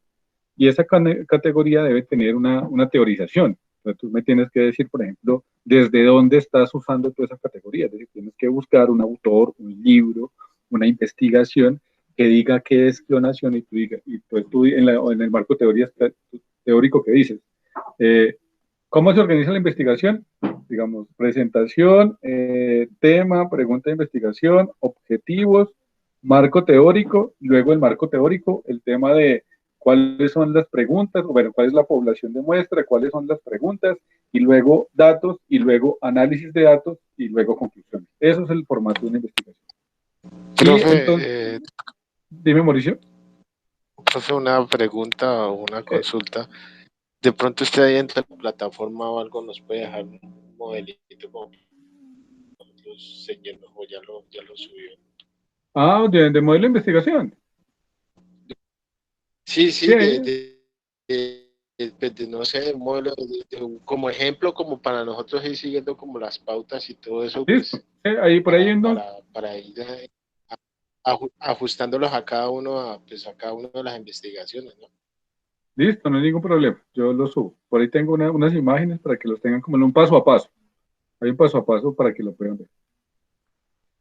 Y esa categoría debe tener una teorización. Entonces, tú me tienes que decir, por ejemplo, desde dónde estás usando tú esa categoría. Es decir, tienes que buscar un autor, un libro, una investigación que diga qué es clonación y pues tú en el marco teórico que dices. ¿Cómo se organiza la investigación? Digamos, presentación, tema, pregunta de investigación, objetivos, marco teórico, luego el marco teórico, el tema de cuáles son las preguntas, bueno, cuál es la población de muestra, cuáles son las preguntas, y luego datos, y luego análisis de datos, y luego conclusiones. Eso es el formato de una investigación. Profe, entonces, dime, Mauricio. Profe, una pregunta o una consulta. De pronto usted ahí en la plataforma o algo nos puede dejar un modelito como los señores, o ya lo subió. Ah, de modelo de investigación. Sí, no sé, modelo como ejemplo, como para nosotros ir siguiendo como las pautas y todo eso, Listo. Pues, Ahí por ahí para ir ajustándolos a cada uno, a cada una de las investigaciones, ¿no? Listo, no hay ningún problema, yo lo subo. Por ahí tengo unas imágenes para que los tengan como en un paso a paso. Hay un paso a paso para que lo puedan ver.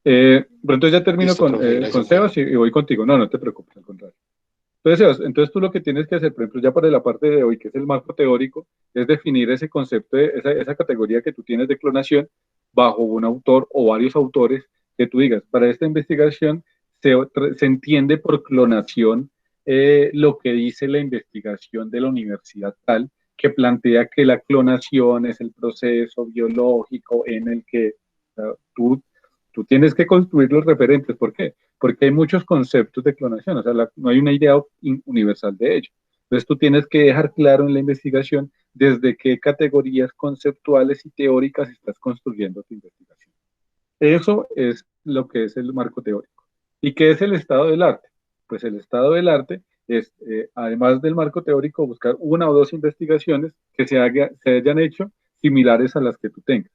Pero entonces ya termino Listo, profe, con Sebas y voy contigo. No te preocupes, al contrario. Entonces, Sebas, entonces tú lo que tienes que hacer, por ejemplo, ya para la parte de hoy, que es el marco teórico, es definir ese concepto, esa categoría que tú tienes de clonación bajo un autor o varios autores que tú digas, para esta investigación se entiende por clonación lo que dice la investigación de la universidad tal, que plantea que la clonación es el proceso biológico en el que tú tienes que construir los referentes. ¿Por qué? Porque hay muchos conceptos de clonación, o sea, no hay una idea universal de ello. Entonces tú tienes que dejar claro en la investigación desde qué categorías conceptuales y teóricas estás construyendo tu investigación. Eso es lo que es el marco teórico. ¿Y qué es el estado del arte? Pues el estado del arte es, además del marco teórico, buscar una o dos investigaciones que se hayan hecho similares a las que tú tengas.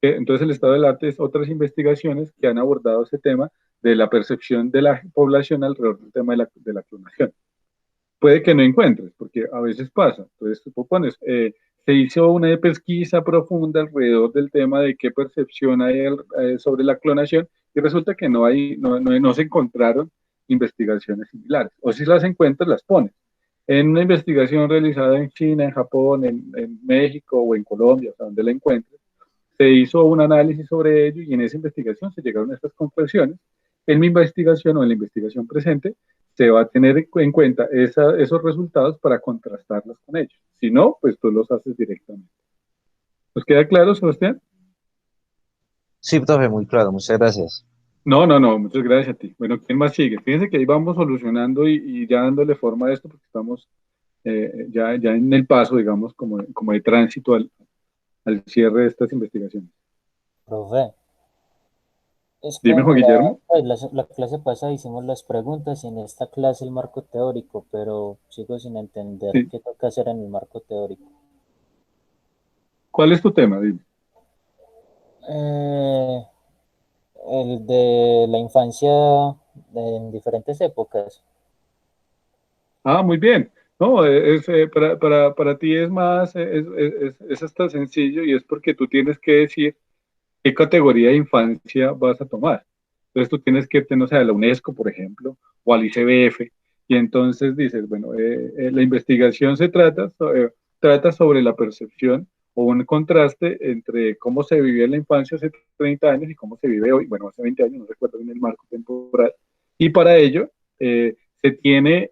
Entonces el estado del arte es otras investigaciones que han abordado ese tema de la percepción de la población alrededor del tema de la clonación. Puede que no encuentres, porque a veces pasa. Entonces tú pones, se hizo una pesquisa profunda alrededor del tema de qué percepción hay sobre la clonación y resulta que no se encontraron investigaciones similares. O si las encuentras, las pones. En una investigación realizada en China, en Japón, en México o en Colombia, o sea, donde la encuentres, se hizo un análisis sobre ello y en esa investigación se llegaron a estas conclusiones. En mi investigación o en la investigación presente se va a tener en cuenta esos resultados para contrastarlos con ellos. Si no, pues tú los haces directamente. ¿Nos queda claro, Sebastián? Sí, profe, muy claro, muchas gracias. No, muchas gracias a ti. Bueno, ¿quién más sigue? Fíjense que ahí vamos solucionando y ya dándole forma a esto porque estamos ya en el paso, digamos, como de tránsito al cierre de estas investigaciones. Profe, es que Dime, Juan Guillermo. pues, la clase pasada hicimos las preguntas y en esta clase el marco teórico, pero sigo sin entender Sí. qué toca hacer en el marco teórico. ¿Cuál es tu tema? Dime. Eh, el de la infancia en diferentes épocas. Ah, muy bien. No, para ti es más, es hasta sencillo y es porque tú tienes que decir qué categoría de infancia vas a tomar. Entonces tú tienes que irte, no sé, a la UNESCO, por ejemplo, o al ICBF, y entonces dices, bueno, la investigación trata sobre la percepción o un contraste entre cómo se vivía en la infancia hace 30 años y cómo se vive hoy, bueno, hace 20 años, no recuerdo bien el marco temporal, y para ello se tiene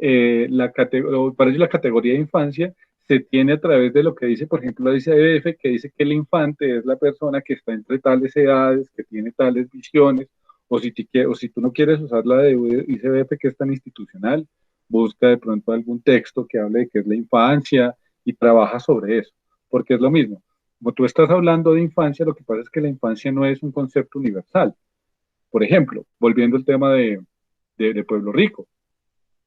para ello la categoría de infancia se tiene a través de lo que dice, por ejemplo, la ICBF, que dice que el infante es la persona que está entre tales edades, que tiene tales visiones, o si tú no quieres usar la de ICBF, que es tan institucional, busca de pronto algún texto que hable de qué es la infancia y trabaja sobre eso, porque es lo mismo. Como tú estás hablando de infancia, lo que pasa es que la infancia no es un concepto universal. Por ejemplo, volviendo al tema de Pueblo Rico,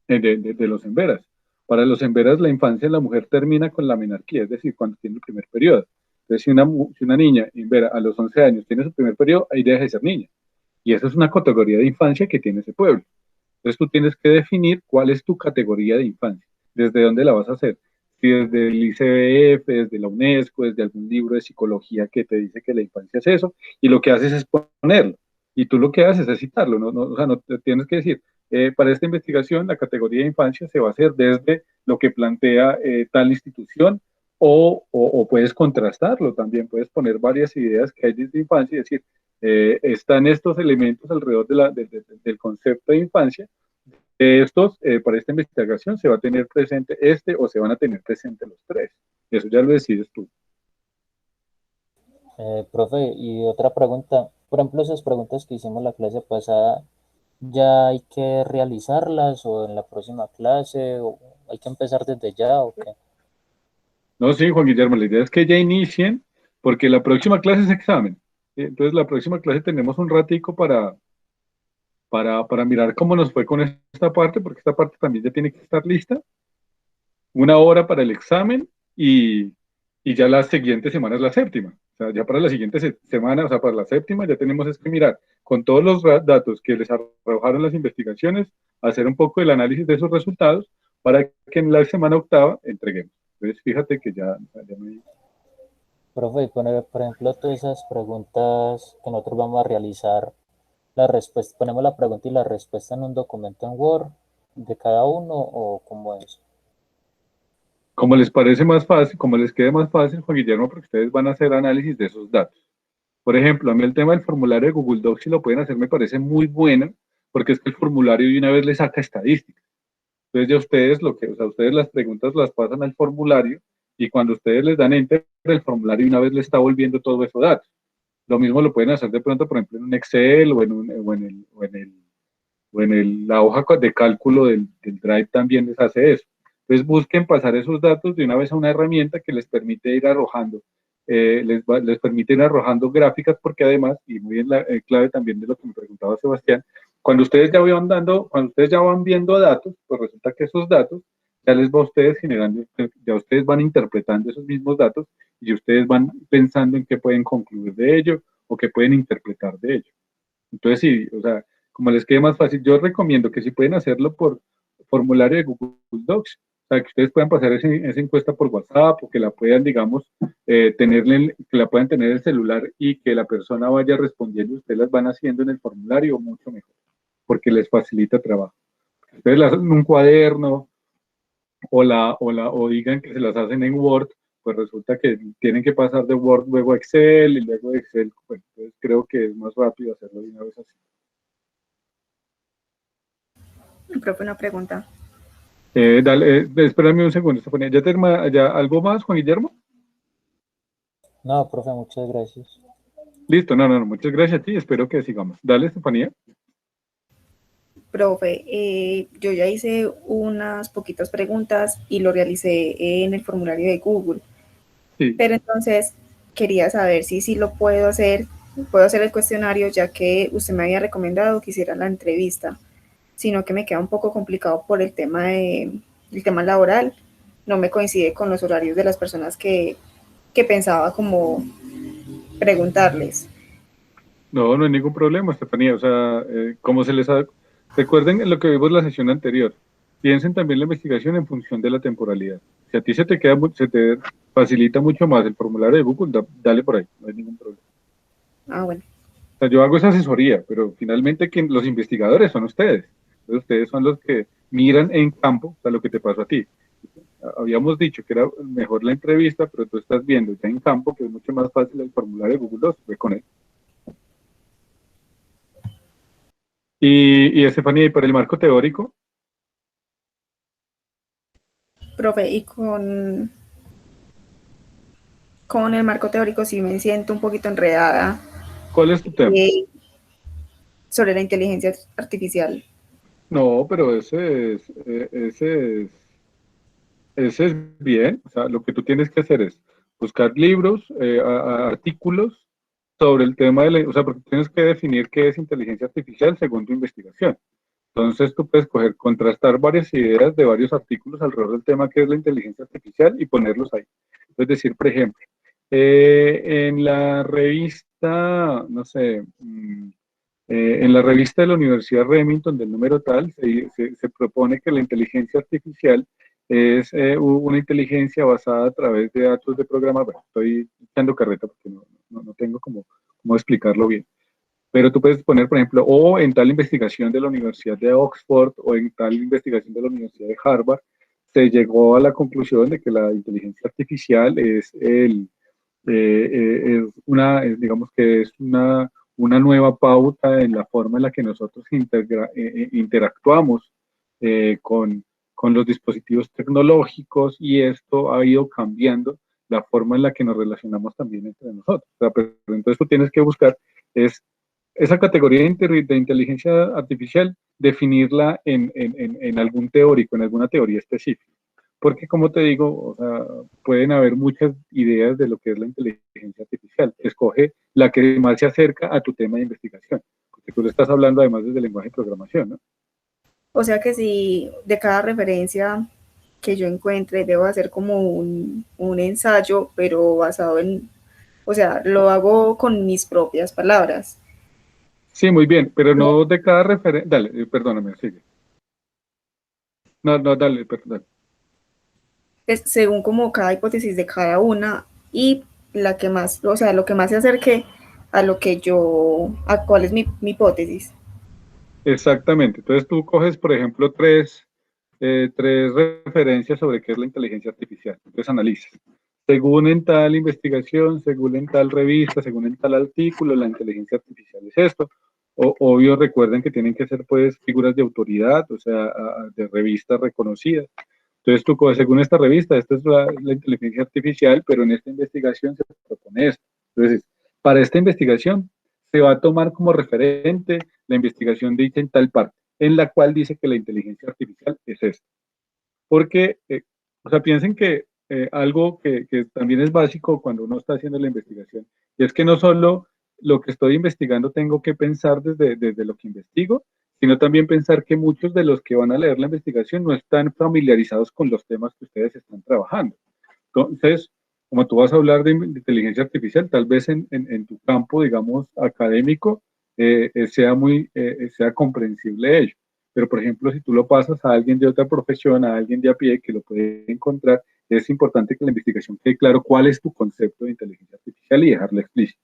de los emberas. Para los emberas, la infancia de la mujer termina con la menarquía, es decir, cuando tiene el primer periodo. Entonces, si una niña embera a los 11 años tiene su primer periodo, ahí deja de ser niña. Y esa es una categoría de infancia que tiene ese pueblo. Entonces, tú tienes que definir cuál es tu categoría de infancia, desde dónde la vas a hacer. Si desde el ICBF, desde la UNESCO, desde algún libro de psicología que te dice que la infancia es eso, y lo que haces es ponerlo. Y tú lo que haces es citarlo, o sea, no te tienes que decir, para esta investigación, la categoría de infancia se va a hacer desde lo que plantea tal institución o puedes contrastarlo también, puedes poner varias ideas que hay desde infancia y decir, están estos elementos alrededor del concepto de infancia, estos, para esta investigación se va a tener presente o se van a tener presente los tres. Eso ya lo decides tú. Profe, y otra pregunta, por ejemplo, esas preguntas que hicimos la clase pasada, ¿ya hay que realizarlas o en la próxima clase o hay que empezar desde ya o qué? No, sí, Juan Guillermo, la idea es que ya inicien, porque la próxima clase es examen. ¿Sí? Entonces, la próxima clase tenemos un ratico para mirar cómo nos fue con esta parte, porque esta parte también ya tiene que estar lista. Una hora para el examen y ya la siguiente semana es la séptima. O sea, ya para la siguiente semana, o sea, para la séptima, ya tenemos es que mirar con todos los datos que les arrojaron las investigaciones, hacer un poco el análisis de esos resultados para que en la semana octava entreguemos. Entonces, fíjate que ya me... Profe, y poner, por ejemplo, todas esas preguntas que nosotros vamos a realizar, la respuesta, ponemos la pregunta y la respuesta en un documento en Word de cada uno o cómo es. Como les parece más fácil, como les quede más fácil, Juan Guillermo, porque ustedes van a hacer análisis de esos datos. Por ejemplo, a mí el tema del formulario de Google Docs, si lo pueden hacer, me parece muy bueno, porque es que el formulario de una vez le saca estadísticas. Entonces ya ustedes o sea, ustedes las preguntas las pasan al formulario y cuando ustedes les dan enter, el formulario una vez le está volviendo todo esos datos. Lo mismo lo pueden hacer de pronto, por ejemplo, en un Excel la hoja de cálculo del Drive también les hace eso. Entonces busquen pasar esos datos de una vez a una herramienta que les permite ir arrojando, les permite ir arrojando gráficas, porque además, y muy en la clave también de lo que me preguntaba Sebastián, cuando ustedes ya van viendo datos, pues resulta que esos datos ya les va a ustedes generando, ya ustedes van interpretando esos mismos datos y ustedes van pensando en qué pueden concluir de ello o qué pueden interpretar de ello. Entonces, sí, o sea, como les quede más fácil, yo recomiendo que si pueden hacerlo por formulario de Google Docs, o sea, que ustedes puedan pasar esa encuesta por WhatsApp o que la puedan, digamos, que la puedan tener en el celular y que la persona vaya respondiendo, ustedes las van haciendo en el formulario mucho mejor, porque les facilita trabajo. Ustedes las hacen en un cuaderno o digan que se las hacen en Word, pues resulta que tienen que pasar de Word luego a Excel y luego de Excel, pues entonces creo que es más rápido hacerlo de una vez así. Profe, una pregunta. Dale, espérame un segundo, Estefanía. ¿Ya algo más, Juan Guillermo? No, profe, muchas gracias. Listo, no, muchas gracias a ti, espero que sigamos. Dale, Estefanía. Profe, yo ya hice unas poquitas preguntas y lo realicé en el formulario de Google. Sí. Pero entonces quería saber si lo puedo hacer puedo hacer el cuestionario, ya que usted me había recomendado que hiciera la entrevista, sino que me queda un poco complicado por el tema laboral. No me coincide con los horarios de las personas que pensaba como preguntarles. No, no hay ningún problema, Estefanía. O sea, como se les ha... Recuerden lo que vimos en la sesión anterior. Piensen también la investigación en función de la temporalidad. Si a ti se te queda, se te facilita mucho más el formulario de Google, dale por ahí, no hay ningún problema. Ah, bueno. O sea, yo hago esa asesoría, pero finalmente los investigadores son ustedes. Entonces, ustedes son los que miran en campo, o sea, lo que te pasó a ti. Habíamos dicho que era mejor la entrevista, pero tú estás viendo ya en campo que es mucho más fácil el formulario de Google 2, ve con él. Y Estefanía, ¿y para el marco teórico? Profe, y con el marco teórico sí me siento un poquito enredada. ¿Cuál es tu tema? Sobre la inteligencia artificial. No, pero ese es bien. O sea, lo que tú tienes que hacer es buscar libros, artículos sobre el tema o sea, porque tienes que definir qué es inteligencia artificial según tu investigación. Entonces tú puedes contrastar varias ideas de varios artículos alrededor del tema que es la inteligencia artificial y ponerlos ahí. Es decir, por ejemplo, en la revista, no sé, en la revista de la Universidad Remington del número tal, se propone que la inteligencia artificial es una inteligencia basada a través de datos de programación. Bueno, estoy echando carreta porque no tengo cómo explicarlo bien. Pero tú puedes poner, por ejemplo, o en tal investigación de la Universidad de Oxford o en tal investigación de la Universidad de Harvard, se llegó a la conclusión de que la inteligencia artificial digamos que es una nueva pauta en la forma en la que nosotros interactuamos con los dispositivos tecnológicos, y esto ha ido cambiando la forma en la que nos relacionamos también entre nosotros. O sea, pero entonces tú tienes que buscar esa categoría de inteligencia artificial, definirla en algún teórico, en alguna teoría específica. Porque, como te digo, o sea, pueden haber muchas ideas de lo que es la inteligencia artificial. Escoge la que más se acerca a tu tema de investigación. Porque tú le estás hablando además desde el lenguaje de programación, ¿no? O sea que si de cada referencia que yo encuentre debo hacer como un ensayo, pero basado o sea, lo hago con mis propias palabras. Sí, muy bien, pero no de cada referencia. Dale, perdóname, sigue. No, dale, perdón. Es según como cada hipótesis de cada una y la que más, o sea, lo que más se acerque a lo que a cuál es mi hipótesis. Exactamente. Entonces tú coges, por ejemplo, tres referencias sobre qué es la inteligencia artificial. Entonces analizas. Según en tal investigación, según en tal revista, según en tal artículo, la inteligencia artificial es esto. Obvio, recuerden que tienen que ser pues figuras de autoridad, o sea, de revistas reconocidas. Entonces tú, según esta revista, esta es la inteligencia artificial, pero en esta investigación se propone esto. Entonces, para esta investigación se va a tomar como referente la investigación dicha en tal parte, en la cual dice que la inteligencia artificial es esto. Porque, o sea, piensen que algo que también es básico cuando uno está haciendo la investigación, y es que no solo lo que estoy investigando tengo que pensar desde lo que investigo, sino también pensar que muchos de los que van a leer la investigación no están familiarizados con los temas que ustedes están trabajando. Entonces, como tú vas a hablar de inteligencia artificial, tal vez en tu campo, digamos, académico, sea comprensible ello. Pero, por ejemplo, si tú lo pasas a alguien de otra profesión, a alguien de a pie que lo puede encontrar, es importante que la investigación quede claro cuál es tu concepto de inteligencia artificial y dejarlo explícito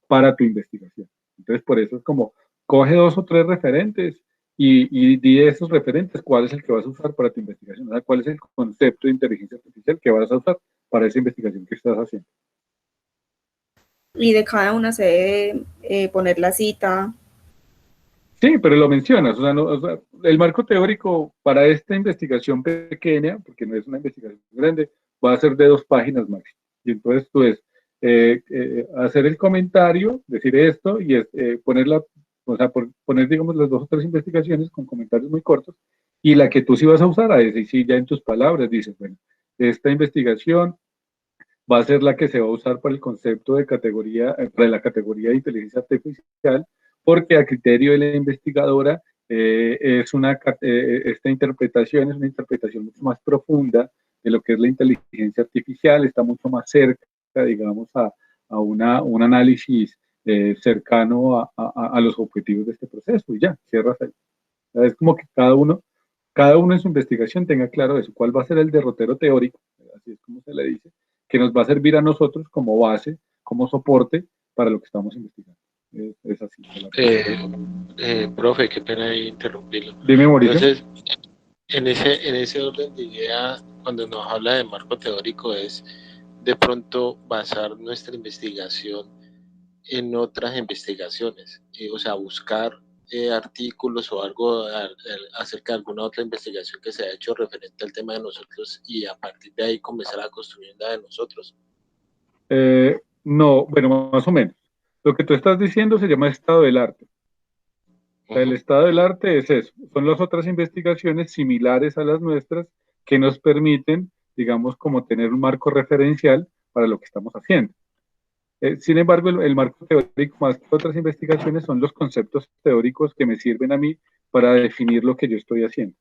para tu investigación. Entonces, por eso es como, coge 2 o 3 referentes y di de esos referentes cuál es el que vas a usar para tu investigación, ¿verdad? ¿Cuál es el concepto de inteligencia artificial que vas a usar para esa investigación que estás haciendo? Y de cada una se debe poner la cita. Sí, pero lo mencionas, o sea, el marco teórico para esta investigación pequeña, porque no es una investigación grande, va a ser de 2 páginas máximo. Y entonces tú hacer el comentario, decir esto y o sea, poner, digamos, las 2 o 3 investigaciones con comentarios muy cortos, y la que tú sí vas a usar a ese, y sí, ya en tus palabras dices, bueno, esta investigación va a ser la que se va a usar para el concepto de categoría, para la categoría de inteligencia artificial, porque a criterio de la investigadora esta interpretación es una interpretación mucho más profunda de lo que es la inteligencia artificial, está mucho más cerca, digamos, a un análisis cercano a los objetivos de este proceso y ya, cierras ahí. Es como que cada uno en su investigación tenga claro eso, cuál va a ser el derrotero teórico, así es como se le dice, que nos va a servir a nosotros como base, como soporte para lo que estamos investigando. Es así. Profe, qué pena ahí interrumpirlo. Dime, Mauricio. Entonces, en ese orden de idea, cuando nos habla de marco teórico, es de pronto basar nuestra investigación en otras investigaciones, o sea, buscar artículos o algo acerca de alguna otra investigación que se ha hecho referente al tema de nosotros y a partir de ahí comenzar a construir la de nosotros. No, bueno, más o menos. Lo que tú estás diciendo se llama estado del arte. O sea, el estado del arte es eso, son las otras investigaciones similares a las nuestras que nos permiten, digamos, como tener un marco referencial para lo que estamos haciendo. Sin embargo, el marco teórico, más que otras investigaciones, son los conceptos teóricos que me sirven a mí para definir lo que yo estoy haciendo.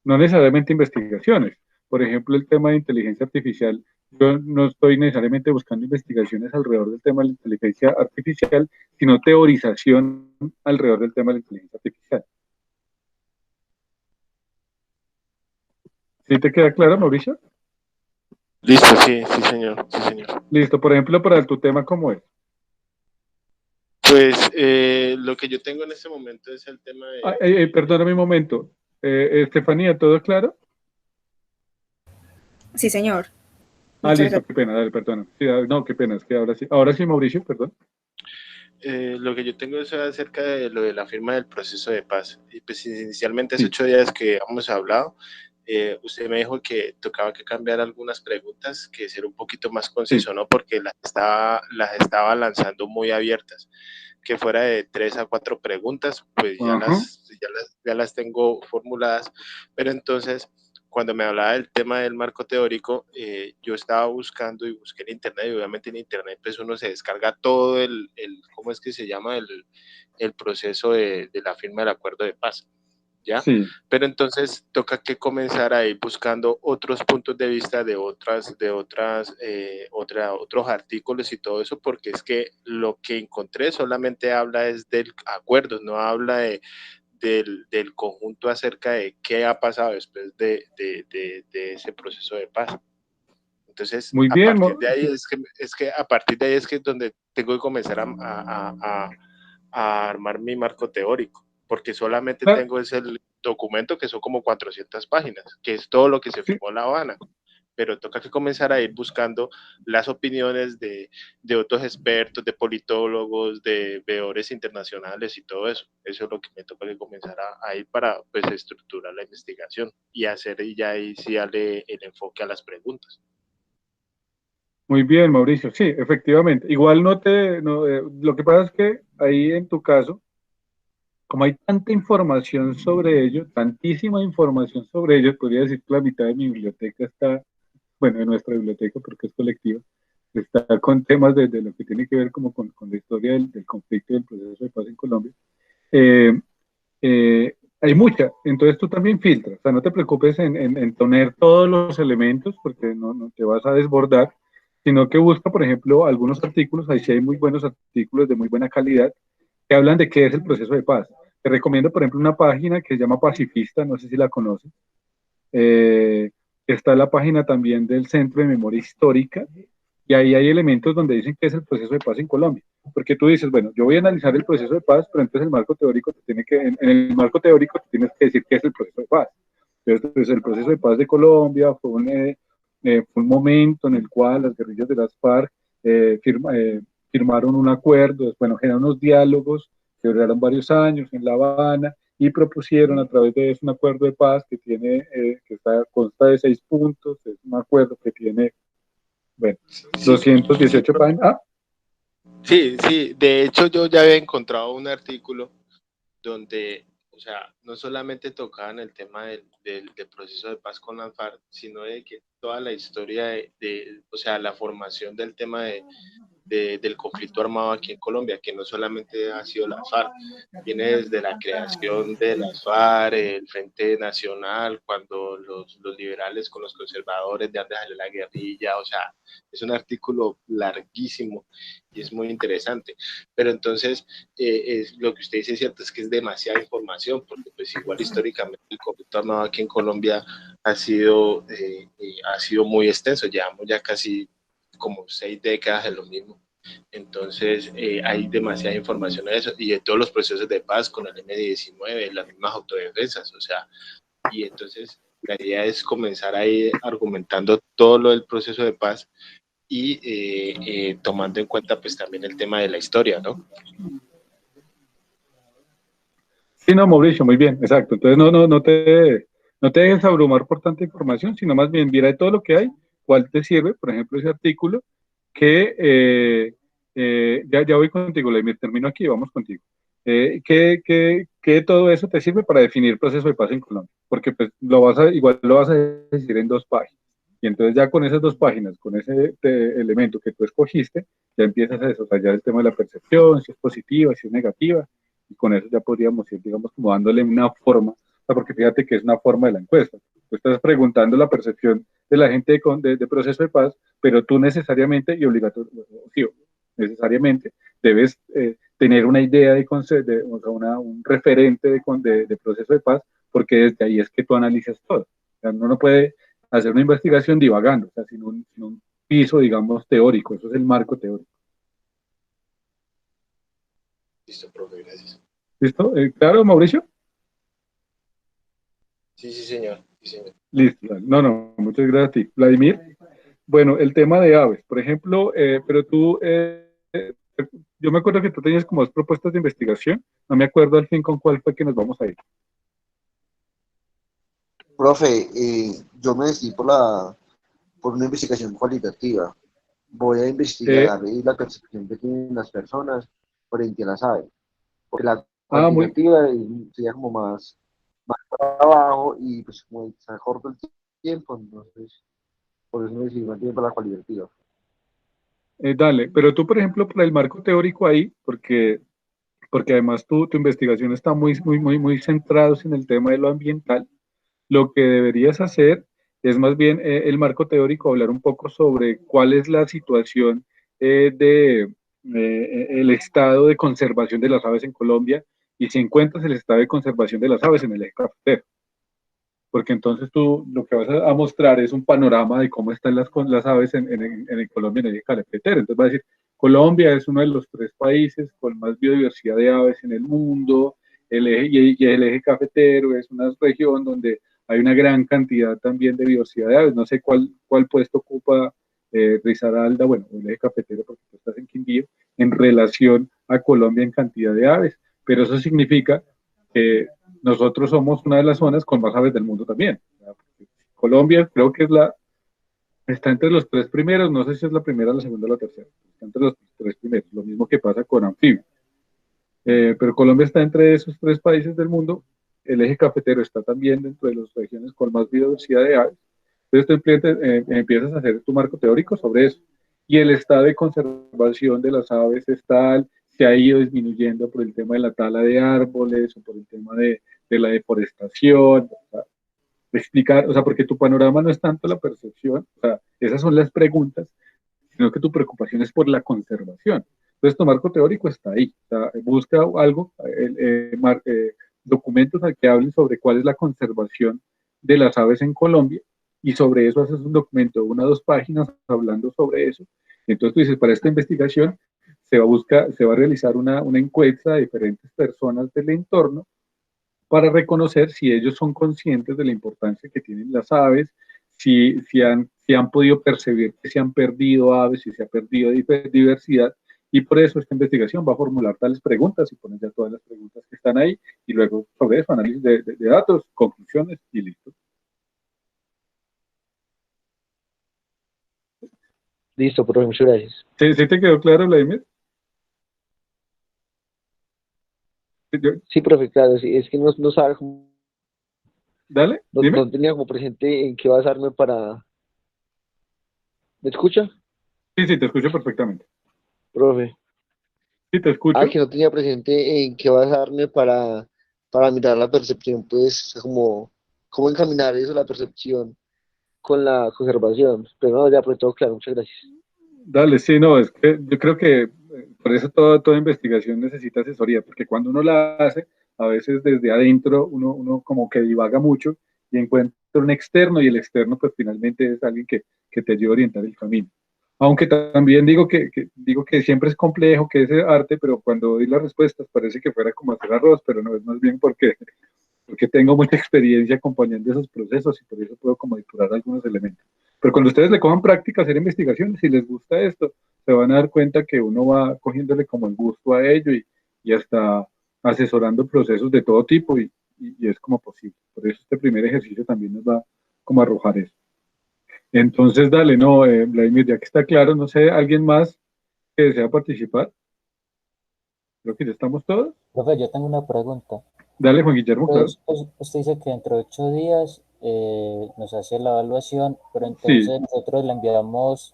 No necesariamente investigaciones. Por ejemplo, el tema de inteligencia artificial, yo no estoy necesariamente buscando investigaciones alrededor del tema de la inteligencia artificial, sino teorización alrededor del tema de la inteligencia artificial. ¿Sí te queda claro, Mauricio? Listo, sí, sí, señor, sí, señor. Listo, por ejemplo, para tu tema, ¿cómo es? Pues lo que yo tengo en este momento es el tema de... Perdóname un momento. Estefanía, ¿todo claro? Sí, señor. Listo, gracias. Qué pena, dale, perdona. Sí, no, qué pena, es que ahora sí, Mauricio, perdón. Lo que yo tengo es acerca de lo de la firma del proceso de paz. Y pues inicialmente hace 8 días que hemos hablado, usted me dijo que tocaba que cambiar algunas preguntas, que ser un poquito más conciso, ¿no? Porque las estaba lanzando muy abiertas. Que fuera de 3 a 4 preguntas, pues ya las tengo formuladas. Pero entonces, cuando me hablaba del tema del marco teórico, yo estaba buscando y busqué en internet, y obviamente en internet pues uno se descarga todo ¿cómo es que se llama? El proceso de la firma del acuerdo de paz, ¿ya? Sí. Pero entonces toca que comenzar a ir buscando otros puntos de vista de otros artículos y todo eso, porque es que lo que encontré solamente habla es del acuerdo, no habla del conjunto acerca de qué ha pasado después de ese proceso de paz. Entonces, muy bien, a partir de ahí a partir de ahí es que es donde tengo que comenzar a armar mi marco teórico, porque solamente tengo ese documento que son como 400 páginas, que es todo lo que se firmó La Habana. Pero toca que comenzar a ir buscando las opiniones de otros expertos, de politólogos, de veedores internacionales y todo eso. Eso es lo que me toca que comenzar a ir para pues estructurar la investigación y hacer ya ahí sí darle el enfoque a las preguntas. Muy bien, Mauricio. Sí, efectivamente. Igual lo que pasa es que ahí en tu caso, como hay tanta información sobre ello, tantísima información sobre ello, podría decir que la mitad de mi biblioteca está, bueno, de nuestra biblioteca, porque es colectiva, está con temas de lo que tiene que ver como con la historia del conflicto y del proceso de paz en Colombia. Hay mucha, entonces tú también filtras, o sea, no te preocupes en poner todos los elementos porque no te vas a desbordar, sino que busca, por ejemplo, algunos artículos, ahí sí hay muy buenos artículos de muy buena calidad, que hablan de qué es el proceso de paz. Te recomiendo, por ejemplo, una página que se llama Pacifista, no sé si la conoces. Está la página también del Centro de Memoria Histórica, y ahí hay elementos donde dicen qué es el proceso de paz en Colombia. Porque tú dices, bueno, yo voy a analizar el proceso de paz, pero entonces el marco teórico en el marco teórico tienes que decir qué es el proceso de paz. Entonces, el proceso de paz de Colombia fue un momento en el cual las guerrillas de las FARC firmaron un acuerdo, bueno, generaron unos diálogos que duraron varios años en La Habana y propusieron a través de eso un acuerdo de paz que consta de 6 puntos, es un acuerdo que tiene, bueno, 218 páginas. Sí, de hecho yo ya había encontrado un artículo donde, o sea, no solamente tocaban el tema del proceso de paz con las FARC, sino de que toda la historia o sea, la formación del tema del conflicto armado aquí en Colombia, que no solamente ha sido la FARC, viene desde la creación de la FARC, el Frente Nacional, cuando los liberales con los conservadores, de antes salió la guerrilla, o sea, es un artículo larguísimo y es muy interesante. Pero entonces, lo que usted dice es cierto, es que es demasiada información, porque pues igual históricamente el conflicto armado aquí en Colombia ha sido muy extenso, llevamos ya casi como 6 décadas de lo mismo. Entonces, hay demasiada información de eso y de todos los procesos de paz con el M-19, las mismas autodefensas, o sea, y entonces la idea es comenzar ahí argumentando todo lo del proceso de paz y tomando en cuenta pues también el tema de la historia, ¿no? Sí, no, Mauricio, muy bien, exacto. Entonces, no te dejes abrumar por tanta información, sino más bien mira de todo lo que hay, cuál te sirve, por ejemplo, ese artículo que ya voy contigo, Leimir, termino aquí, vamos contigo. Que todo eso te sirve para definir proceso de paz en Colombia, porque pues igual lo vas a decir en 2 páginas. Y entonces ya con esas 2 páginas, con ese elemento que tú escogiste, ya empiezas a desarrollar el tema de la percepción, si es positiva, si es negativa, y con eso ya podríamos ir, digamos, como dándole una forma, porque fíjate que es una forma de la encuesta. Tú estás preguntando la percepción de la gente de proceso de paz, pero tú necesariamente y obligatoriamente, sí, necesariamente debes tener una idea o sea, un referente de proceso de paz, porque desde ahí es que tú analizas todo. O sea, uno no puede hacer una investigación divagando, o sea, sin un piso, digamos, teórico. Eso es el marco teórico. Listo, profe, gracias. ¿Listo? ¿Claro, Mauricio? Sí, señor. Sí, señor. Listo. No, muchas gracias a ti. Vladimir, bueno, el tema de aves, por ejemplo, pero tú, yo me acuerdo que tú tenías como 2 propuestas de investigación, no me acuerdo al fin con cuál fue que nos vamos a ir. Profe, yo me decidí por una investigación cualitativa. Voy a investigar la percepción que tienen las personas frente a las aves. Porque la cuantitativa sería como más trabajo y pues como está corto el tiempo, entonces por eso me decidí más bien por la cualitativa. Dale, pero tú, por ejemplo, para el marco teórico ahí, porque además tu investigación está muy centrada en el tema de lo ambiental, lo que deberías hacer es más bien el marco teórico, hablar un poco sobre cuál es la situación el estado de conservación de las aves en Colombia y si encuentras el estado de conservación de las aves en el eje cafetero. Porque entonces tú lo que vas a mostrar es un panorama de cómo están las aves en Colombia en el eje cafetero. Entonces va a decir, Colombia es uno de los 3 países con más biodiversidad de aves en el mundo, y el eje cafetero es una región donde hay una gran cantidad también de diversidad de aves. No sé cuál puesto ocupa Risaralda, bueno, el eje cafetero porque tú estás en Quindío, en relación a Colombia en cantidad de aves, pero eso significa que nosotros somos una de las zonas con más aves del mundo también. Colombia creo que está entre los 3 primeros, no sé si es la primera, la segunda o la tercera, está entre los 3 primeros, lo mismo que pasa con anfibios. Pero Colombia está entre esos 3 países del mundo, el eje cafetero está también dentro de las regiones con más biodiversidad de aves, entonces tú empiezas a hacer tu marco teórico sobre eso, y el estado de conservación de las aves se ha ido disminuyendo por el tema de la tala de árboles o por el tema de la deforestación, o sea, explicar, o sea, porque tu panorama no es tanto la percepción, o sea, esas son las preguntas, sino que tu preocupación es por la conservación. Entonces, tu marco teórico está ahí, o sea, busca algo, documentos que hablen sobre cuál es la conservación de las aves en Colombia, y sobre eso haces un documento de 1 o 2 páginas hablando sobre eso. Entonces tú dices, para esta investigación se va a realizar una encuesta a diferentes personas del entorno para reconocer si ellos son conscientes de la importancia que tienen las aves, si han podido percibir que se han perdido aves, si se ha perdido diversidad, y por eso esta investigación va a formular tales preguntas y poner ya todas las preguntas que están ahí, y luego sobre eso, análisis de datos, conclusiones y listo. Listo, profe, muchas gracias. ¿Sí te quedó claro, Vladimir? Sí, profe, claro, sí, es que no sabe cómo... Dale, no tenía como presente en qué basarme para ¿Me escucha, Sí, sí, te escucho perfectamente. profe? Sí, te escucho. Que no tenía presente en qué basarme para mirar la percepción, pues, cómo encaminar eso, la percepción, con la conservación. Pero no, ya, pues todo claro, muchas gracias. Dale, sí, no, es que yo creo que por eso toda investigación necesita asesoría, porque cuando uno la hace, a veces desde adentro uno como que divaga mucho y encuentra un externo y el externo pues finalmente es alguien que te ayuda a orientar el camino. Aunque también digo que siempre es complejo, que es arte, pero cuando doy las respuestas parece que fuera como hacer arroz, pero no, es más bien porque tengo mucha experiencia acompañando esos procesos y por eso puedo como depurar algunos elementos. Pero cuando ustedes le cojan práctica a hacer investigaciones, si les gusta esto, se van a dar cuenta que uno va cogiéndole como el gusto a ello y hasta asesorando procesos de todo tipo y es como posible. Por eso este primer ejercicio también nos va como a arrojar eso. Entonces, dale, no, Vladimir, ya que está claro, no sé, ¿alguien más que desea participar? Creo que ya estamos todos. Profe, yo tengo una pregunta. Dale, Juan Guillermo, claro. Usted dice que dentro de 8 días nos hace la evaluación, pero Sí. entonces nosotros le enviamos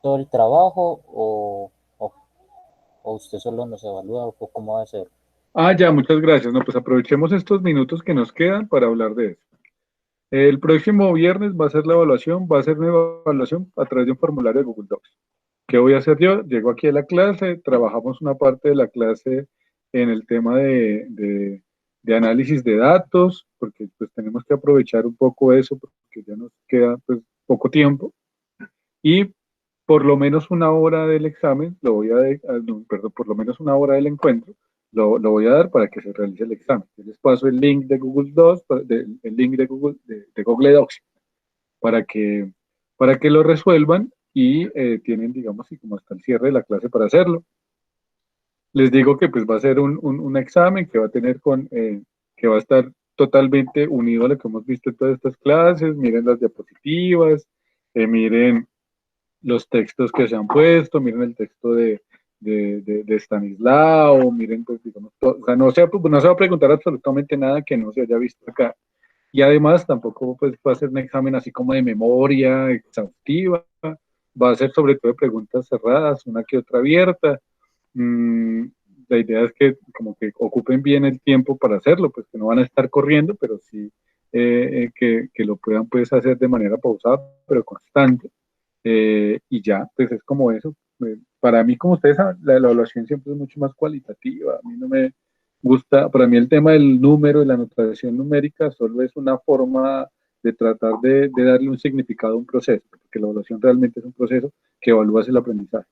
todo el trabajo o usted solo nos evalúa o cómo va a ser. Ah, ya, muchas gracias. No, pues aprovechemos estos minutos que nos quedan para hablar de eso. El próximo viernes va a ser la evaluación, va a ser una evaluación a través de un formulario de Google Docs. ¿Qué voy a hacer yo? Llego aquí a la clase, trabajamos una parte de la clase en el tema de análisis de datos, porque pues tenemos que aprovechar un poco eso, porque ya nos queda pues poco tiempo. Y por lo menos una hora del examen, no, perdón, por lo menos una hora del encuentro, lo voy a dar para que se realice el examen. Yo les paso el link de Google Docs, el link de Google Docs, para que lo resuelvan y tienen, digamos, y como hasta el cierre de la clase para hacerlo. Les digo que pues va a ser un examen que va a tener que va a estar totalmente unido a lo que hemos visto en todas estas clases. Miren las diapositivas, miren los textos que se han puesto, miren el texto de Stanislao, miren, pues, digamos, o sea, no se va a preguntar absolutamente nada que no se haya visto acá. Y además tampoco pues, va a ser un examen así como de memoria exhaustiva, va a ser sobre todo de preguntas cerradas, una que otra abierta. Mm, la idea es que como que ocupen bien el tiempo para hacerlo, pues que no van a estar corriendo, pero sí que lo puedan pues hacer de manera pausada, pero constante. Y ya, pues es como eso. Para mí, como ustedes saben, la evaluación siempre es mucho más cualitativa. A mí no me gusta, para mí el tema del número y la anotación numérica solo es una forma de tratar de darle un significado a un proceso, porque la evaluación realmente es un proceso que evalúa el aprendizaje,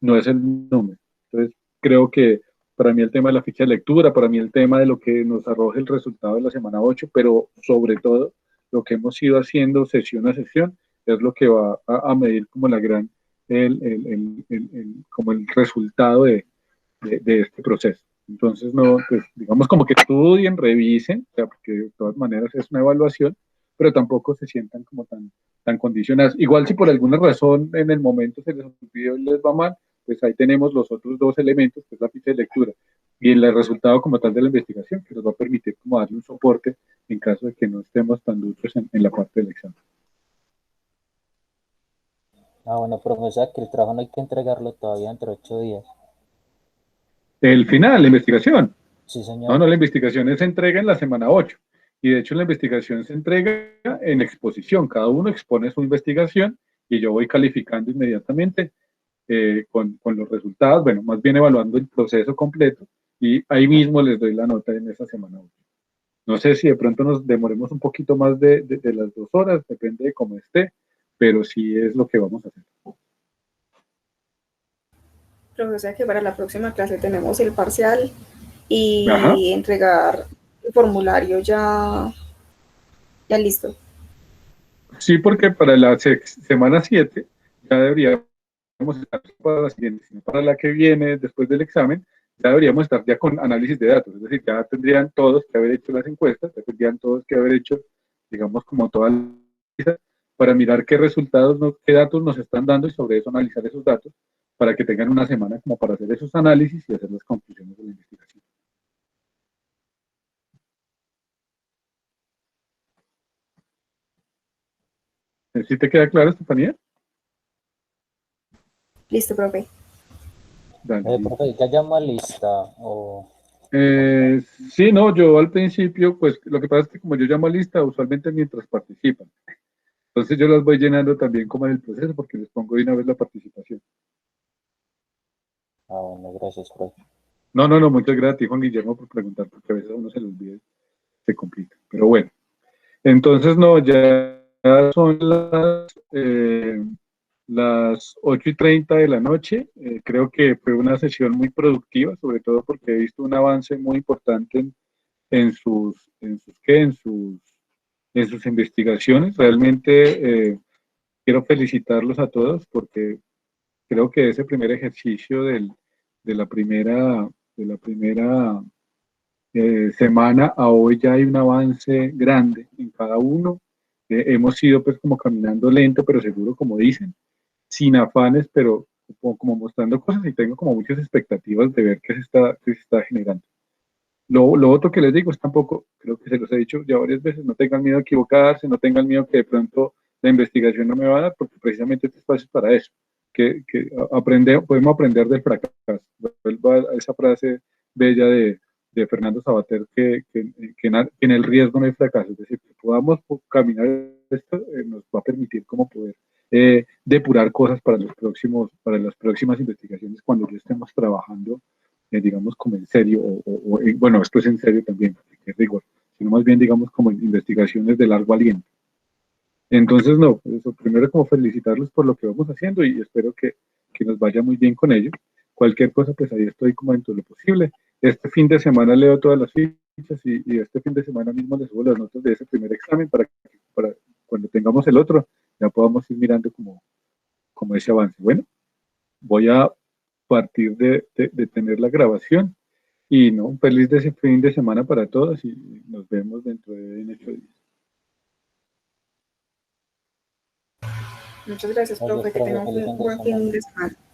no es el número. Entonces, creo que para mí el tema de la ficha de lectura, para mí el tema de lo que nos arroje el resultado de la semana 8, pero sobre todo lo que hemos ido haciendo sesión a sesión, es lo que va a medir como la gran, como el resultado de este proceso. Entonces, no, pues digamos como que estudien, revisen, o sea, porque de todas maneras es una evaluación, pero tampoco se sientan como tan condicionados. Igual si por alguna razón en el momento se les olvidó y les va mal, pues ahí tenemos los otros dos elementos, que es la ficha de lectura y el resultado como tal de la investigación, que nos va a permitir como darle un soporte en caso de que no estemos tan duros en la parte del examen. Ah, bueno, profe, o sea que el trabajo no hay que entregarlo todavía dentro de 8 días. El final, la investigación. Sí, señor. No, la investigación se entrega en la semana 8. Y de hecho la investigación se entrega en exposición. Cada uno expone su investigación y yo voy calificando inmediatamente con los resultados, bueno, más bien evaluando el proceso completo y ahí mismo les doy la nota en esa semana 8. No sé si de pronto nos demoremos un poquito más de las 2 horas, depende de cómo esté, pero sí es lo que vamos a hacer. Pero o sea que para la próxima clase tenemos el parcial Ajá. y entregar el formulario ya listo. Sí, porque para la semana 7 ya deberíamos estar para la siguiente, sino para la que viene después del examen, ya deberíamos estar ya con análisis de datos, es decir, ya tendrían todos que haber hecho las encuestas, ya tendrían todos que haber hecho, digamos, como toda la lista, para mirar qué resultados, qué datos nos están dando y sobre eso analizar esos datos, para que tengan una semana como para hacer esos análisis y hacer las conclusiones de la investigación. ¿Sí te queda claro, Estefanía? Listo, profe. Dale. Profe, ¿ya llama lista? O... Sí, no, yo al principio, pues lo que pasa es que como yo llamo a lista, usualmente mientras participan. Entonces yo las voy llenando también como en el proceso porque les pongo de una vez la participación. Ah, bueno, gracias, profe. No, no, no, muchas gracias a ti, Juan Guillermo, por preguntar, porque a veces a uno se le olvida, se complica. Pero bueno, entonces no, ya son las 8:30 de la noche. Creo que fue una sesión muy productiva, sobre todo porque he visto un avance muy importante en sus investigaciones. Realmente quiero felicitarlos a todos porque creo que ese primer ejercicio de la primera semana a hoy ya hay un avance grande en cada uno. Hemos ido pues como caminando lento, pero seguro, como dicen, sin afanes, pero como mostrando cosas y tengo como muchas expectativas de ver qué se está generando. Lo otro que les digo es tampoco, creo que se los he dicho ya varias veces, no tengan miedo a equivocarse, no tengan miedo que de pronto la investigación no me va a dar, porque precisamente este espacio es para eso, podemos aprender del fracaso. Vuelvo a esa frase bella de Fernando Sabater, que en el riesgo no hay fracaso, es decir, que podamos caminar esto nos va a permitir como poder depurar cosas para las próximas investigaciones cuando ya estemos trabajando digamos, como en serio, bueno, esto es en serio también, porque es rigor, sino más bien, digamos, como investigaciones de largo aliento. Entonces, no, eso primero como felicitarlos por lo que vamos haciendo y espero que nos vaya muy bien con ello. Cualquier cosa, pues ahí estoy como dentro de lo posible. Este fin de semana leo todas las fichas y este fin de semana mismo les subo las notas de ese primer examen para cuando tengamos el otro, ya podamos ir mirando como ese avance. Bueno, voy a partir de tener la grabación. Y no, feliz de ese fin de semana para todos y nos vemos dentro de 8 días. Muchas gracias, Gracias, profe. Que profe. tengan Feliz un fin de buen fin semana. de semana.